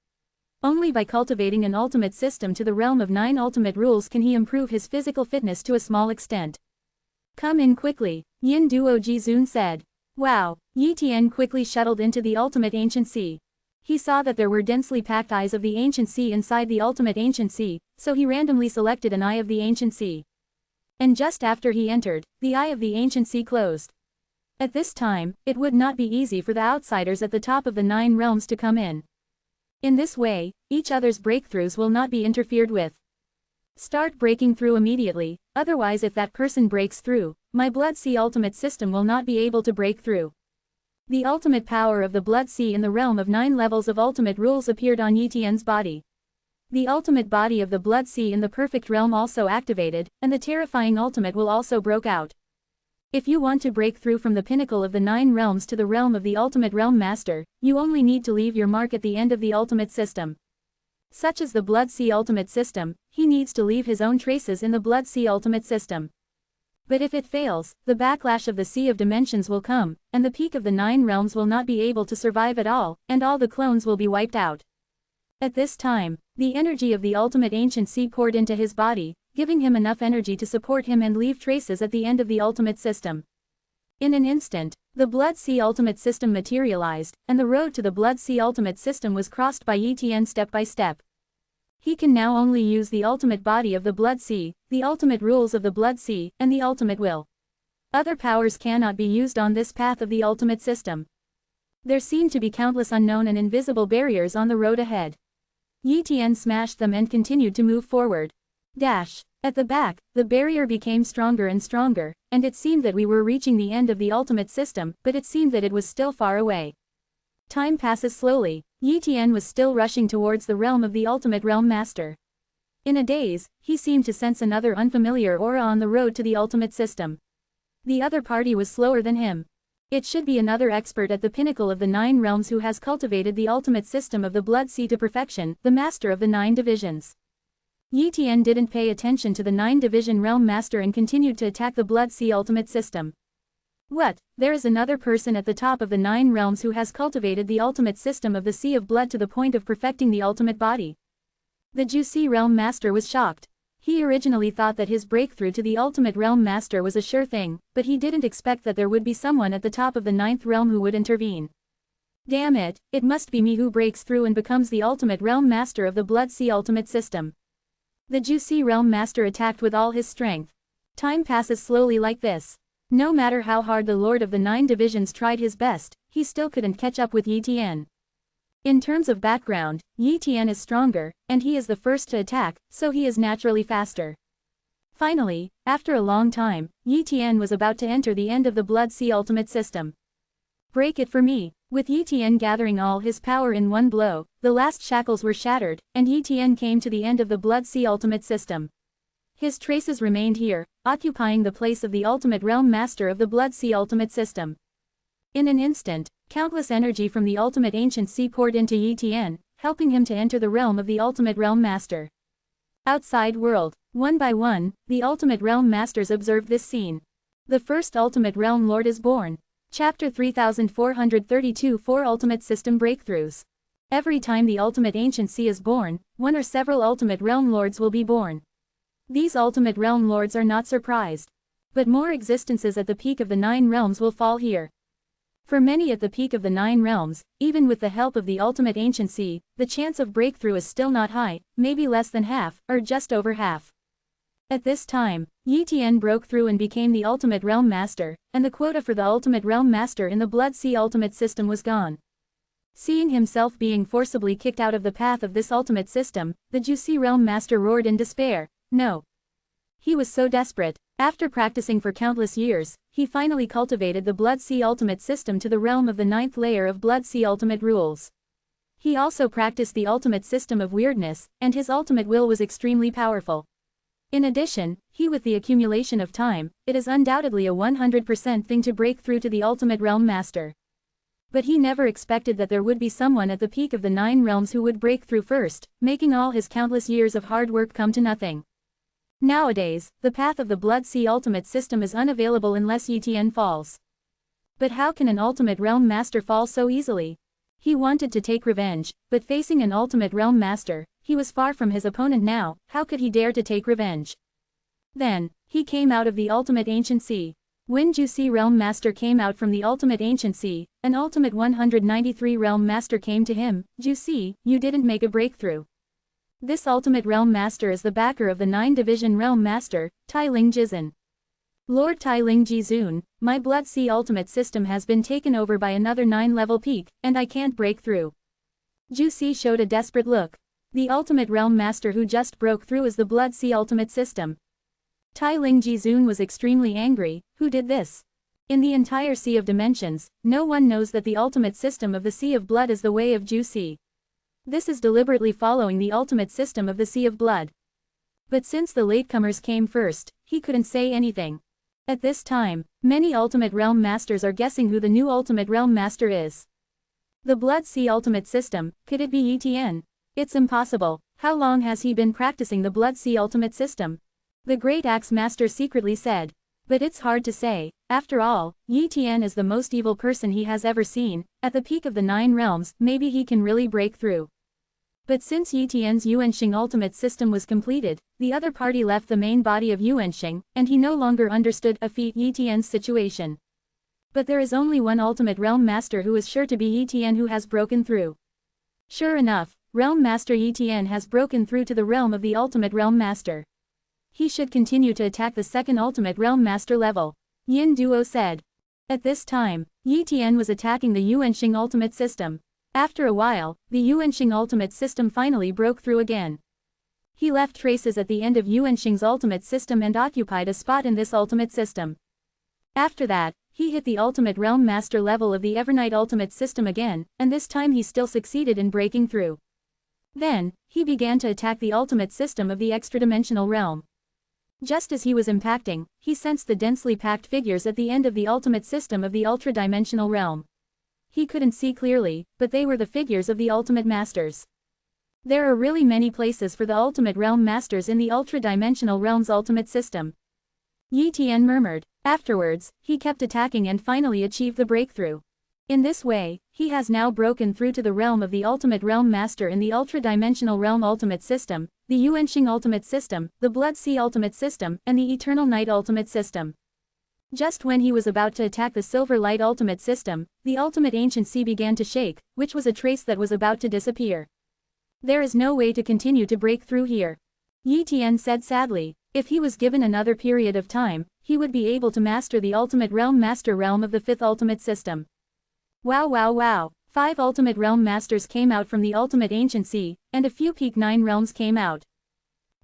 Only by cultivating an ultimate system to the realm of 9 ultimate rules can he improve his physical fitness to a small extent. Come in quickly, Yin Duo Jizun said. Wow! Yi Tian quickly shuttled into the ultimate ancient sea. He saw that there were densely packed eyes of the ancient sea inside the ultimate ancient sea, so he randomly selected an eye of the ancient sea. And just after he entered, the eye of the ancient sea closed. At this time, it would not be easy for the outsiders at the top of the 9 realms to come in. In this way, each other's breakthroughs will not be interfered with. Start breaking through immediately, otherwise if that person breaks through, my Blood Sea ultimate system will not be able to break through. The ultimate power of the Blood Sea in the realm of 9 levels of ultimate rules appeared on Yi Tian's body. The ultimate body of the Blood Sea in the perfect realm also activated, and the terrifying ultimate will also broke out. If you want to break through from the pinnacle of the 9 realms to the realm of the ultimate realm master, you only need to leave your mark at the end of the ultimate system. Such as the Blood Sea ultimate system, he needs to leave his own traces in the Blood Sea ultimate system. But if it fails, the backlash of the Sea of Dimensions will come, and the peak of the 9 realms will not be able to survive at all, and all the clones will be wiped out. At this time, the energy of the ultimate ancient sea poured into his body, giving him enough energy to support him and leave traces at the end of the ultimate system. In an instant, the Blood Sea ultimate system materialized, and the road to the Blood Sea ultimate system was crossed by Yi Tian step by step. He can now only use the ultimate body of the Blood Sea, the ultimate rules of the Blood Sea, and the ultimate will. Other powers cannot be used on this path of the ultimate system. There seemed to be countless unknown and invisible barriers on the road ahead. Yi Tian smashed them and continued to move forward. Dash! At the back, the barrier became stronger and stronger, and it seemed that we were reaching the end of the ultimate system, but it seemed that it was still far away. Time passes slowly. Yi Tian was still rushing towards the realm of the ultimate realm master. In a daze, he seemed to sense another unfamiliar aura on the road to the ultimate system. The other party was slower than him. It should be another expert at the pinnacle of the 9 realms who has cultivated the ultimate system of the Blood Sea to perfection, the master of the 9 divisions. Yi Tian didn't pay attention to the 9 division realm master and continued to attack the Blood Sea ultimate system. What? There is another person at the top of the 9 realms who has cultivated the ultimate system of the Sea of Blood to the point of perfecting the ultimate body. The Juicy Realm Master was shocked. He originally thought that his breakthrough to the ultimate realm master was a sure thing, but he didn't expect that there would be someone at the top of the 9th realm who would intervene. Damn it, it must be me who breaks through and becomes the ultimate realm master of the Blood Sea ultimate system. The Juicy Realm Master attacked with all his strength. Time passes slowly like this. No matter how hard the Lord of the 9 divisions tried his best, he still couldn't catch up with Yi Tian. In terms of background, Yi Tian is stronger, and he is the first to attack, so he is naturally faster. Finally, after a long time, Yi Tian was about to enter the end of the Blood Sea ultimate system. Break it for me. With Yi Tian gathering all his power in one blow, the last shackles were shattered, and Yi Tian came to the end of the Blood Sea ultimate system. His traces remained here, occupying the place of the ultimate realm master of the Blood Sea ultimate system. In an instant, countless energy from the ultimate ancient sea poured into Yi Tian, helping him to enter the realm of the ultimate realm master. Outside world, one by one, the ultimate realm masters observed this scene. The first ultimate realm lord is born. Chapter 3432 4 Ultimate System Breakthroughs. Every time the ultimate ancient sea is born, one or several ultimate realm lords will be born. These ultimate realm lords are not surprised. But more existences at the peak of the 9 realms will fall here. For many at the peak of the 9 realms, even with the help of the ultimate ancient sea, the chance of breakthrough is still not high, maybe less than half, or just over half. At this time, Yi Tian broke through and became the ultimate realm master, and the quota for the ultimate realm master in the Blood Sea ultimate system was gone. Seeing himself being forcibly kicked out of the path of this ultimate system, the Juicy realm master roared in despair. No. He was so desperate. After practicing for countless years, he finally cultivated the Blood Sea ultimate system to the realm of the 9th layer of Blood Sea ultimate rules. He also practiced the ultimate system of weirdness, and his ultimate will was extremely powerful. In addition, with the accumulation of time, it is undoubtedly a 100% thing to break through to the ultimate realm master. But he never expected that there would be someone at the peak of the 9 realms who would break through first, making all his countless years of hard work come to nothing. Nowadays, the path of the Blood Sea ultimate system is unavailable unless Yi Tian falls. But how can an ultimate realm master fall so easily? He wanted to take revenge, but facing an ultimate realm master, he was far from his opponent now. How could he dare to take revenge? Then, he came out of the ultimate ancient sea. When Juicy realm master came out from the ultimate ancient sea, an ultimate 193 realm master came to him. Juicy, you didn't make a breakthrough. This ultimate realm master is the backer of the 9 division realm master, Tai Ling Jizun. Lord Tai Ling Jizun, my Blood Sea ultimate system has been taken over by another 9 level peak, and I can't break through. Juicy showed a desperate look. The ultimate realm master who just broke through is the Blood Sea ultimate system. Tai Ling Jizun was extremely angry. Who did this? In the entire Sea of Dimensions, no one knows that the ultimate system of the Sea of Blood is the way of Juicy. This is deliberately following the ultimate system of the Sea of Blood. But since the latecomers came first, he couldn't say anything. At this time, many ultimate realm masters are guessing who the new ultimate realm master is. The Blood Sea ultimate system, could it be Yi Tian? It's impossible. How long has he been practicing the Blood Sea ultimate system? The Great Axe Master secretly said. But it's hard to say. After all, Yi Tian is the most evil person he has ever seen. At the peak of the 9 realms, maybe he can really break through. But since Yi Tian's Yuanxing ultimate system was completed, the other party left the main body of Yuanxing, and he no longer understood Yi Tian's situation. But there is only one ultimate realm master who is sure to be Yi Tian who has broken through. Sure enough, Realm Master Yi Tian has broken through to the realm of the ultimate realm master. He should continue to attack the second ultimate realm master level, Yin Duo said. At this time, Yi Tian was attacking the Yuanxing ultimate system. After a while, the Yuanxing ultimate system finally broke through again. He left traces at the end of Yuanxing's ultimate system and occupied a spot in this ultimate system. After that, he hit the ultimate realm master level of the Evernight ultimate system again, and this time he still succeeded in breaking through. Then, he began to attack the ultimate system of the extra-dimensional realm. Just as he was impacting, he sensed the densely packed figures at the end of the ultimate system of the ultra-dimensional realm. He couldn't see clearly, but they were the figures of the ultimate masters. There are really many places for the ultimate realm masters in the ultra-dimensional realm's ultimate system. Yi Tian murmured. Afterwards, he kept attacking and finally achieved the breakthrough. In this way, he has now broken through to the realm of the ultimate realm master in the ultra-dimensional realm ultimate system, the Yuanxing ultimate system, the Blood Sea ultimate system, and the Eternal Night ultimate system. Just when he was about to attack the Silver Light ultimate system, the ultimate ancient sea began to shake, which was a trace that was about to disappear. There is no way to continue to break through here. Yi Tian said sadly. If he was given another period of time, he would be able to master the ultimate realm master realm of the 5th ultimate system. Wow wow wow, 5 ultimate realm masters came out from the ultimate ancient sea, and a few peak 9 realms came out.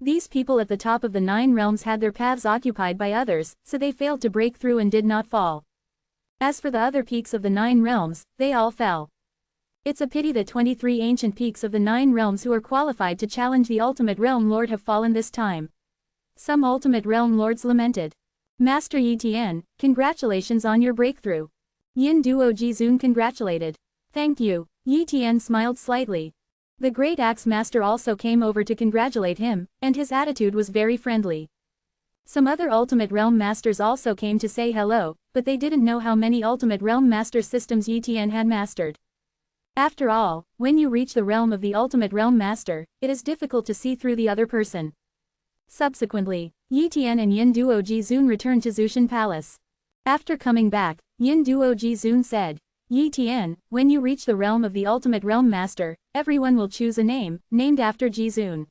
These people at the top of the 9 realms had their paths occupied by others, so they failed to break through and did not fall. As for the other peaks of the 9 realms, they all fell. It's a pity that 23 ancient peaks of the 9 realms who are qualified to challenge the ultimate realm lord have fallen this time. Some ultimate realm lords lamented. Master Yi Tian, congratulations on your breakthrough. Yin Duo Jizun congratulated. Thank you. Yi Tian smiled slightly. The Great Axe Master also came over to congratulate him, and his attitude was very friendly. Some other ultimate realm masters also came to say hello, but they didn't know how many ultimate realm master systems Yi Tian had mastered. After all, when you reach the realm of the ultimate realm master, it is difficult to see through the other person. Subsequently, Yi Tian and Yin Duo Jizun returned to Zushan Palace. After coming back, Yin Duo Jizun said, Yi Tian, when you reach the realm of the ultimate realm master, everyone will choose a name, named after Jizun.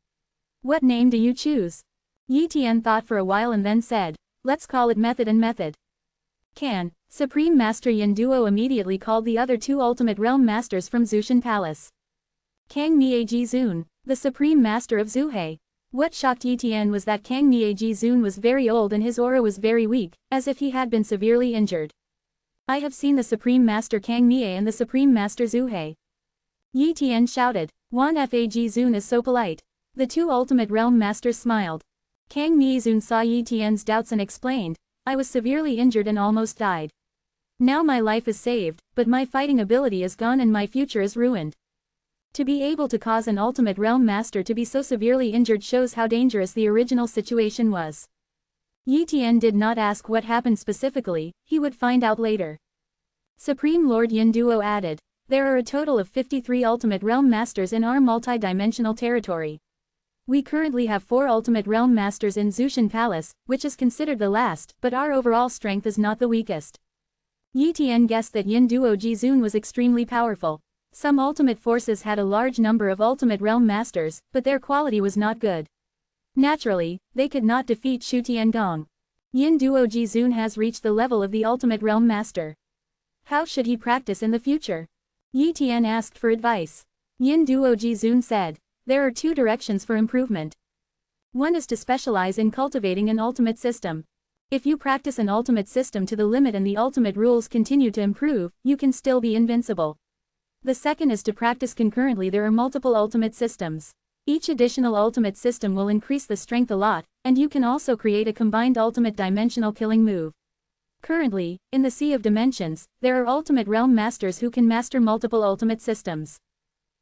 What name do you choose? Yi Tian thought for a while and then said, let's call it method and method. Can. Supreme Master Yin Duo immediately called the other two Ultimate Realm Masters from Zushan Palace. Kang Miei Zun, the Supreme Master of Zuhei. What shocked Yi Tian was that Kang Miei Zun was very old and his aura was very weak, as if he had been severely injured. I have seen the Supreme Master Kang Miei and the Supreme Master Zuhei. Yi Tian shouted. Wan Fag Zun is so polite. The two Ultimate Realm Masters smiled. Kang Miei Zun saw Yi Tian's doubts and explained, I was severely injured and almost died. Now my life is saved, but my fighting ability is gone and my future is ruined. To be able to cause an Ultimate Realm Master to be so severely injured shows how dangerous the original situation was. Yi Tian did not ask what happened specifically, he would find out later. Supreme Lord Yin Duo added, there are a total of 53 Ultimate Realm Masters in our multi-dimensional territory. We currently have 4 Ultimate Realm Masters in Zushan Palace, which is considered the last, but our overall strength is not the weakest. Yi Tian guessed that Yin Duo Jizun was extremely powerful. Some ultimate forces had a large number of Ultimate Realm Masters, but their quality was not good. Naturally, they could not defeat Shu Tiangong. Yin Duo Jizun has reached the level of the Ultimate Realm Master. How should he practice in the future? Yi Tian asked for advice. Yin Duo Jizun said, there are 2 directions for improvement. One is to specialize in cultivating an ultimate system. If you practice an ultimate system to the limit and the ultimate rules continue to improve, you can still be invincible. The second is to practice concurrently. There are multiple ultimate systems. Each additional ultimate system will increase the strength a lot, and you can also create a combined ultimate dimensional killing move. Currently, in the Sea of Dimensions, there are Ultimate Realm Masters who can master multiple ultimate systems.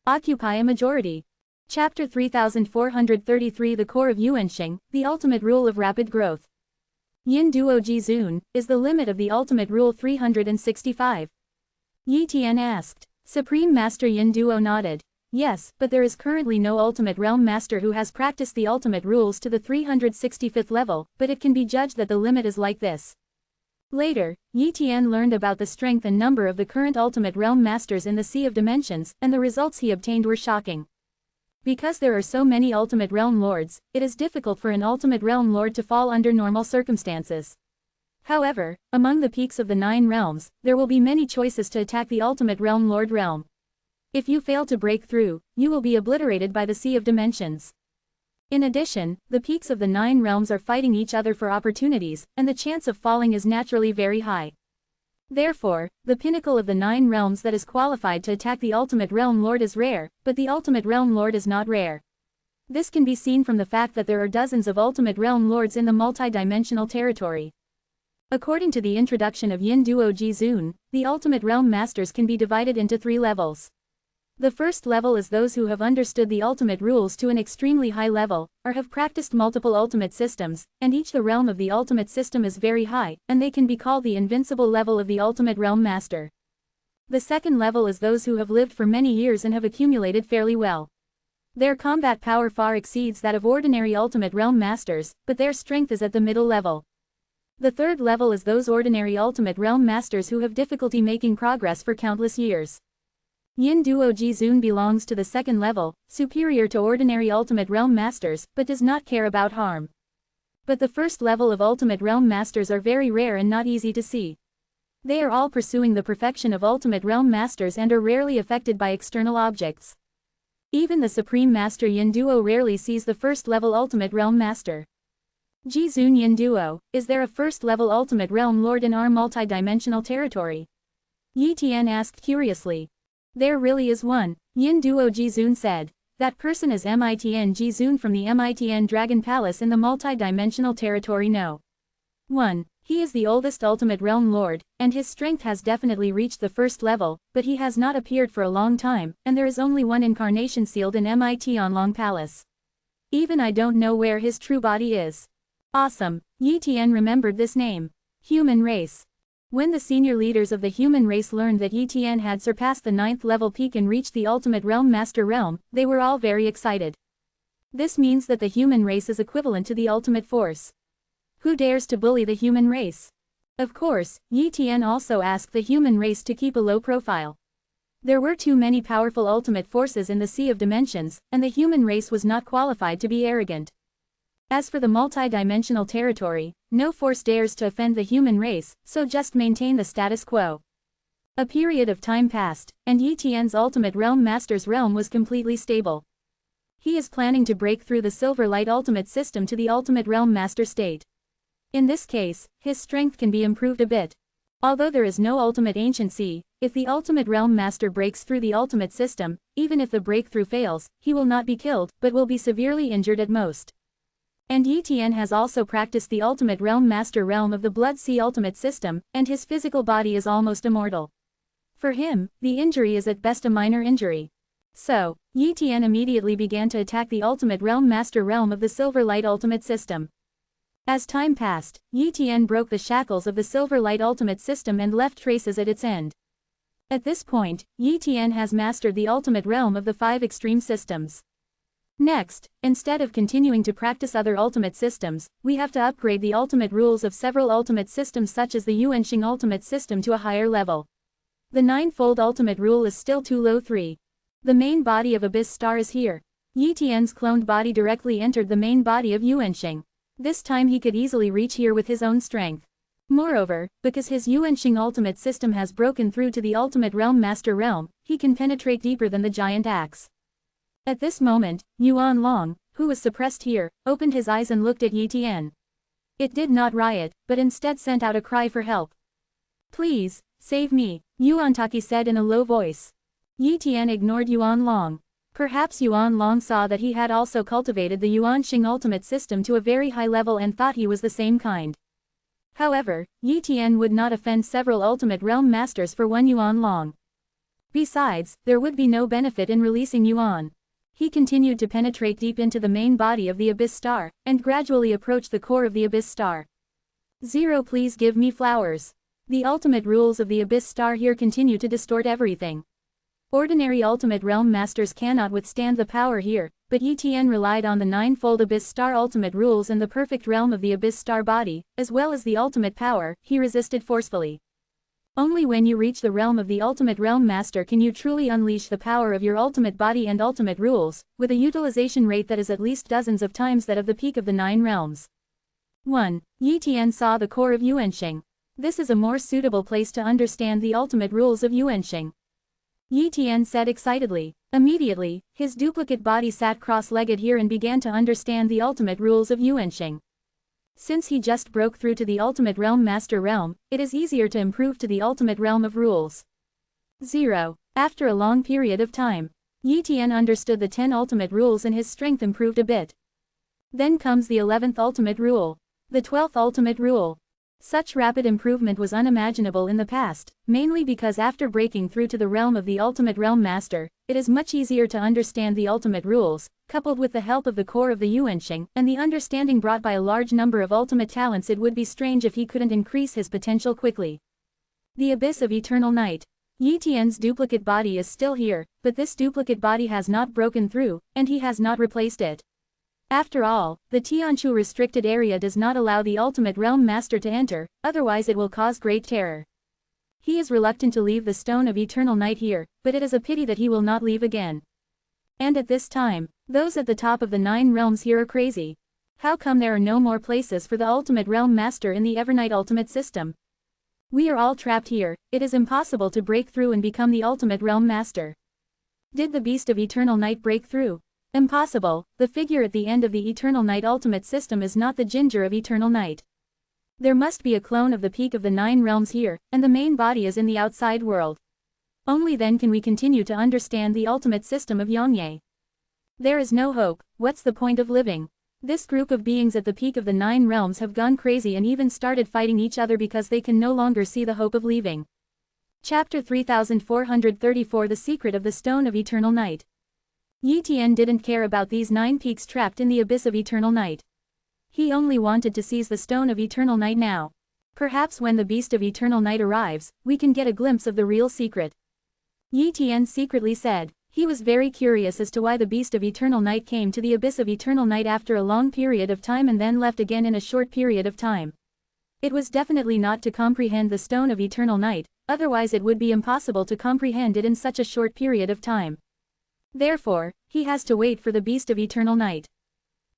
Occupy a majority. Chapter 3433 The Core of Yuanxing, the Ultimate Rule of Rapid Growth. Yin Duo Jizun, is the limit of the Ultimate Rule 365? Yi Tian asked. Supreme Master Yin Duo nodded. Yes, but there is currently no Ultimate Realm Master who has practiced the Ultimate Rules to the 365th level, but it can be judged that the limit is like this. Later, Yi Tian learned about the strength and number of the current Ultimate Realm Masters in the Sea of Dimensions, and the results he obtained were shocking. Because there are so many Ultimate Realm Lords, it is difficult for an Ultimate Realm Lord to fall under normal circumstances. However, among the peaks of the 9 realms, there will be many choices to attack the Ultimate Realm Lord realm. If you fail to break through, you will be obliterated by the Sea of Dimensions. In addition, the peaks of the 9 realms are fighting each other for opportunities, and the chance of falling is naturally very high. Therefore, the pinnacle of the 9 realms that is qualified to attack the Ultimate Realm Lord is rare, but the Ultimate Realm Lord is not rare. This can be seen from the fact that there are dozens of Ultimate Realm Lords in the multi-dimensional territory. According to the introduction of Yin Duo Jizun, the Ultimate Realm Masters can be divided into 3 levels. The first level is those who have understood the ultimate rules to an extremely high level, or have practiced multiple ultimate systems, and each the realm of the ultimate system is very high, and they can be called the invincible level of the Ultimate Realm Master. The second level is those who have lived for many years and have accumulated fairly well. Their combat power far exceeds that of ordinary Ultimate Realm Masters, but their strength is at the middle level. The third level is those ordinary Ultimate Realm Masters who have difficulty making progress for countless years. Yin Duo Jizun belongs to the second level, superior to ordinary Ultimate Realm Masters, but does not care about harm. But the first level of Ultimate Realm Masters are very rare and not easy to see. They are all pursuing the perfection of Ultimate Realm Masters and are rarely affected by external objects. Even the Supreme Master Yin Duo rarely sees the first level Ultimate Realm Master. Jizun Yin Duo, is there a first-level Ultimate Realm Lord in our multi-dimensional territory? Yi Tian asked curiously. There really is one, Yin Duo Jizun said. That person is Mitn Jizun from the Mitn Dragon Palace in the multi-dimensional territory No. 1. He is the oldest Ultimate Realm Lord, and his strength has definitely reached the first level, but he has not appeared for a long time, and there is only one incarnation sealed in Mitn Long Palace. Even I don't know where his true body is. Awesome, Yi Tian remembered this name. Human race. When the senior leaders of the human race learned that Yi Tian had surpassed the 9th level peak and reached the Ultimate Realm Master realm, they were all very excited. This means that the human race is equivalent to the ultimate force. Who dares to bully the human race? Of course, Yi Tian also asked the human race to keep a low profile. There were too many powerful ultimate forces in the Sea of Dimensions, and the human race was not qualified to be arrogant. As for the multi-dimensional territory, no force dares to offend the human race, so just maintain the status quo. A period of time passed, and Yi Tian's Ultimate Realm Master's realm was completely stable. He is planning to break through the Silver Light Ultimate system to the Ultimate Realm Master state. In this case, his strength can be improved a bit. Although there is no ultimate anciency, if the Ultimate Realm Master breaks through the Ultimate system, even if the breakthrough fails, he will not be killed, but will be severely injured at most. And Yi Tian has also practiced the Ultimate Realm Master realm of the Blood Sea Ultimate system, and his physical body is almost immortal. For him, the injury is at best a minor injury. So, Yi Tian immediately began to attack the Ultimate Realm Master realm of the Silver Light Ultimate system. As time passed, Yi Tian broke the shackles of the Silver Light Ultimate system and left traces at its end. At this point, Yi Tian has mastered the Ultimate Realm of the 5 extreme systems. Next, instead of continuing to practice other ultimate systems, we have to upgrade the ultimate rules of several ultimate systems such as the Yuanxing Ultimate system to a higher level. The 9-fold ultimate rule is still too low. 3. The main body of Abyss Star is here. Yi Tian's cloned body directly entered the main body of Yuanxing. This time he could easily reach here with his own strength. Moreover, because his Yuanxing Ultimate system has broken through to the Ultimate Realm Master realm, he can penetrate deeper than the giant axe. At this moment, Yuan Long, who was suppressed here, opened his eyes and looked at Yi Tian. It did not riot, but instead sent out a cry for help. "Please, save me," Yuan Taki said in a low voice. Yi Tian ignored Yuan Long. Perhaps Yuan Long saw that he had also cultivated the Yuanxing Ultimate system to a very high level and thought he was the same kind. However, Yi Tian would not offend several Ultimate Realm Masters for one Yuan Long. Besides, there would be no benefit in releasing Yuan. He continued to penetrate deep into the main body of the Abyss Star, and gradually approached the core of the Abyss Star. 0 Please give me flowers. The ultimate rules of the Abyss Star here continue to distort everything. Ordinary Ultimate Realm Masters cannot withstand the power here, but Yi Tian relied on the 9-fold Abyss Star ultimate rules and the perfect realm of the Abyss Star body, as well as the ultimate power. He resisted forcefully. Only when you reach the realm of the Ultimate Realm Master can you truly unleash the power of your ultimate body and ultimate rules, with a utilization rate that is at least dozens of times that of the peak of the 9 realms. 1. Yi Tian saw the core of Yuanxing. This is a more suitable place to understand the ultimate rules of Yuanxing. Yi Tian said excitedly. Immediately, his duplicate body sat cross-legged here and began to understand the ultimate rules of Yuanxing. Since he just broke through to the Ultimate Realm Master realm, it is easier to improve to the ultimate realm of rules. 0. After a long period of time, Yi Tian understood the 10 ultimate rules and his strength improved a bit. Then comes the 11th ultimate rule. The 12th ultimate rule. Such rapid improvement was unimaginable in the past, mainly because after breaking through to the realm of the Ultimate Realm Master, it is much easier to understand the ultimate rules, coupled with the help of the core of the Yuanxing, and the understanding brought by a large number of ultimate talents. It would be strange if he couldn't increase his potential quickly. The Abyss of Eternal Night. Yi Tian's duplicate body is still here, but this duplicate body has not broken through, and he has not replaced it. After all, the Tianchu restricted area does not allow the Ultimate Realm Master to enter, otherwise it will cause great terror. He is reluctant to leave the Stone of Eternal Night here, but it is a pity that he will not leave again. And at this time, those at the top of the 9 realms here are crazy. How come there are no more places for the Ultimate Realm Master in the Evernight Ultimate system? We are all trapped here. It is impossible to break through and become the Ultimate Realm Master. Did the Beast of Eternal Night break through? Impossible. The figure at the end of the Eternal Night Ultimate system is not the Ginger of Eternal Night. There must be a clone of the peak of the 9 realms here, and the main body is in the outside world. Only then can we continue to understand the ultimate system of Yongye. There is no hope. What's the point of living? This group of beings at the peak of the 9 realms have gone crazy and even started fighting each other because they can no longer see the hope of leaving. Chapter 3434 The Secret of the Stone of Eternal Night. Yi Tian didn't care about these 9 peaks trapped in the Abyss of Eternal Night. He only wanted to seize the Stone of Eternal Night now. Perhaps when the Beast of Eternal Night arrives, we can get a glimpse of the real secret. Yi Tian secretly said. He was very curious as to why the Beast of Eternal Night came to the Abyss of Eternal Night after a long period of time and then left again in a short period of time. It was definitely not to comprehend the Stone of Eternal Night, otherwise it would be impossible to comprehend it in such a short period of time. Therefore, he has to wait for the Beast of Eternal Night.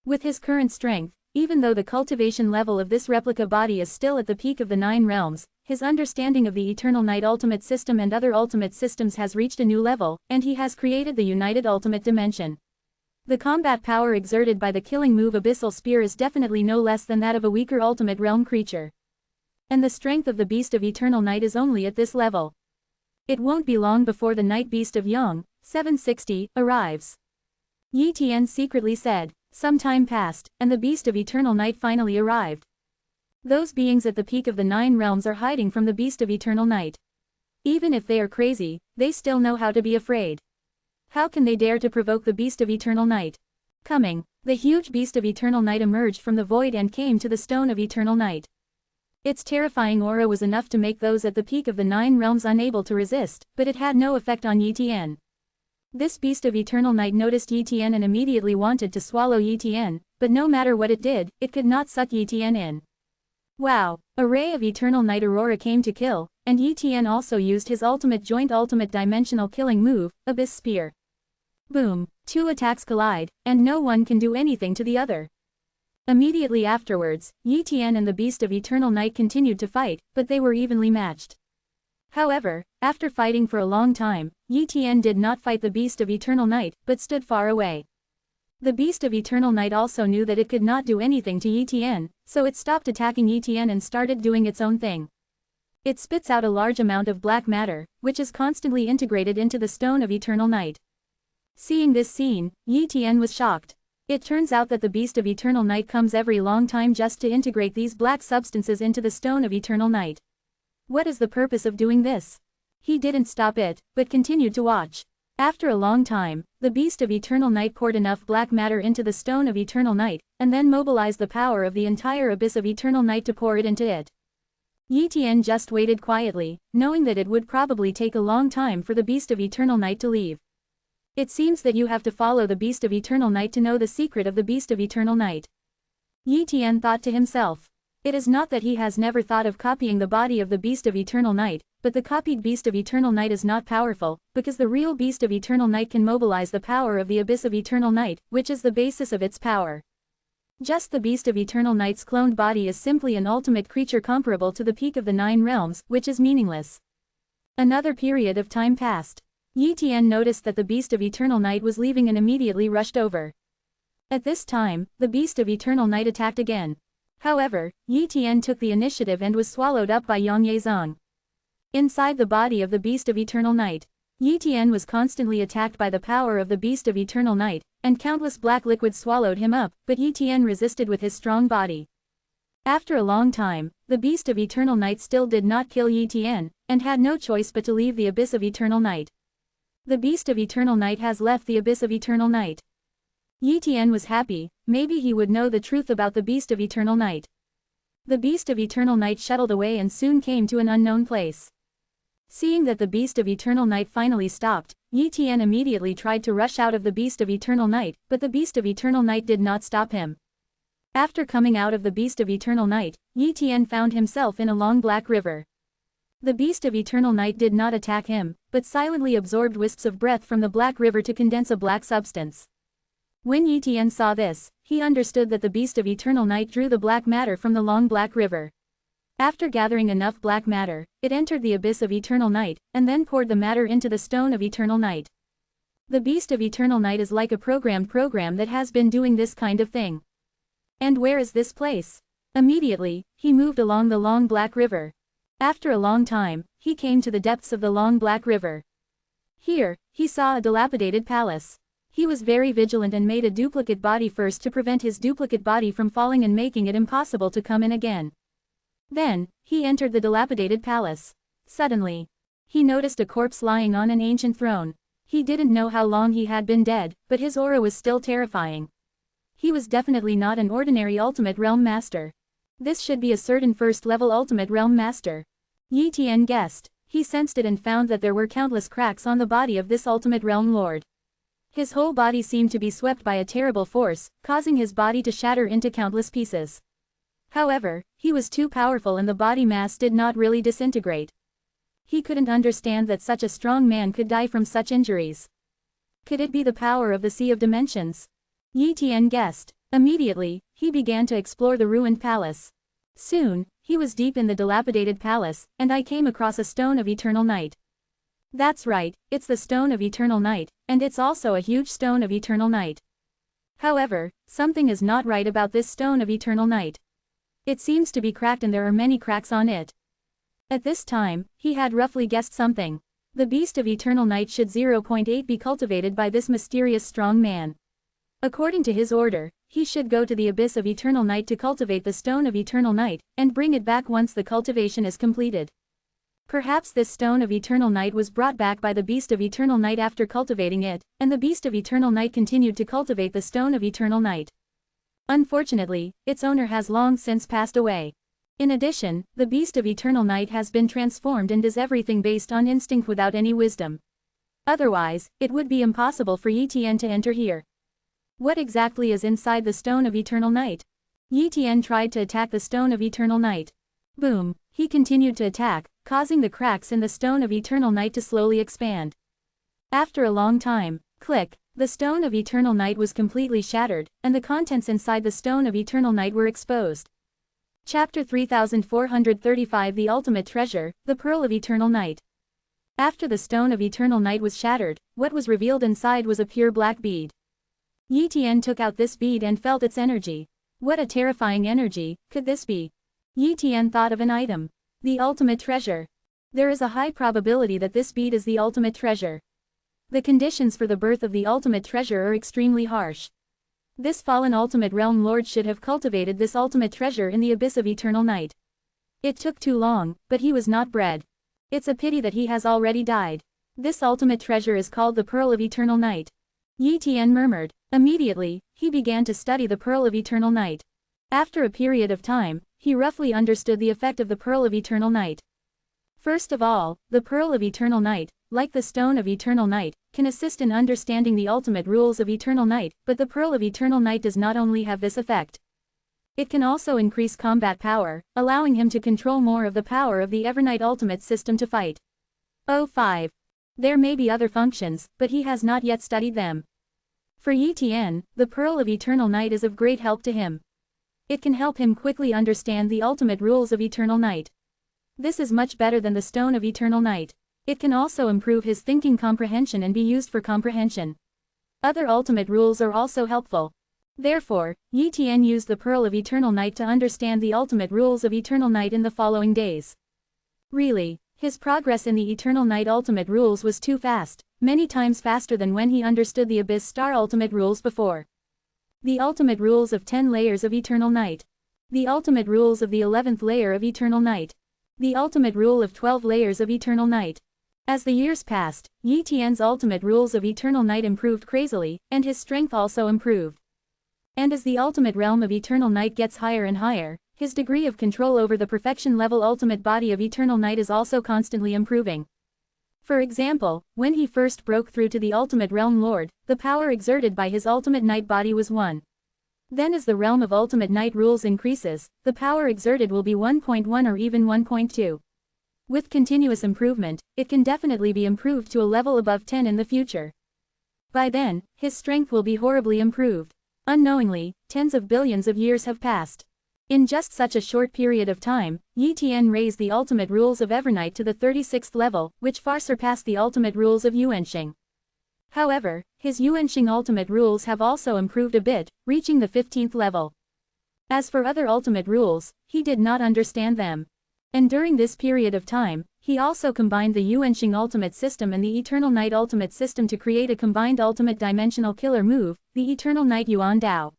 With his current strength, Even though the cultivation level of this replica body is still at the peak of the 9 realms, his understanding of the Eternal Night Ultimate System and other ultimate systems has reached a new level, and he has created the United Ultimate Dimension. The combat power exerted by the killing move Abyssal Spear is definitely no less than that of a weaker Ultimate Realm creature. And the strength of the Beast of Eternal Night is only at this level. It won't be long before the Night Beast of Yang, 760, arrives. Yi Tian secretly said. Some time passed, and the Beast of Eternal Night finally arrived. Those beings at the peak of the 9 realms are hiding from the Beast of Eternal Night. Even if they are crazy, they still know how to be afraid. How can they dare to provoke the Beast of Eternal Night? Coming, the huge Beast of Eternal Night emerged from the void and came to the Stone of Eternal Night. Its terrifying aura was enough to make those at the peak of the 9 realms unable to resist, but it had no effect on Yi Tian. This Beast of Eternal Night noticed Yi Tian and immediately wanted to swallow Yi Tian, but no matter what it did, it could not suck Yi Tian in. Wow! A ray of Eternal Night Aurora came to kill, and Yi Tian also used his ultimate dimensional killing move, Abyss Spear. Boom! 2 attacks collide, and no one can do anything to the other. Immediately afterwards, Yi Tian and the Beast of Eternal Night continued to fight, but they were evenly matched. However, after fighting for a long time, Yi Tian did not fight the Beast of Eternal Night, but stood far away. The Beast of Eternal Night also knew that it could not do anything to Yi Tian, so it stopped attacking Yi Tian and started doing its own thing. It spits out a large amount of black matter, which is constantly integrated into the Stone of Eternal Night. Seeing this scene, Yi Tian was shocked. It turns out that the Beast of Eternal Night comes every long time just to integrate these black substances into the Stone of Eternal Night. What is the purpose of doing this? He didn't stop it, but continued to watch. After a long time, the Beast of Eternal Night poured enough black matter into the Stone of Eternal Night, and then mobilized the power of the entire Abyss of Eternal Night to pour it into it. Yi Tian just waited quietly, knowing that it would probably take a long time for the Beast of Eternal Night to leave. It seems that you have to follow the Beast of Eternal Night to know the secret of the Beast of Eternal Night. Yi Tian thought to himself. It is not that he has never thought of copying the body of the Beast of Eternal Night, but the copied Beast of Eternal Night is not powerful, because the real Beast of Eternal Night can mobilize the power of the Abyss of Eternal Night, which is the basis of its power. Just the Beast of Eternal Night's cloned body is simply an ultimate creature comparable to the peak of the 9 realms, which is meaningless. Another period of time passed. Yi Tian noticed that the Beast of Eternal Night was leaving and immediately rushed over. At this time, the Beast of Eternal Night attacked again. However, Yi Tian took the initiative and was swallowed up by Yang Yezong. Inside the body of the Beast of Eternal Night, Yi Tian was constantly attacked by the power of the Beast of Eternal Night, and countless black liquids swallowed him up, but Yi Tian resisted with his strong body. After a long time, the Beast of Eternal Night still did not kill Yi Tian, and had no choice but to leave the Abyss of Eternal Night. The Beast of Eternal Night has left the Abyss of Eternal Night. Yi Tian was happy, maybe he would know the truth about the Beast of Eternal Night. The Beast of Eternal Night shuttled away and soon came to an unknown place. Seeing that the Beast of Eternal Night finally stopped, Yi Tian immediately tried to rush out of the Beast of Eternal Night, but the Beast of Eternal Night did not stop him. After coming out of the Beast of Eternal Night, Yi Tian found himself in a long black river. The Beast of Eternal Night did not attack him, but silently absorbed wisps of breath from the black river to condense a black substance. When Yi Tian saw this, he understood that the Beast of Eternal Night drew the black matter from the long black river. After gathering enough black matter, it entered the Abyss of Eternal Night, and then poured the matter into the Stone of Eternal Night. The Beast of Eternal Night is like a programmed program that has been doing this kind of thing. And where is this place? Immediately, he moved along the long black river. After a long time, he came to the depths of the long black river. Here, he saw a dilapidated palace. He was very vigilant and made a duplicate body first to prevent his duplicate body from falling and making it impossible to come in again. Then, he entered the dilapidated palace. Suddenly, he noticed a corpse lying on an ancient throne. He didn't know how long he had been dead, but his aura was still terrifying. He was definitely not an ordinary Ultimate Realm Master. This should be a certain first-level Ultimate Realm Master. Yi Tian guessed. He sensed it and found that there were countless cracks on the body of this Ultimate Realm Lord. His whole body seemed to be swept by a terrible force, causing his body to shatter into countless pieces. However, he was too powerful and the body mass did not really disintegrate. He couldn't understand that such a strong man could die from such injuries. Could it be the power of the Sea of Dimensions? Yi Tian guessed. Immediately, he began to explore the ruined palace. Soon, he was deep in the dilapidated palace, and I came across a stone of eternal night. That's right, it's the stone of eternal night, and it's also a huge stone of eternal night. However, something is not right about this stone of eternal night. It seems to be cracked and there are many cracks on it. At this time, he had roughly guessed something. The beast of eternal night should 0.8 be cultivated by this mysterious strong man. According to his order, he should go to the abyss of eternal night to cultivate the stone of eternal night, and bring it back once the cultivation is completed. Perhaps this stone of eternal night was brought back by the beast of eternal night after cultivating it, and the beast of eternal night continued to cultivate the stone of eternal night. Unfortunately, its owner has long since passed away. In addition, the beast of eternal night has been transformed and does everything based on instinct without any wisdom. Otherwise, it would be impossible for Yi Tian to enter here. What exactly is inside the stone of eternal night? Yi Tian tried to attack the stone of eternal night. Boom, he continued to attack, causing the cracks in the stone of eternal night to slowly expand. After a long time, click, the stone of eternal night was completely shattered, and the contents inside the stone of eternal night were exposed. Chapter 3435 The Ultimate Treasure, the Pearl of Eternal Night. After the stone of eternal night was shattered, what was revealed inside was a pure black bead. Yi Tian took out this bead and felt its energy. What a terrifying energy could this be? Yi Tian thought of an item. The ultimate treasure. There is a high probability that this bead is the ultimate treasure. The conditions for the birth of the ultimate treasure are extremely harsh. This fallen ultimate realm lord should have cultivated this ultimate treasure in the abyss of eternal night. It took too long, but he was not bred. It's a pity that he has already died. This ultimate treasure is called the Pearl of Eternal Night. Yi Tian murmured. Immediately, he began to study the Pearl of Eternal Night. After a period of time, he roughly understood the effect of the Pearl of Eternal Night. First of all, the Pearl of Eternal Night, like the Stone of Eternal Night, can assist in understanding the ultimate rules of Eternal Night, but the Pearl of Eternal Night does not only have this effect. It can also increase combat power, allowing him to control more of the power of the Evernight Ultimate System to fight. 05. There may be other functions, but he has not yet studied them. For Yi Tian, the Pearl of Eternal Night is of great help to him. It can help him quickly understand the ultimate rules of Eternal Night. This is much better than the Stone of Eternal Night. It can also improve his thinking comprehension and be used for comprehension. Other ultimate rules are also helpful. Therefore, Yi Tian used the Pearl of Eternal Night to understand the ultimate rules of Eternal Night in the following days. Really, his progress in the Eternal Night ultimate rules was too fast, many times faster than when he understood the Abyss Star ultimate rules before. The ultimate rules of 10 layers of Eternal Night. The ultimate rules of the 11th layer of Eternal Night. The ultimate rule of 12 layers of Eternal Night. As the years passed, Yi Tian's ultimate rules of Eternal Night improved crazily, and his strength also improved. And as the ultimate realm of Eternal Night gets higher and higher, his degree of control over the perfection level ultimate body of Eternal Night is also constantly improving. For example, when he first broke through to the ultimate realm lord, the power exerted by his ultimate night body was 1. Then as the realm of ultimate night rules increases, the power exerted will be 1.1 or even 1.2. With continuous improvement, it can definitely be improved to a level above 10 in the future. By then, his strength will be horribly improved. Unknowingly, tens of billions of years have passed. In just such a short period of time, Yi Tian raised the ultimate rules of Evernight to the 36th level, which far surpassed the ultimate rules of Yuanxing. However, his Yuanxing ultimate rules have also improved a bit, reaching the 15th level. As for other ultimate rules, he did not understand them. And during this period of time, he also combined the Yuanxing Ultimate System and the Eternal Night Ultimate System to create a combined ultimate dimensional killer move, the Eternal Night Yuan Dao.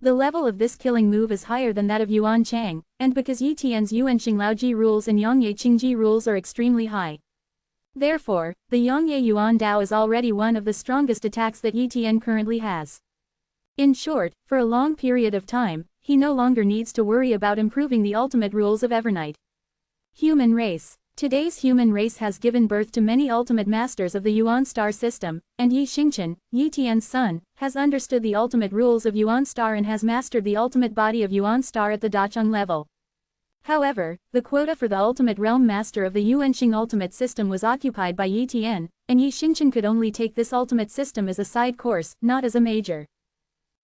The level of this killing move is higher than that of Yuan Chang, and because Yi Tian's Yuanxing Laoji rules and Yongye Qingji rules are extremely high. Therefore, the Yongye Yuan Dao is already one of the strongest attacks that Yi Tian currently has. In short, for a long period of time, he no longer needs to worry about improving the ultimate rules of Evernight. Human race. Today's human race has given birth to many ultimate masters of the Yuan Star system, and Yi Xingchen, Yi Tian's son, has understood the ultimate rules of Yuan Star and has mastered the ultimate body of Yuan Star at the Dacheng level. However, the quota for the ultimate realm master of the Yuanxing ultimate system was occupied by Yi Tian, and Yi Xingchen could only take this ultimate system as a side course, not as a major.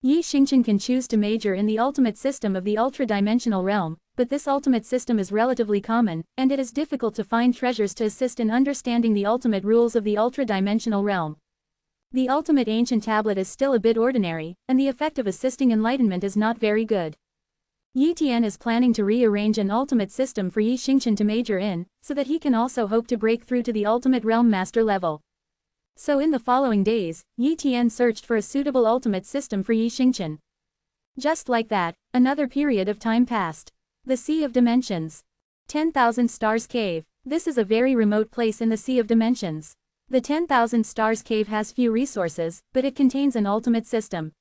Yi Xingchen can choose to major in the ultimate system of the ultra-dimensional realm, but this ultimate system is relatively common, and it is difficult to find treasures to assist in understanding the ultimate rules of the ultra-dimensional realm. The ultimate ancient tablet is still a bit ordinary, and the effect of assisting enlightenment is not very good. Yi Tian is planning to rearrange an ultimate system for Yi Xingchen to major in, so that he can also hope to break through to the ultimate realm master level. So in the following days, Yi Tian searched for a suitable ultimate system for Yi Xingchen. Just like that, another period of time passed. The Sea of Dimensions. 10,000 Stars Cave. This is a very remote place in the Sea of Dimensions. The 10,000 Stars Cave has few resources, but it contains an ultimate system.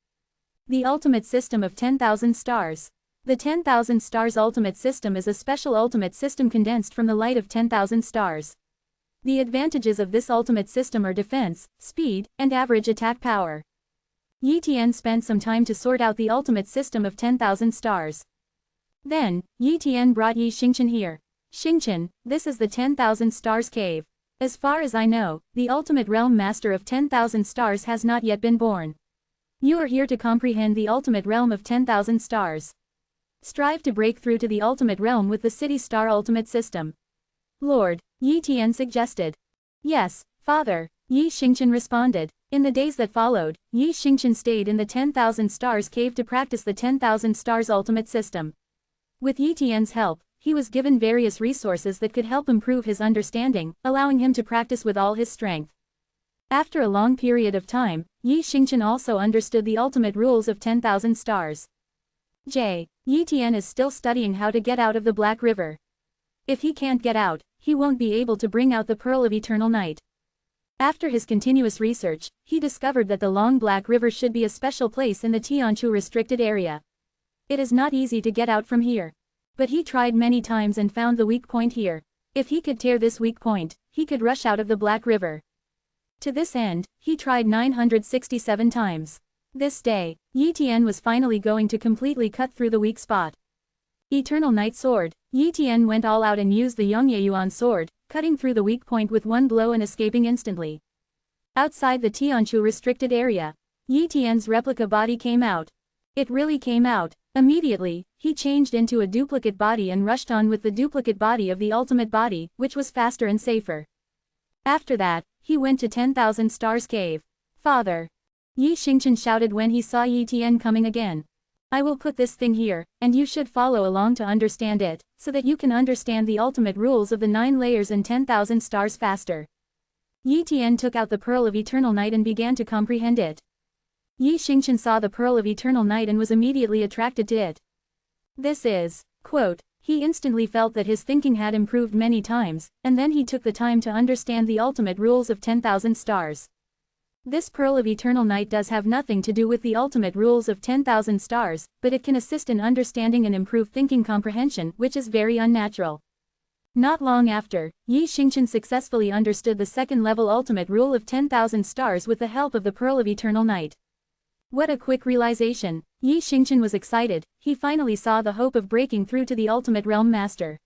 The ultimate system of 10,000 stars. The 10,000 stars ultimate system is a special ultimate system condensed from the light of 10,000 stars. The advantages of this ultimate system are defense, speed, and average attack power. Yi Tian spent some time to sort out the ultimate system of 10,000 stars. Then, Yi Tian brought Yi Xingchen here. Xingchen, this is the 10,000 stars cave. As far as I know, the ultimate realm master of 10,000 stars has not yet been born. You are here to comprehend the ultimate realm of 10,000 stars. Strive to break through to the ultimate realm with the city star ultimate system. Lord, Yi Tian suggested. Yes, father, Yi Xingchen responded. In the days that followed, Yi Xingchen stayed in the 10,000 stars cave to practice the 10,000 stars ultimate system. With Yi Tian's help, he was given various resources that could help improve his understanding, allowing him to practice with all his strength. After a long period of time, Yi Xingchen also understood the ultimate rules of 10,000 stars. Yi Tian is still studying how to get out of the Black River. If he can't get out, he won't be able to bring out the Pearl of Eternal Night. After his continuous research, he discovered that the Long Black River should be a special place in the Tianchu restricted area. It is not easy to get out from here. But he tried many times and found the weak point here. If he could tear this weak point, he could rush out of the Black River. To this end, he tried 967 times. This day, Yi Tian was finally going to completely cut through the weak spot. Eternal Night Sword. Yi Tian went all out and used the Yongye Yuan sword, cutting through the weak point with one blow and escaping instantly. Outside the Tianchu restricted area, Yi Tian's replica body came out. It really came out. Immediately, he changed into a duplicate body and rushed on with the duplicate body of the ultimate body, which was faster and safer. After that, he went to 10,000 Stars Cave. Father! Yi Xingchen shouted when he saw Yi Tian coming again. I will put this thing here, and you should follow along to understand it, so that you can understand the ultimate rules of the 9 layers and 10,000 stars faster. Yi Tian took out the Pearl of Eternal Night and began to comprehend it. Yi Xingchen saw the Pearl of Eternal Night and was immediately attracted to it. This is, quote, he instantly felt that his thinking had improved many times, and then he took the time to understand the ultimate rules of 10,000 stars. This Pearl of Eternal Night does have nothing to do with the ultimate rules of 10,000 stars, but it can assist in understanding and improve thinking comprehension, which is very unnatural. Not long after, Yi Xingchen successfully understood the second-level ultimate rule of 10,000 stars with the help of the Pearl of Eternal Night. What a quick realization! Yi Xingchen was excited, he finally saw the hope of breaking through to the Ultimate Realm Master.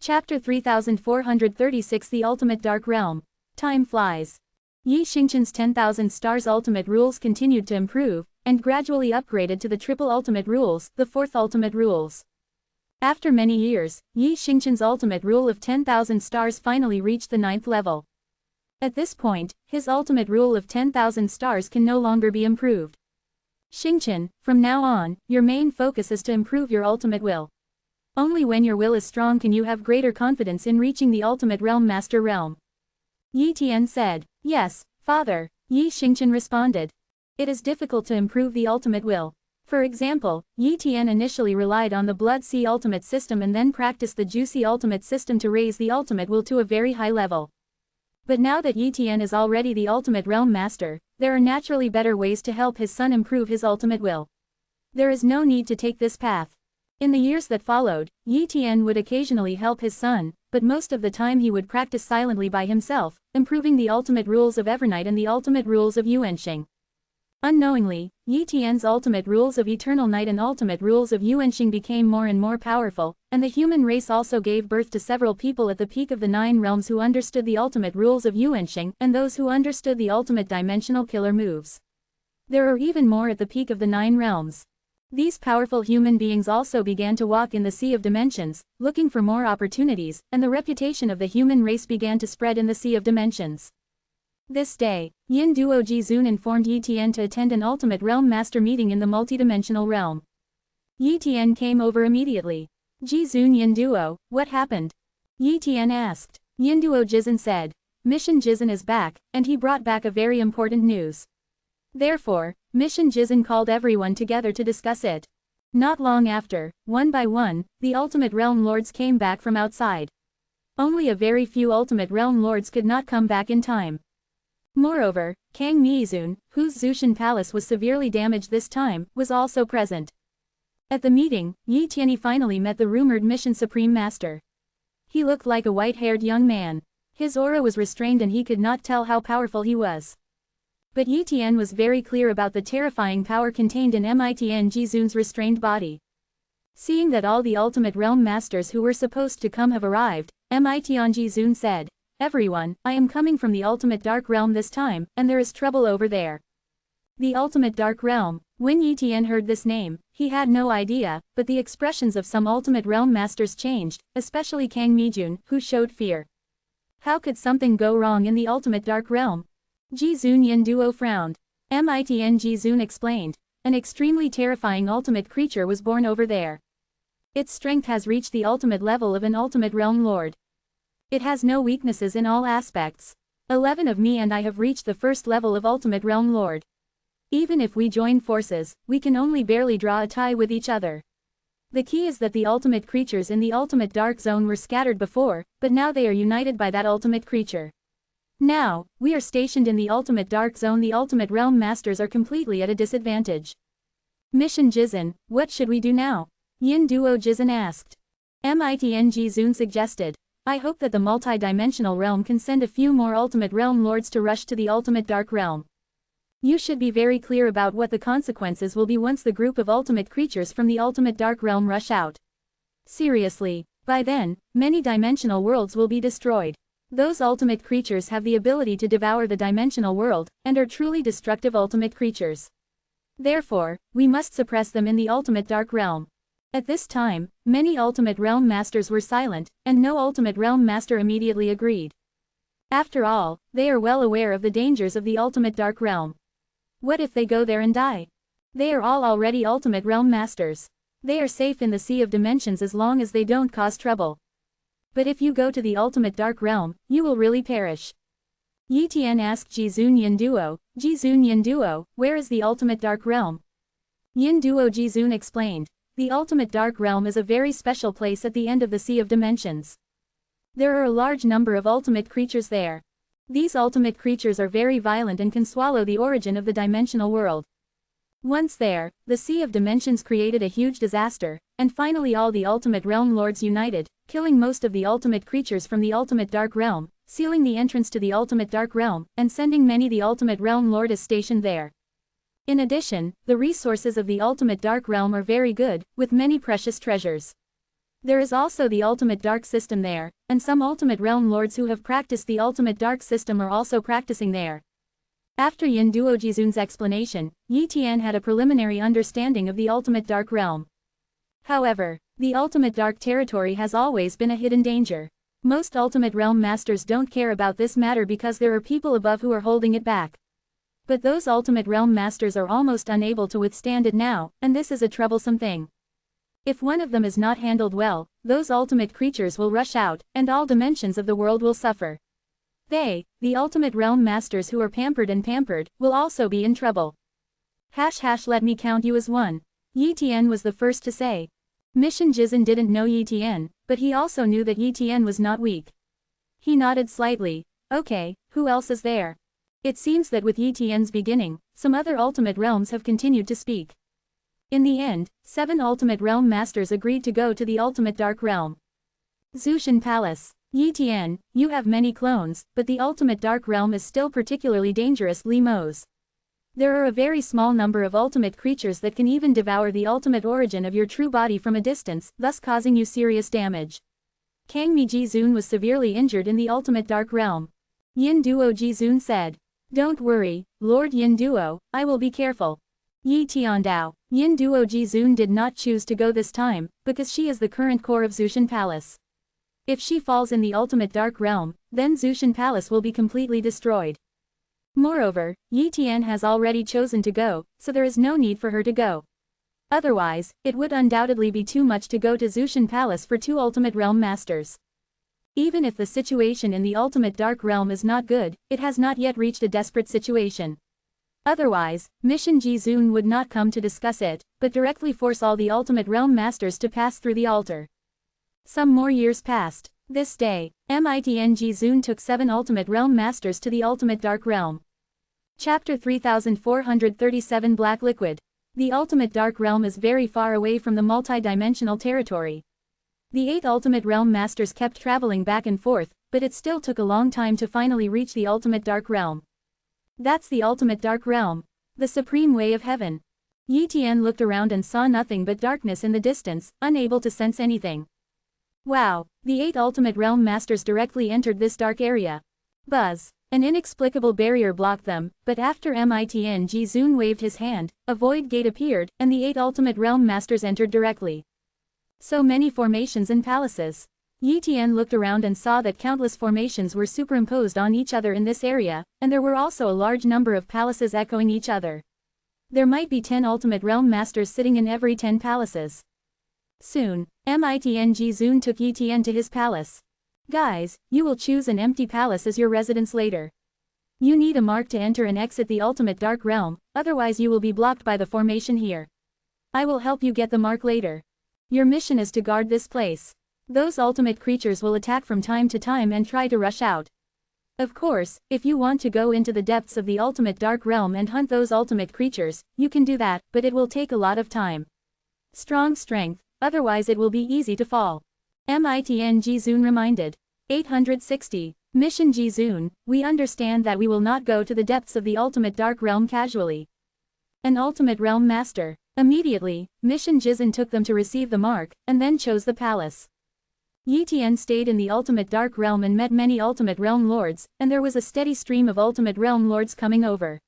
Chapter 3436 The Ultimate Dark Realm. Time flies. Yi Xingchen's 10,000 stars ultimate rules continued to improve, and gradually upgraded to the triple ultimate rules, the fourth ultimate rules. After many years, Yi Xingchen's ultimate rule of 10,000 stars finally reached the 9th level. At this point, his ultimate rule of 10,000 stars can no longer be improved. Xingchen, from now on, your main focus is to improve your ultimate will. Only when your will is strong can you have greater confidence in reaching the ultimate realm master realm. Yi Tian said. Yes, father, Yi Xingchen responded. It is difficult to improve the ultimate will. For example, Yi Tian initially relied on the Blood Sea ultimate system and then practiced the Juicy ultimate system to raise the ultimate will to a very high level. But now that Yi Tian is already the ultimate realm master, there are naturally better ways to help his son improve his ultimate will. There is no need to take this path. In the years that followed, Yi Tian would occasionally help his son, but most of the time he would practice silently by himself, improving the ultimate rules of Evernight and the ultimate rules of Yuanxing. Unknowingly, Yi Tian's ultimate rules of Eternal Night and ultimate rules of Yuanxing became more and more powerful, and the human race also gave birth to several people at the peak of the 9 realms who understood the ultimate rules of Yuanxing and those who understood the ultimate dimensional killer moves. There are even more at the peak of the 9 realms. These powerful human beings also began to walk in the sea of dimensions, looking for more opportunities, and the reputation of the human race began to spread in the sea of dimensions. This day, Yin Duo Jizun informed Yi Tian to attend an ultimate realm master meeting in the multidimensional realm. Yi Tian came over immediately. Jizun Yin Duo, what happened? Yi Tian asked. Yin Duo Jizun said, Mission Jizun is back, and he brought back a very important news. Therefore, Mission Jizun called everyone together to discuss it. Not long after, one by one, the Ultimate Realm Lords came back from outside. Only a very few Ultimate Realm Lords could not come back in time. Moreover, Kang Miizun, whose Zushan Palace was severely damaged this time, was also present. At the meeting, Yi Tianyi finally met the rumored Mission Supreme Master. He looked like a white-haired young man. His aura was restrained and he could not tell how powerful he was. But Yi Tian was very clear about the terrifying power contained in Mitn Jizun's restrained body. Seeing that all the Ultimate Realm Masters who were supposed to come have arrived, Mitn Jizun said, Everyone, I am coming from the Ultimate Dark Realm this time, and there is trouble over there. The Ultimate Dark Realm. When Yi Tian heard this name, he had no idea, but the expressions of some Ultimate Realm Masters changed, especially Kang Mijun, who showed fear. How could something go wrong in the Ultimate Dark Realm? Jizun Yin Duo frowned. Mitn Jizun explained. An extremely terrifying ultimate creature was born over there. Its strength has reached the ultimate level of an ultimate realm lord. It has no weaknesses in all aspects. 11 of me and I have reached the first level of ultimate realm lord. Even if we join forces, we can only barely draw a tie with each other. The key is that the ultimate creatures in the ultimate dark zone were scattered before, but now they are united by that ultimate creature. Now, we are stationed in the ultimate dark zone. The ultimate realm masters are completely at a disadvantage. Mission Jizun, what should we do now? Yin Duo Jizun asked. Mitn Jizun suggested. I hope that the multi-dimensional realm can send a few more ultimate realm lords to rush to the ultimate dark realm. You should be very clear about what the consequences will be once the group of ultimate creatures from the ultimate dark realm rush out. Seriously, by then, many dimensional worlds will be destroyed. Those ultimate creatures have the ability to devour the dimensional world, and are truly destructive ultimate creatures. Therefore, we must suppress them in the ultimate dark realm. At this time, many ultimate realm masters were silent, and no ultimate realm master immediately agreed. After all, they are well aware of the dangers of the ultimate dark realm. What if they go there and die? They are all already ultimate realm masters. They are safe in the sea of dimensions as long as they don't cause trouble. But if you go to the ultimate dark realm, you will really perish. Yi Tian asked Jizun Yin Duo, where is the ultimate dark realm? Yin Duo Jizun explained. The ultimate dark realm is a very special place at the end of the sea of dimensions. There are a large number of ultimate creatures there. These ultimate creatures are very violent and can swallow the origin of the dimensional world. Once there, the Sea of Dimensions created a huge disaster, and finally all the Ultimate Realm Lords united, killing most of the ultimate creatures from the Ultimate Dark Realm, sealing the entrance to the Ultimate Dark Realm, and sending many the Ultimate Realm Lord is stationed there. In addition, the resources of the Ultimate Dark Realm are very good, with many precious treasures. There is also the Ultimate Dark System there, and some Ultimate Realm Lords who have practiced the Ultimate Dark System are also practicing there. After Yin Duo Jizun's explanation, Yi Tian had a preliminary understanding of the Ultimate Dark Realm. However, the Ultimate Dark Territory has always been a hidden danger. Most Ultimate Realm Masters don't care about this matter because there are people above who are holding it back. But those Ultimate Realm Masters are almost unable to withstand it now, and this is a troublesome thing. If one of them is not handled well, those ultimate creatures will rush out, and all dimensions of the world will suffer. They, the Ultimate Realm Masters who are pampered, will also be in trouble. Let me count you as one. Yi Tian was the first to say. Mission Jizun didn't know Yi Tian, but he also knew that Yi Tian was not weak. He nodded slightly. Okay, who else is there? It seems that with Yi Tian's beginning, some other Ultimate Realms have continued to speak. In the end, 7 Ultimate Realm Masters agreed to go to the Ultimate Dark Realm. Zushan Palace. Yi Tian, you have many clones, but the Ultimate Dark Realm is still particularly dangerous. Li Mo's. There are a very small number of ultimate creatures that can even devour the ultimate origin of your true body from a distance, thus causing you serious damage. Kang Mi Jizun was severely injured in the Ultimate Dark Realm. Yin Duo Jizun said. Don't worry, Lord Yin Duo, I will be careful. Yi Tiandao, Yin Duo Jizun did not choose to go this time, because she is the current core of Zushan Palace. If she falls in the ultimate dark realm, then Zushan Palace will be completely destroyed. Moreover, Yi Tian has already chosen to go, so there is no need for her to go. Otherwise, it would undoubtedly be too much to go to Zushan Palace for two ultimate realm masters. Even if the situation in the ultimate dark realm is not good, it has not yet reached a desperate situation. Otherwise, Mission Jizun would not come to discuss it, but directly force all the ultimate realm masters to pass through the altar. Some more years passed. This day, Mitn Jizun took 7 ultimate realm masters to the ultimate dark realm. Chapter 3437 Black Liquid. The ultimate dark realm is very far away from the multi-dimensional territory. The 8 ultimate realm masters kept traveling back and forth, but it still took a long time to finally reach the ultimate dark realm. That's the ultimate dark realm. The supreme way of heaven. Yi Tian looked around and saw nothing but darkness in the distance, unable to sense anything. Wow, the 8 ultimate realm masters directly entered this dark area. Buzz. An inexplicable barrier blocked them, but after Mitn Jizun waved his hand, a void gate appeared, and the 8 ultimate realm masters entered directly. So many formations and palaces. Yi Tian looked around and saw that countless formations were superimposed on each other in this area, and there were also a large number of palaces echoing each other. There might be 10 ultimate realm masters sitting in every 10 palaces. Soon, Mitn Jizun took Yi Tian to his palace. Guys, you will choose an empty palace as your residence later. You need a mark to enter and exit the ultimate dark realm, otherwise you will be blocked by the formation here. I will help you get the mark later. Your mission is to guard this place. Those ultimate creatures will attack from time to time and try to rush out. Of course, if you want to go into the depths of the ultimate dark realm and hunt those ultimate creatures, you can do that, but it will take a lot of time. Strong strength, otherwise it will be easy to fall. Mitn Jizun reminded. 860. Mission Jizun, we understand that we will not go to the depths of the ultimate dark realm casually. An ultimate realm master. Immediately, Mission Jizun took them to receive the mark, and then chose the palace. Yi Tian stayed in the ultimate dark realm and met many ultimate realm lords, and there was a steady stream of ultimate realm lords coming over.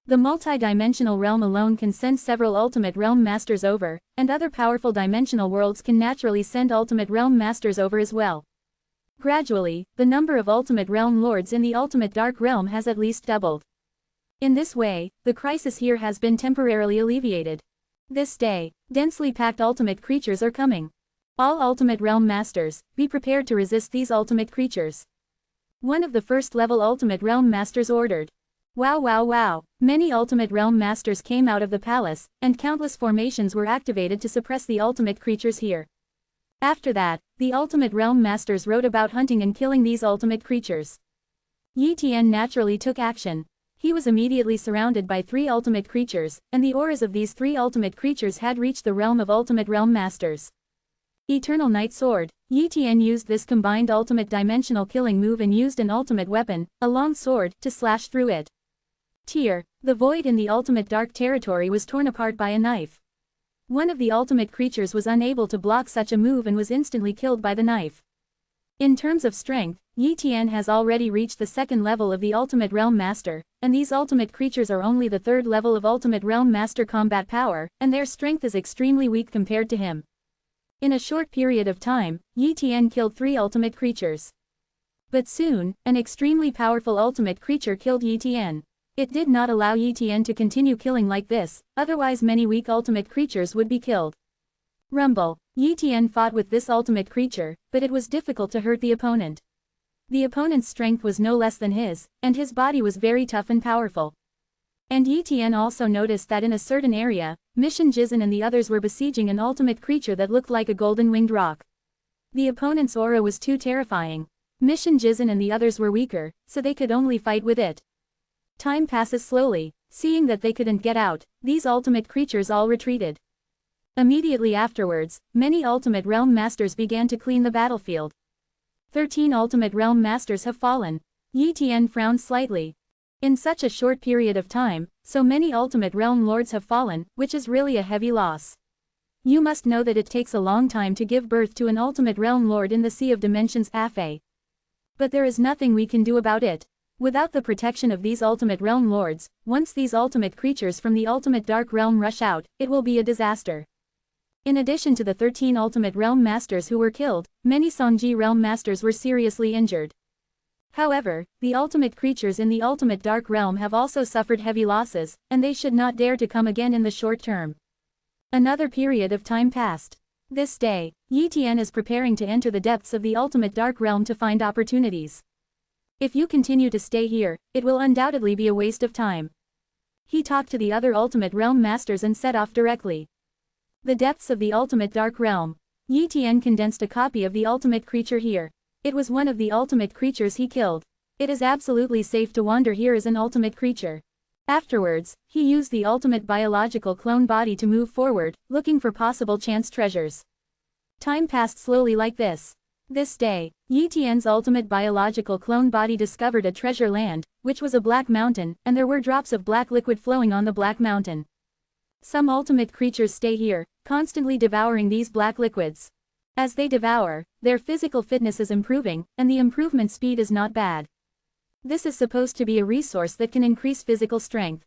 The multi-dimensional realm alone can send several ultimate realm masters over, and other powerful dimensional worlds can naturally send ultimate realm masters over as well. Gradually, the number of ultimate realm lords in the ultimate dark realm has at least doubled. In this way, the crisis here has been temporarily alleviated. This day, densely packed ultimate creatures are coming. All ultimate realm masters, be prepared to resist these ultimate creatures. One of the first level ultimate realm masters ordered. Wow wow wow, many ultimate realm masters came out of the palace, and countless formations were activated to suppress the ultimate creatures here. After that, the ultimate realm masters wrote about hunting and killing these ultimate creatures. Yi Tian naturally took action. He was immediately surrounded by 3 ultimate creatures, and the auras of these 3 ultimate creatures had reached the realm of ultimate realm masters. Eternal Night Sword. Yi Tian used this combined ultimate dimensional killing move and used an ultimate weapon, a long sword, to slash through it. Tear. The void in the ultimate dark territory was torn apart by a knife. One of the ultimate creatures was unable to block such a move and was instantly killed by the knife. In terms of strength, Yi Tian has already reached the 2nd level of the Ultimate Realm Master, and these ultimate creatures are only the 3rd level of Ultimate Realm Master combat power, and their strength is extremely weak compared to him. In a short period of time, Yi Tian killed 3 ultimate creatures. But soon, an extremely powerful ultimate creature killed Yi Tian. It did not allow Yi Tian to continue killing like this, otherwise many weak ultimate creatures would be killed. Rumble. Yi Tian fought with this ultimate creature, but it was difficult to hurt the opponent. The opponent's strength was no less than his, and his body was very tough and powerful. And Yi Tian also noticed that in a certain area, Mission Jizun and the others were besieging an ultimate creature that looked like a golden winged rock. The opponent's aura was too terrifying. Mission Jizun and the others were weaker, so they could only fight with it. Time passes slowly. Seeing that they couldn't get out, these ultimate creatures all retreated. Immediately afterwards, many Ultimate Realm Masters began to clean the battlefield. 13 Ultimate Realm Masters have fallen. Yi Tian frowned slightly. In such a short period of time, so many Ultimate Realm Lords have fallen, which is really a heavy loss. You must know that it takes a long time to give birth to an Ultimate Realm Lord in the Sea of Dimensions Afei. But there is nothing we can do about it. Without the protection of these ultimate realm lords, once these ultimate creatures from the ultimate dark realm rush out, it will be a disaster. In addition to the 13 ultimate realm masters who were killed, many Sonji realm masters were seriously injured. However, the ultimate creatures in the ultimate dark realm have also suffered heavy losses, and they should not dare to come again in the short term. Another period of time passed. This day, Yi Tian is preparing to enter the depths of the ultimate dark realm to find opportunities. If you continue to stay here, it will undoubtedly be a waste of time. He talked to the other ultimate realm masters and set off directly. The depths of the ultimate dark realm. Yi Tian condensed a copy of the ultimate creature here. It was one of the ultimate creatures he killed. It is absolutely safe to wander here as an ultimate creature. Afterwards, he used the ultimate biological clone body to move forward, looking for possible chance treasures. Time passed slowly like this. This day, Yi Tian's ultimate biological clone body discovered a treasure land, which was a black mountain, and there were drops of black liquid flowing on the black mountain. Some ultimate creatures stay here, constantly devouring these black liquids. As they devour, their physical fitness is improving, and the improvement speed is not bad. This is supposed to be a resource that can increase physical strength.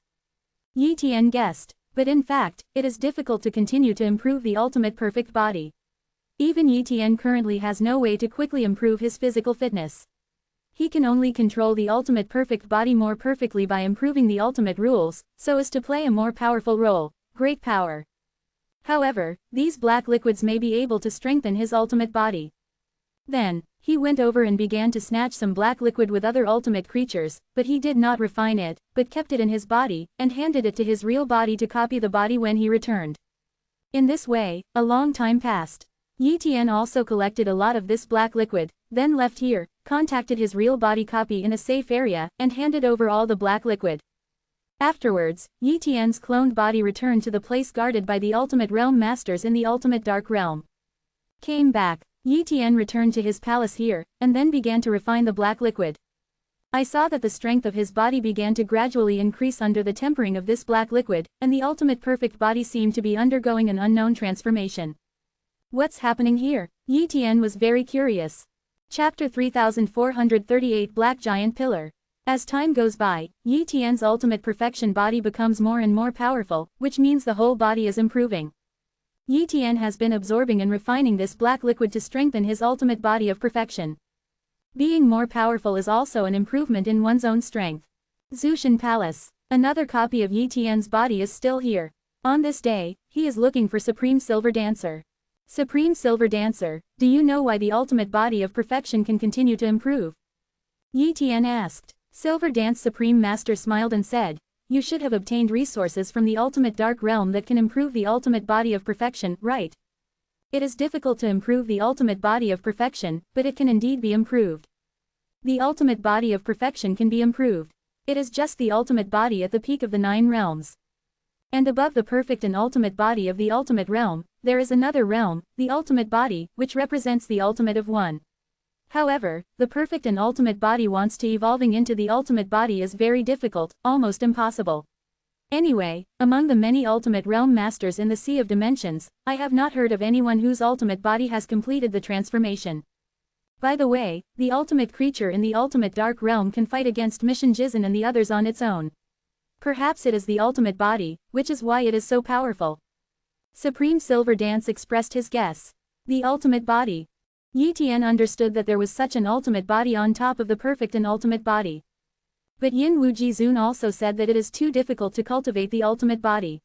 Yi Tian guessed, but in fact, it is difficult to continue to improve the ultimate perfect body. Even Yi Tian currently has no way to quickly improve his physical fitness. He can only control the ultimate perfect body more perfectly by improving the ultimate rules, so as to play a more powerful role, great power. However, these black liquids may be able to strengthen his ultimate body. Then, he went over and began to snatch some black liquid with other ultimate creatures, but he did not refine it, but kept it in his body, and handed it to his real body to copy the body when he returned. In this way, a long time passed. Yi Tian also collected a lot of this black liquid, then left here, contacted his real body copy in a safe area, and handed over all the black liquid. Afterwards, Yi Tian's cloned body returned to the place guarded by the ultimate realm masters in the ultimate dark realm. Came back, Yi Tian returned to his palace here, and then began to refine the black liquid. I saw that the strength of his body began to gradually increase under the tempering of this black liquid, and the ultimate perfect body seemed to be undergoing an unknown transformation. What's happening here? Yi Tian was very curious. Chapter 3438 Black Giant Pillar. As time goes by, Yi Tian's ultimate perfection body becomes more and more powerful, which means the whole body is improving. Yi Tian has been absorbing and refining this black liquid to strengthen his ultimate body of perfection. Being more powerful is also an improvement in one's own strength. Zushan Palace. Another copy of Yi Tian's body is still here. On this day, he is looking for Supreme Silver Dancer. Supreme Silver Dancer, do you know why the ultimate body of perfection can continue to improve? Yi Tian asked. Silver Dance Supreme Master smiled and said, you should have obtained resources from the ultimate dark realm that can improve the ultimate body of perfection, right? It is difficult to improve the ultimate body of perfection, but it can indeed be improved. The ultimate body of perfection can be improved. It is just the ultimate body at the peak of the 9 realms. And above the perfect and ultimate body of the ultimate realm, there is another realm, the ultimate body, which represents the ultimate of one. However, the perfect and ultimate body wants to evolving into the ultimate body is very difficult, almost impossible. Anyway, among the many ultimate realm masters in the Sea of Dimensions, I have not heard of anyone whose ultimate body has completed the transformation. By the way, the ultimate creature in the ultimate dark realm can fight against Mission Jizan and the others on its own. Perhaps it is the ultimate body, which is why it is so powerful. Supreme Silver Dance expressed his guess. The ultimate body. Yi Tian understood that there was such an ultimate body on top of the perfect and ultimate body. But Yin Wuji Zun also said that it is too difficult to cultivate the ultimate body.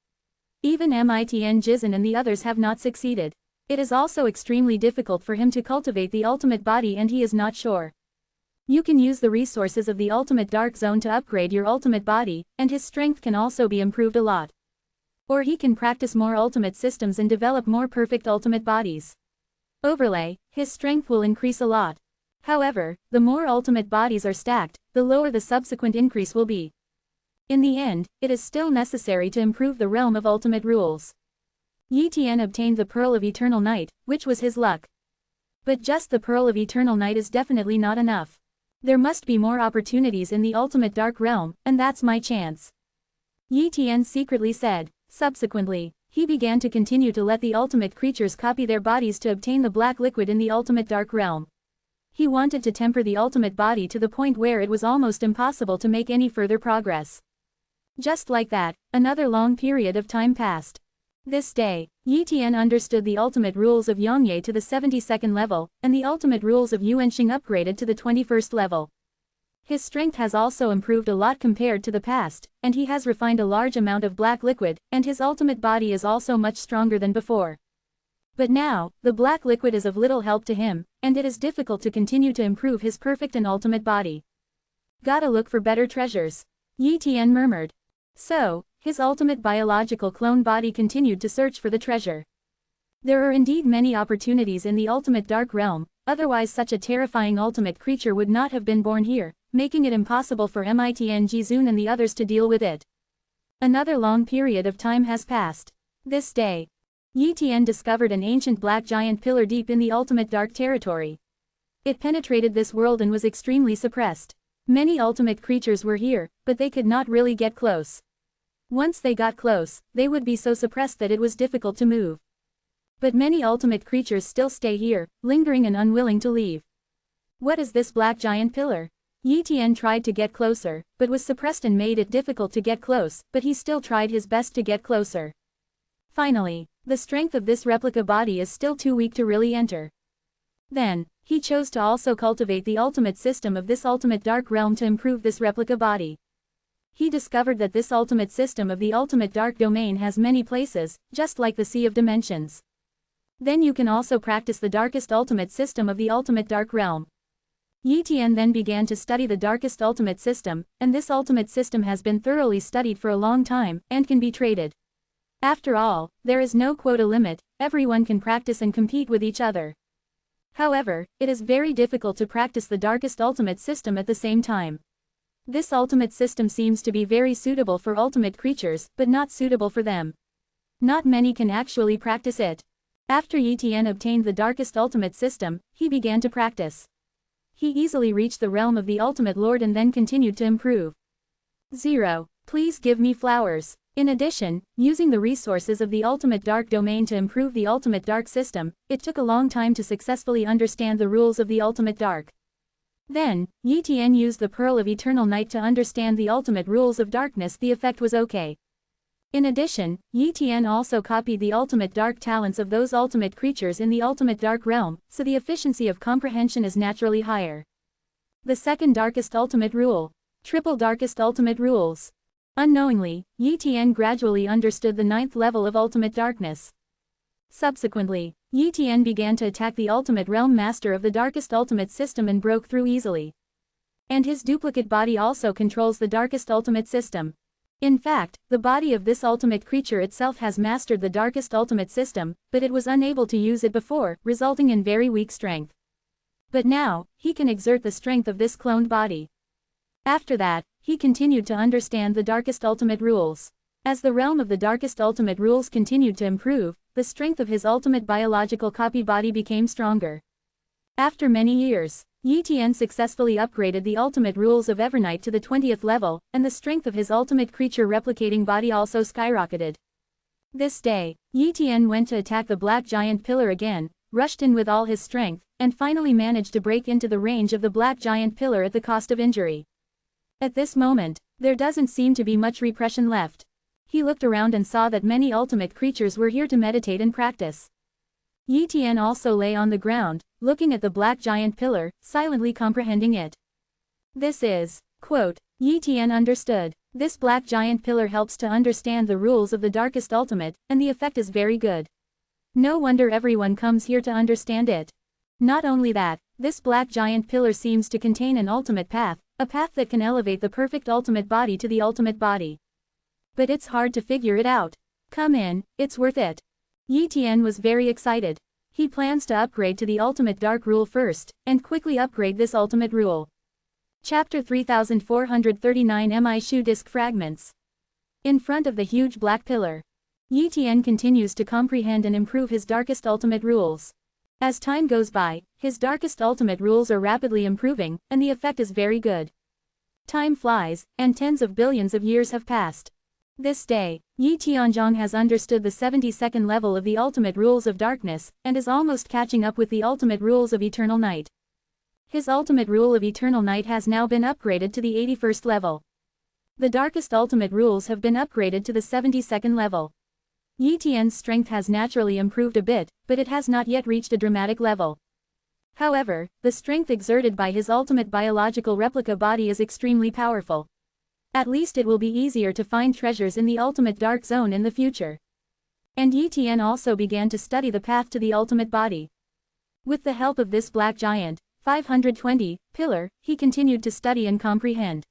Even Mitn Jizan and the others have not succeeded. It is also extremely difficult for him to cultivate the ultimate body and he is not sure. You can use the resources of the ultimate dark zone to upgrade your ultimate body, and his strength can also be improved a lot. Or he can practice more ultimate systems and develop more perfect ultimate bodies. Overlay, his strength will increase a lot. However, the more ultimate bodies are stacked, the lower the subsequent increase will be. In the end, it is still necessary to improve the realm of ultimate rules. Yi Tian obtained the Pearl of Eternal Night, which was his luck. But just the Pearl of Eternal Night is definitely not enough. There must be more opportunities in the ultimate dark realm, and that's my chance. Yi Tian secretly said. Subsequently, he began to continue to let the ultimate creatures copy their bodies to obtain the black liquid in the ultimate dark realm. He wanted to temper the ultimate body to the point where it was almost impossible to make any further progress. Just like that, another long period of time passed. This day, Yi Tian understood the ultimate rules of Yongye to the 72nd level, and the ultimate rules of Yuanxing upgraded to the 21st level. His strength has also improved a lot compared to the past, and he has refined a large amount of black liquid, and his ultimate body is also much stronger than before. But now, the black liquid is of little help to him, and it is difficult to continue to improve his perfect and ultimate body. Gotta look for better treasures, Yi Tian murmured. So, his ultimate biological clone body continued to search for the treasure. There are indeed many opportunities in the ultimate dark realm, otherwise such a terrifying ultimate creature would not have been born here, making it impossible for Mitn Jizun and the others to deal with it. Another long period of time has passed. This day, Yi Tian discovered an ancient black giant pillar deep in the ultimate dark territory. It penetrated this world and was extremely suppressed. Many ultimate creatures were here, but they could not really get close. Once they got close, they would be so suppressed that it was difficult to move. But many ultimate creatures still stay here, lingering and unwilling to leave. What is this black giant pillar? Yi Tian tried to get closer, but was suppressed and made it difficult to get close, but he still tried his best to get closer. Finally, the strength of this replica body is still too weak to really enter. Then, he chose to also cultivate the ultimate system of this ultimate dark realm to improve this replica body. He discovered that this ultimate system of the ultimate dark domain has many places, just like the Sea of Dimensions. Then you can also practice the darkest ultimate system of the ultimate dark realm. Yi Tian then began to study the darkest ultimate system, and this ultimate system has been thoroughly studied for a long time, and can be traded. After all, there is no quota limit, everyone can practice and compete with each other. However, it is very difficult to practice the darkest ultimate system at the same time. This ultimate system seems to be very suitable for ultimate creatures, but not suitable for them. Not many can actually practice it. After Yi Tian obtained the darkest ultimate system, he began to practice. He easily reached the realm of the ultimate lord and then continued to improve. 0. Please give me flowers. In addition, using the resources of the ultimate dark domain to improve the ultimate dark system, it took a long time to successfully understand the rules of the ultimate dark. Then, Yi Tian used the Pearl of Eternal Night to understand the ultimate rules of darkness. The effect was okay. In addition, Yi Tian also copied the ultimate dark talents of those ultimate creatures in the ultimate dark realm, so the efficiency of comprehension is naturally higher. The second darkest ultimate rule. Triple darkest ultimate rules. Unknowingly, Yi Tian gradually understood the 9th level of ultimate darkness. Subsequently, Yi Tian began to attack the ultimate realm master of the darkest ultimate system and broke through easily. And his duplicate body also controls the darkest ultimate system. In fact, the body of this ultimate creature itself has mastered the darkest ultimate system, but it was unable to use it before, resulting in very weak strength. But now, he can exert the strength of this cloned body. After that, he continued to understand the darkest ultimate rules. As the realm of the darkest ultimate rules continued to improve, the strength of his ultimate biological copy body became stronger. After many years, Yi Tian successfully upgraded the ultimate rules of Evernight to the 20th level, and the strength of his ultimate creature replicating body also skyrocketed. This day, Yi Tian went to attack the black giant pillar again, rushed in with all his strength, and finally managed to break into the range of the black giant pillar at the cost of injury. At this moment, there doesn't seem to be much repression left. He looked around and saw that many ultimate creatures were here to meditate and practice. Yi Tian also lay on the ground, looking at the black giant pillar, silently comprehending it. This is, quote, Yi Tian understood. This black giant pillar helps to understand the rules of the darkest ultimate, and the effect is very good. No wonder everyone comes here to understand it. Not only that, this black giant pillar seems to contain an ultimate path, a path that can elevate the perfect ultimate body to the ultimate body. But it's hard to figure it out. Come in, it's worth it. Yi Tian was very excited. He plans to upgrade to the ultimate dark rule first, and quickly upgrade this ultimate rule. Chapter 3439 Mi Shoe Disc Fragments. In front of the huge black pillar, Yi Tian continues to comprehend and improve his darkest ultimate rules. As time goes by, his darkest ultimate rules are rapidly improving, and the effect is very good. Time flies, and tens of billions of years have passed. This day, Yi Tianzhong has understood the 72nd level of the ultimate rules of darkness, and is almost catching up with the ultimate rules of eternal night. His ultimate rule of eternal night has now been upgraded to the 81st level. The darkest ultimate rules have been upgraded to the 72nd level. Yi Tian's strength has naturally improved a bit, but it has not yet reached a dramatic level. However, the strength exerted by his ultimate biological replica body is extremely powerful. At least it will be easier to find treasures in the ultimate dark zone in the future. And Yi Tian also began to study the path to the ultimate body. With the help of this black giant, 520, pillar, he continued to study and comprehend.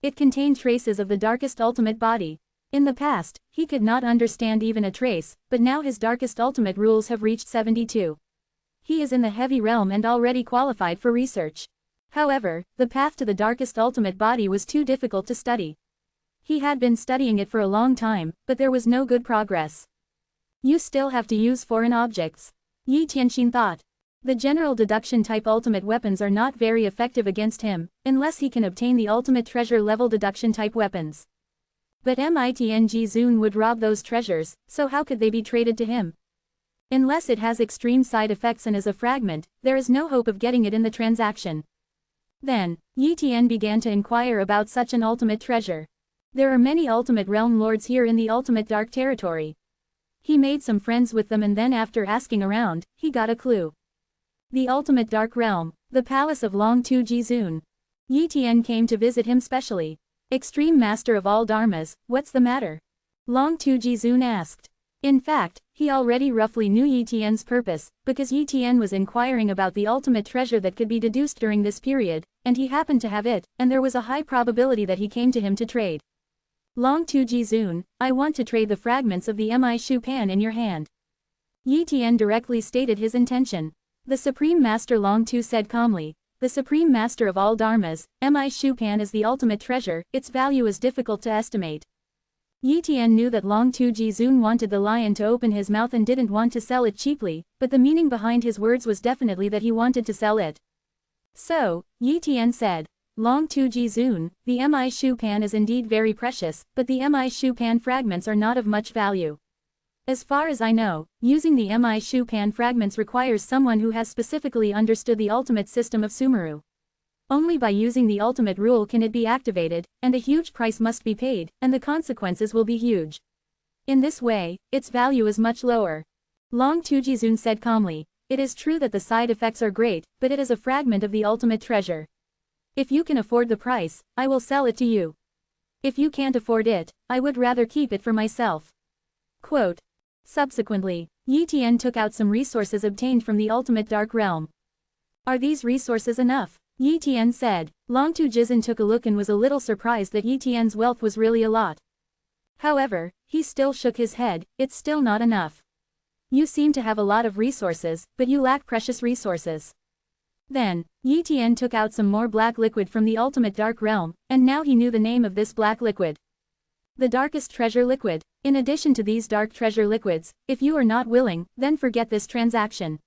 It contained traces of the darkest ultimate body. In the past, he could not understand even a trace, but now his darkest ultimate rules have reached 72. He is in the heavy realm and already qualified for research. However, the path to the darkest ultimate body was too difficult to study. He had been studying it for a long time, but there was no good progress. You still have to use foreign objects. Yi Tianxin thought. The general deduction type ultimate weapons are not very effective against him, unless he can obtain the ultimate treasure level deduction type weapons. But Mitng Zun would rob those treasures, so how could they be traded to him? Unless it has extreme side effects and is a fragment, there is no hope of getting it in the transaction. Then, Yi Tian began to inquire about such an ultimate treasure. There are many ultimate realm lords here in the ultimate dark territory. He made some friends with them and then after asking around, he got a clue. The ultimate dark realm, the palace of Long Tu Jizun. Yi Tian came to visit him specially. Extreme master of all dharmas, what's the matter? Long Tu Jizun asked. In fact, he already roughly knew Yi Tian's purpose, because Yi Tian was inquiring about the ultimate treasure that could be deduced during this period, and he happened to have it, and there was a high probability that he came to him to trade. Long Tu Jizun, I want to trade the fragments of the Mi Shu Pan in your hand. Yi Tian directly stated his intention. The Supreme Master Long Tu said calmly, the Supreme Master of all Dharmas, Mi Shu Pan is the ultimate treasure, its value is difficult to estimate. Yi Tian knew that Long Tu Jizun wanted the lion to open his mouth and didn't want to sell it cheaply, but the meaning behind his words was definitely that he wanted to sell it. So, Yi Tian said, Long Tu Jizun, the Mi Shu Pan is indeed very precious, but the Mi Shu Pan fragments are not of much value. As far as I know, using the Mi Shu Pan fragments requires someone who has specifically understood the ultimate system of Sumeru. Only by using the ultimate rule can it be activated, and a huge price must be paid, and the consequences will be huge. In this way, its value is much lower. Long Tu Jizun said calmly, it is true that the side effects are great, but it is a fragment of the ultimate treasure. If you can afford the price, I will sell it to you. If you can't afford it, I would rather keep it for myself. Quote. Subsequently, Yi Tian took out some resources obtained from the ultimate dark realm. Are these resources enough? Yi Tian said. Long Tu Jizun took a look and was a little surprised that Yi Tian's wealth was really a lot. However, he still shook his head, it's still not enough. You seem to have a lot of resources, but you lack precious resources. Then, Yi Tian took out some more black liquid from the ultimate dark realm, and now he knew the name of this black liquid. The darkest treasure liquid. In addition to these dark treasure liquids, if you are not willing, then forget this transaction.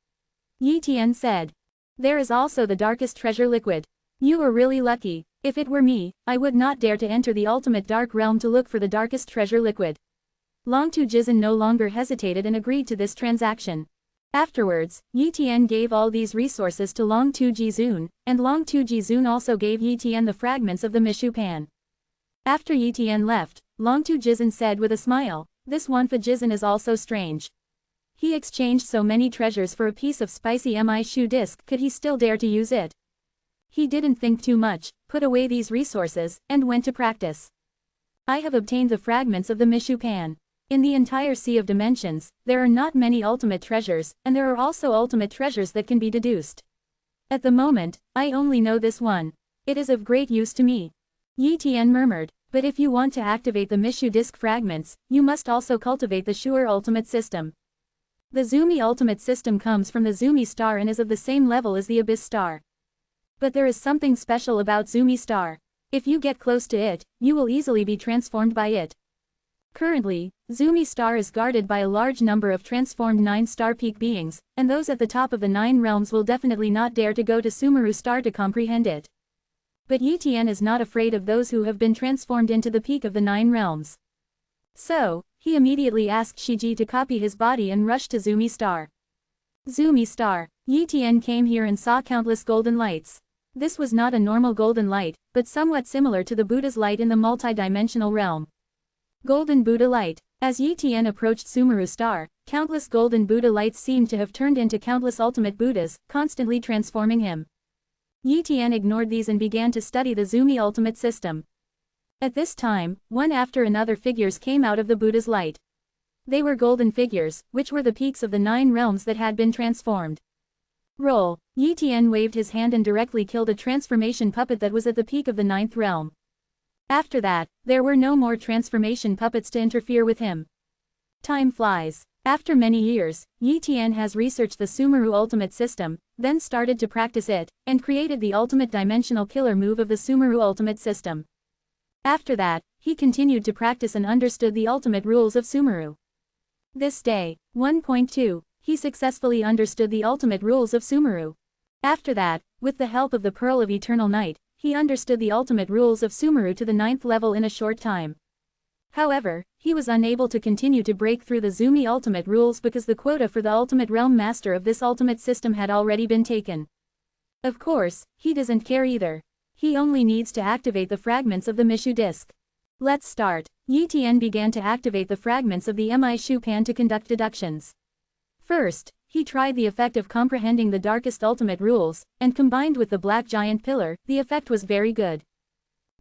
Yi Tian said. There is also the darkest treasure liquid. You are really lucky. If it were me, I would not dare to enter the ultimate dark realm to look for the darkest treasure liquid. Long Tu Jizun no longer hesitated and agreed to this transaction. Afterwards, Yi Tian gave all these resources to Long Tu Jizun, and Long Tu Jizun also gave Yi Tian the fragments of the Mishu Pan. After Yi Tian left, Long Tu Jizun said with a smile, this Wanfa Jizun is also strange. He exchanged so many treasures for a piece of spicy Mi Shu disc, could he still dare to use it? He didn't think too much, put away these resources, and went to practice. I have obtained the fragments of the Mishu Pan. In the entire Sea of Dimensions, there are not many ultimate treasures, and there are also ultimate treasures that can be deduced. At the moment, I only know this one. It is of great use to me. Yi Tian murmured, but if you want to activate the Mishu disc fragments, you must also cultivate the Shu'er ultimate system. The Zumi ultimate system comes from the Zumi star and is of the same level as the Abyss star. But there is something special about Zumi star. If you get close to it, you will easily be transformed by it. Currently, Zumi star is guarded by a large number of transformed 9-star peak beings, and those at the top of the 9 realms will definitely not dare to go to Sumeru star to comprehend it. But Yi Tian is not afraid of those who have been transformed into the peak of the 9 realms. So, he immediately asked Shiji to copy his body and rushed to Zumi star. Zumi star. Yi Tian came here and saw countless golden lights. This was not a normal golden light, but somewhat similar to the Buddha's light in the multi-dimensional realm. Golden Buddha light. As Yi Tian approached Sumeru Star, countless golden Buddha lights seemed to have turned into countless ultimate Buddhas, constantly transforming him. Yi Tian ignored these and began to study the Zumi ultimate system. At this time, one after another figures came out of the Buddha's light. They were golden figures, which were the peaks of the 9 realms that had been transformed. Roll. Yi Tian waved his hand and directly killed a transformation puppet that was at the peak of the 9th realm. After that, there were no more transformation puppets to interfere with him. Time flies. After many years, Yi Tian has researched the Sumeru ultimate system, then started to practice it, and created the ultimate dimensional killer move of the Sumeru ultimate system. After that, he continued to practice and understood the ultimate rules of Sumeru. This day, 1.2, he successfully understood the ultimate rules of Sumeru. After that, with the help of the Pearl of Eternal Night, he understood the ultimate rules of Sumeru to the 9th level in a short time. However, he was unable to continue to break through the Zumi ultimate rules because the quota for the ultimate realm master of this ultimate system had already been taken. Of course, he doesn't care either. He only needs to activate the fragments of the Mishu disc. Let's start. Yi Tian began to activate the fragments of the Mishu pan to conduct deductions. First, he tried the effect of comprehending the darkest ultimate rules, and combined with the black giant pillar, the effect was very good.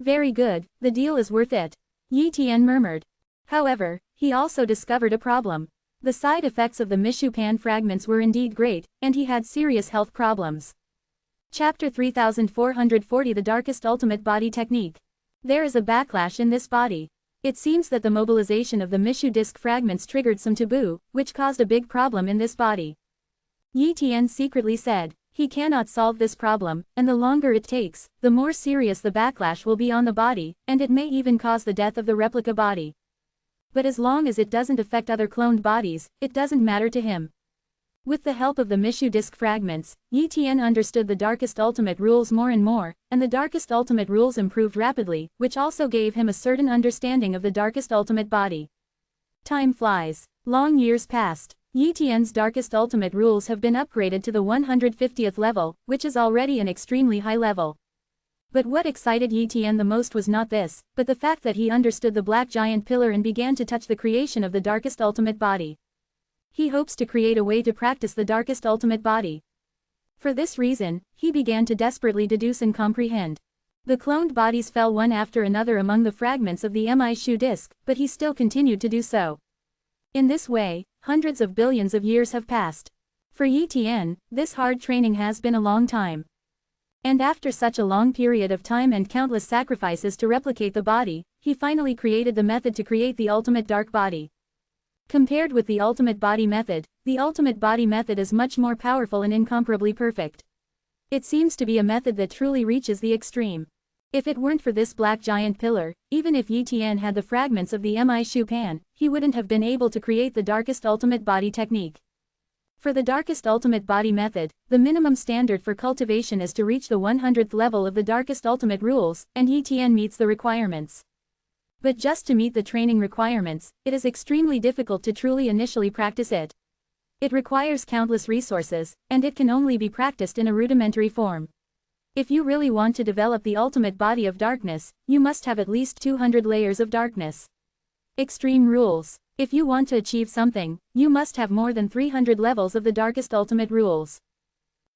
Very good, the deal is worth it. Yi Tian murmured. However, he also discovered a problem. The side effects of the Mishu pan fragments were indeed great, and he had serious health problems. Chapter 3440 The Darkest Ultimate Body Technique. There is a backlash in this body. It seems that the mobilization of the Mishu disc fragments triggered some taboo, which caused a big problem in this body. Yi Tian secretly said, he cannot solve this problem, and the longer it takes, the more serious the backlash will be on the body, and it may even cause the death of the replica body. But as long as it doesn't affect other cloned bodies, it doesn't matter to him. With the help of the Mishu disc fragments, Yi Tian understood the darkest ultimate rules more and more, and the darkest ultimate rules improved rapidly, which also gave him a certain understanding of the darkest ultimate body. Time flies. Long years passed. Yi Tian's darkest ultimate rules have been upgraded to the 150th level, which is already an extremely high level. But what excited Yi Tian the most was not this, but the fact that he understood the black giant pillar and began to touch the creation of the darkest ultimate body. He hopes to create a way to practice the darkest ultimate body. For this reason, he began to desperately deduce and comprehend. The cloned bodies fell one after another among the fragments of the Mishu disc, but he still continued to do so. In this way, hundreds of billions of years have passed. For Yi Tian, this hard training has been a long time. And after such a long period of time and countless sacrifices to replicate the body, he finally created the method to create the ultimate dark body. Compared with the ultimate body method is much more powerful and incomparably perfect. It seems to be a method that truly reaches the extreme. If it weren't for this black giant pillar, even if Yi Tian had the fragments of the Mishu pan, he wouldn't have been able to create the darkest ultimate body technique. For the darkest ultimate body method, the minimum standard for cultivation is to reach the 100th level of the darkest ultimate rules, and Yi Tian meets the requirements. But just to meet the training requirements, it is extremely difficult to truly initially practice it. It requires countless resources, and it can only be practiced in a rudimentary form. If you really want to develop the ultimate body of darkness, you must have at least 200 layers of darkness. Extreme rules. If you want to achieve something, you must have more than 300 levels of the darkest ultimate rules.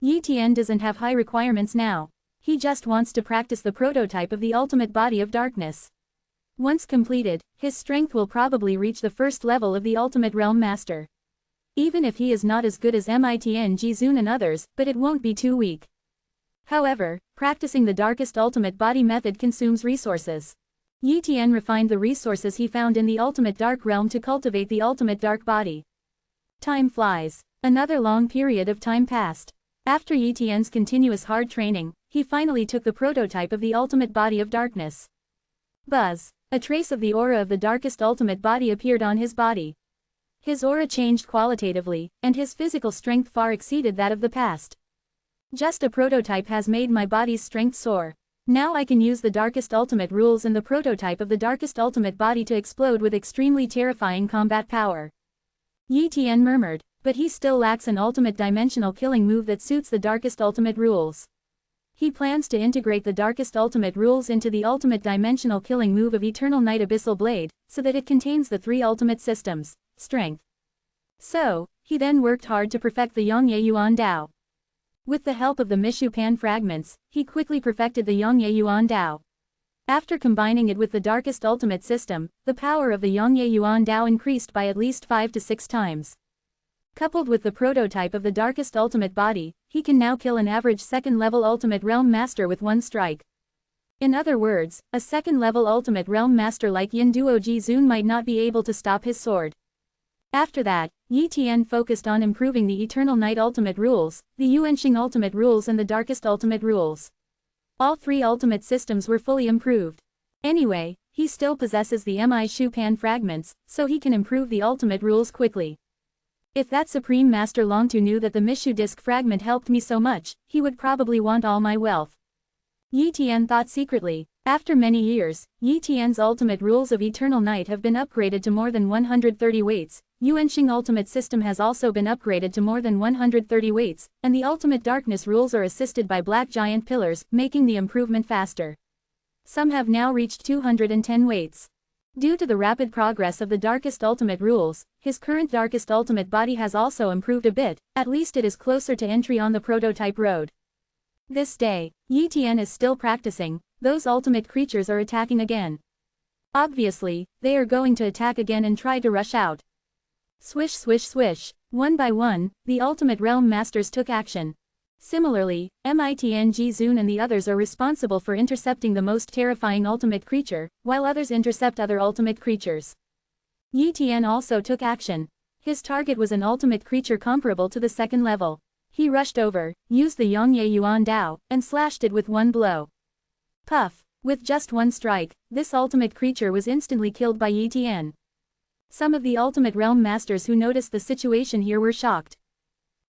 Yi Tian doesn't have high requirements now. He just wants to practice the prototype of the ultimate body of darkness. Once completed, his strength will probably reach the first level of the ultimate realm master. Even if he is not as good as Mitn Jizun and others, but it won't be too weak. However, practicing the darkest ultimate body method consumes resources. Yi Tian refined the resources he found in the ultimate dark realm to cultivate the ultimate dark body. Time flies. Another long period of time passed. After Yi Tian's continuous hard training, he finally took the prototype of the ultimate body of darkness. Buzz. A trace of the aura of the darkest ultimate body appeared on his body. His aura changed qualitatively, and his physical strength far exceeded that of the past. Just a prototype has made my body's strength soar. Now I can use the darkest ultimate rules and the prototype of the darkest ultimate body to explode with extremely terrifying combat power. Yi Tian murmured. But he still lacks an ultimate dimensional killing move that suits the Darkest Ultimate rules. He plans to integrate the Darkest Ultimate rules into the ultimate dimensional killing move of Eternal Night Abyssal Blade, so that it contains the 3 ultimate systems, strength. So, he then worked hard to perfect the Yongye Yuan Dao. With the help of the Mishu Pan fragments, he quickly perfected the Yongye Yuan Dao. After combining it with the Darkest Ultimate system, the power of the Yongye Yuan Dao increased by at least 5 to 6 times. Coupled with the prototype of the Darkest Ultimate body, he can now kill an average second-level Ultimate Realm Master with one strike. In other words, a second-level Ultimate Realm Master like Yin Duo Ji Zun might not be able to stop his sword. After that, Yi Tian focused on improving the Eternal Night Ultimate rules, the Yuanxing Ultimate rules and the Darkest Ultimate rules. All 3 ultimate systems were fully improved. Anyway, he still possesses the Mi Shu Pan fragments, so he can improve the ultimate rules quickly. If that Supreme Master Longtu knew that the Mishu disc fragment helped me so much, he would probably want all my wealth. Yi Tian thought secretly. After many years, Yi Tian's ultimate rules of Eternal Night have been upgraded to more than 130 weights, Yuanxing Ultimate System has also been upgraded to more than 130 weights, and the Ultimate Darkness rules are assisted by Black Giant Pillars, making the improvement faster. Some have now reached 210 weights. Due to the rapid progress of the Darkest Ultimate rules, his current Darkest Ultimate body has also improved a bit, at least it is closer to entry on the prototype road. This day, Yi Tian is still practicing, those ultimate creatures are attacking again. Obviously, they are going to attack again and try to rush out. Swish swish swish, one by one, the Ultimate Realm Masters took action. Similarly, Mitng Zun and the others are responsible for intercepting the most terrifying ultimate creature, while others intercept other ultimate creatures. Yi Tian also took action. His target was an ultimate creature comparable to the second level. He rushed over, used the Yongye Yuan Dao, and slashed it with one blow. Puff! With just one strike, this ultimate creature was instantly killed by Yi Tian. Some of the Ultimate Realm Masters who noticed the situation here were shocked.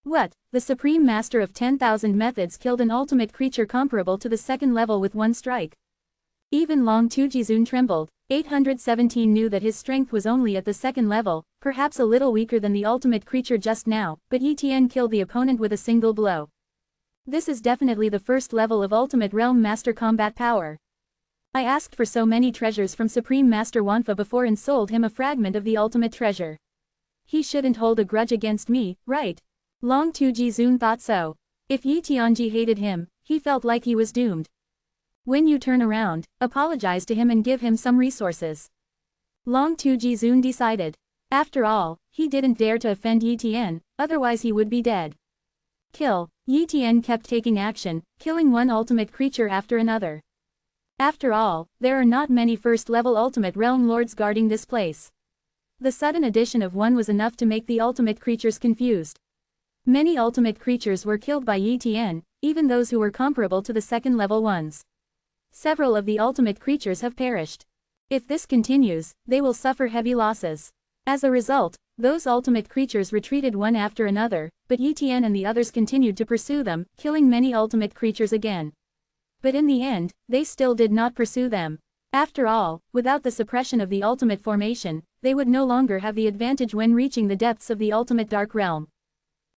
What? The Supreme Master of 10,000 Methods killed an ultimate creature comparable to the second level with one strike. Even Long Tu Jizun trembled. 817 knew that his strength was only at the second level, perhaps a little weaker than the ultimate creature just now, but Yi Tian killed the opponent with a single blow. This is definitely the first level of Ultimate Realm Master combat power. I asked for so many treasures from Supreme Master Wanfa before and sold him a fragment of the ultimate treasure. He shouldn't hold a grudge against me, right? Long Tu Jizun thought so. If Yi Tianji hated him, he felt like he was doomed. When you turn around, apologize to him and give him some resources. Long Tu Jizun decided. After all, he didn't dare to offend Yi Tian, otherwise he would be dead. Kill. Yi Tian kept taking action, killing one ultimate creature after another. After all, there are not many first-level Ultimate Realm Lords guarding this place. The sudden addition of one was enough to make the ultimate creatures confused. Many ultimate creatures were killed by Yi Tian, even those who were comparable to the second-level ones. Several of the ultimate creatures have perished. If this continues, they will suffer heavy losses. As a result, those ultimate creatures retreated one after another, but Yi Tian and the others continued to pursue them, killing many ultimate creatures again. But in the end, they still did not pursue them. After all, without the suppression of the ultimate formation, they would no longer have the advantage when reaching the depths of the ultimate dark realm.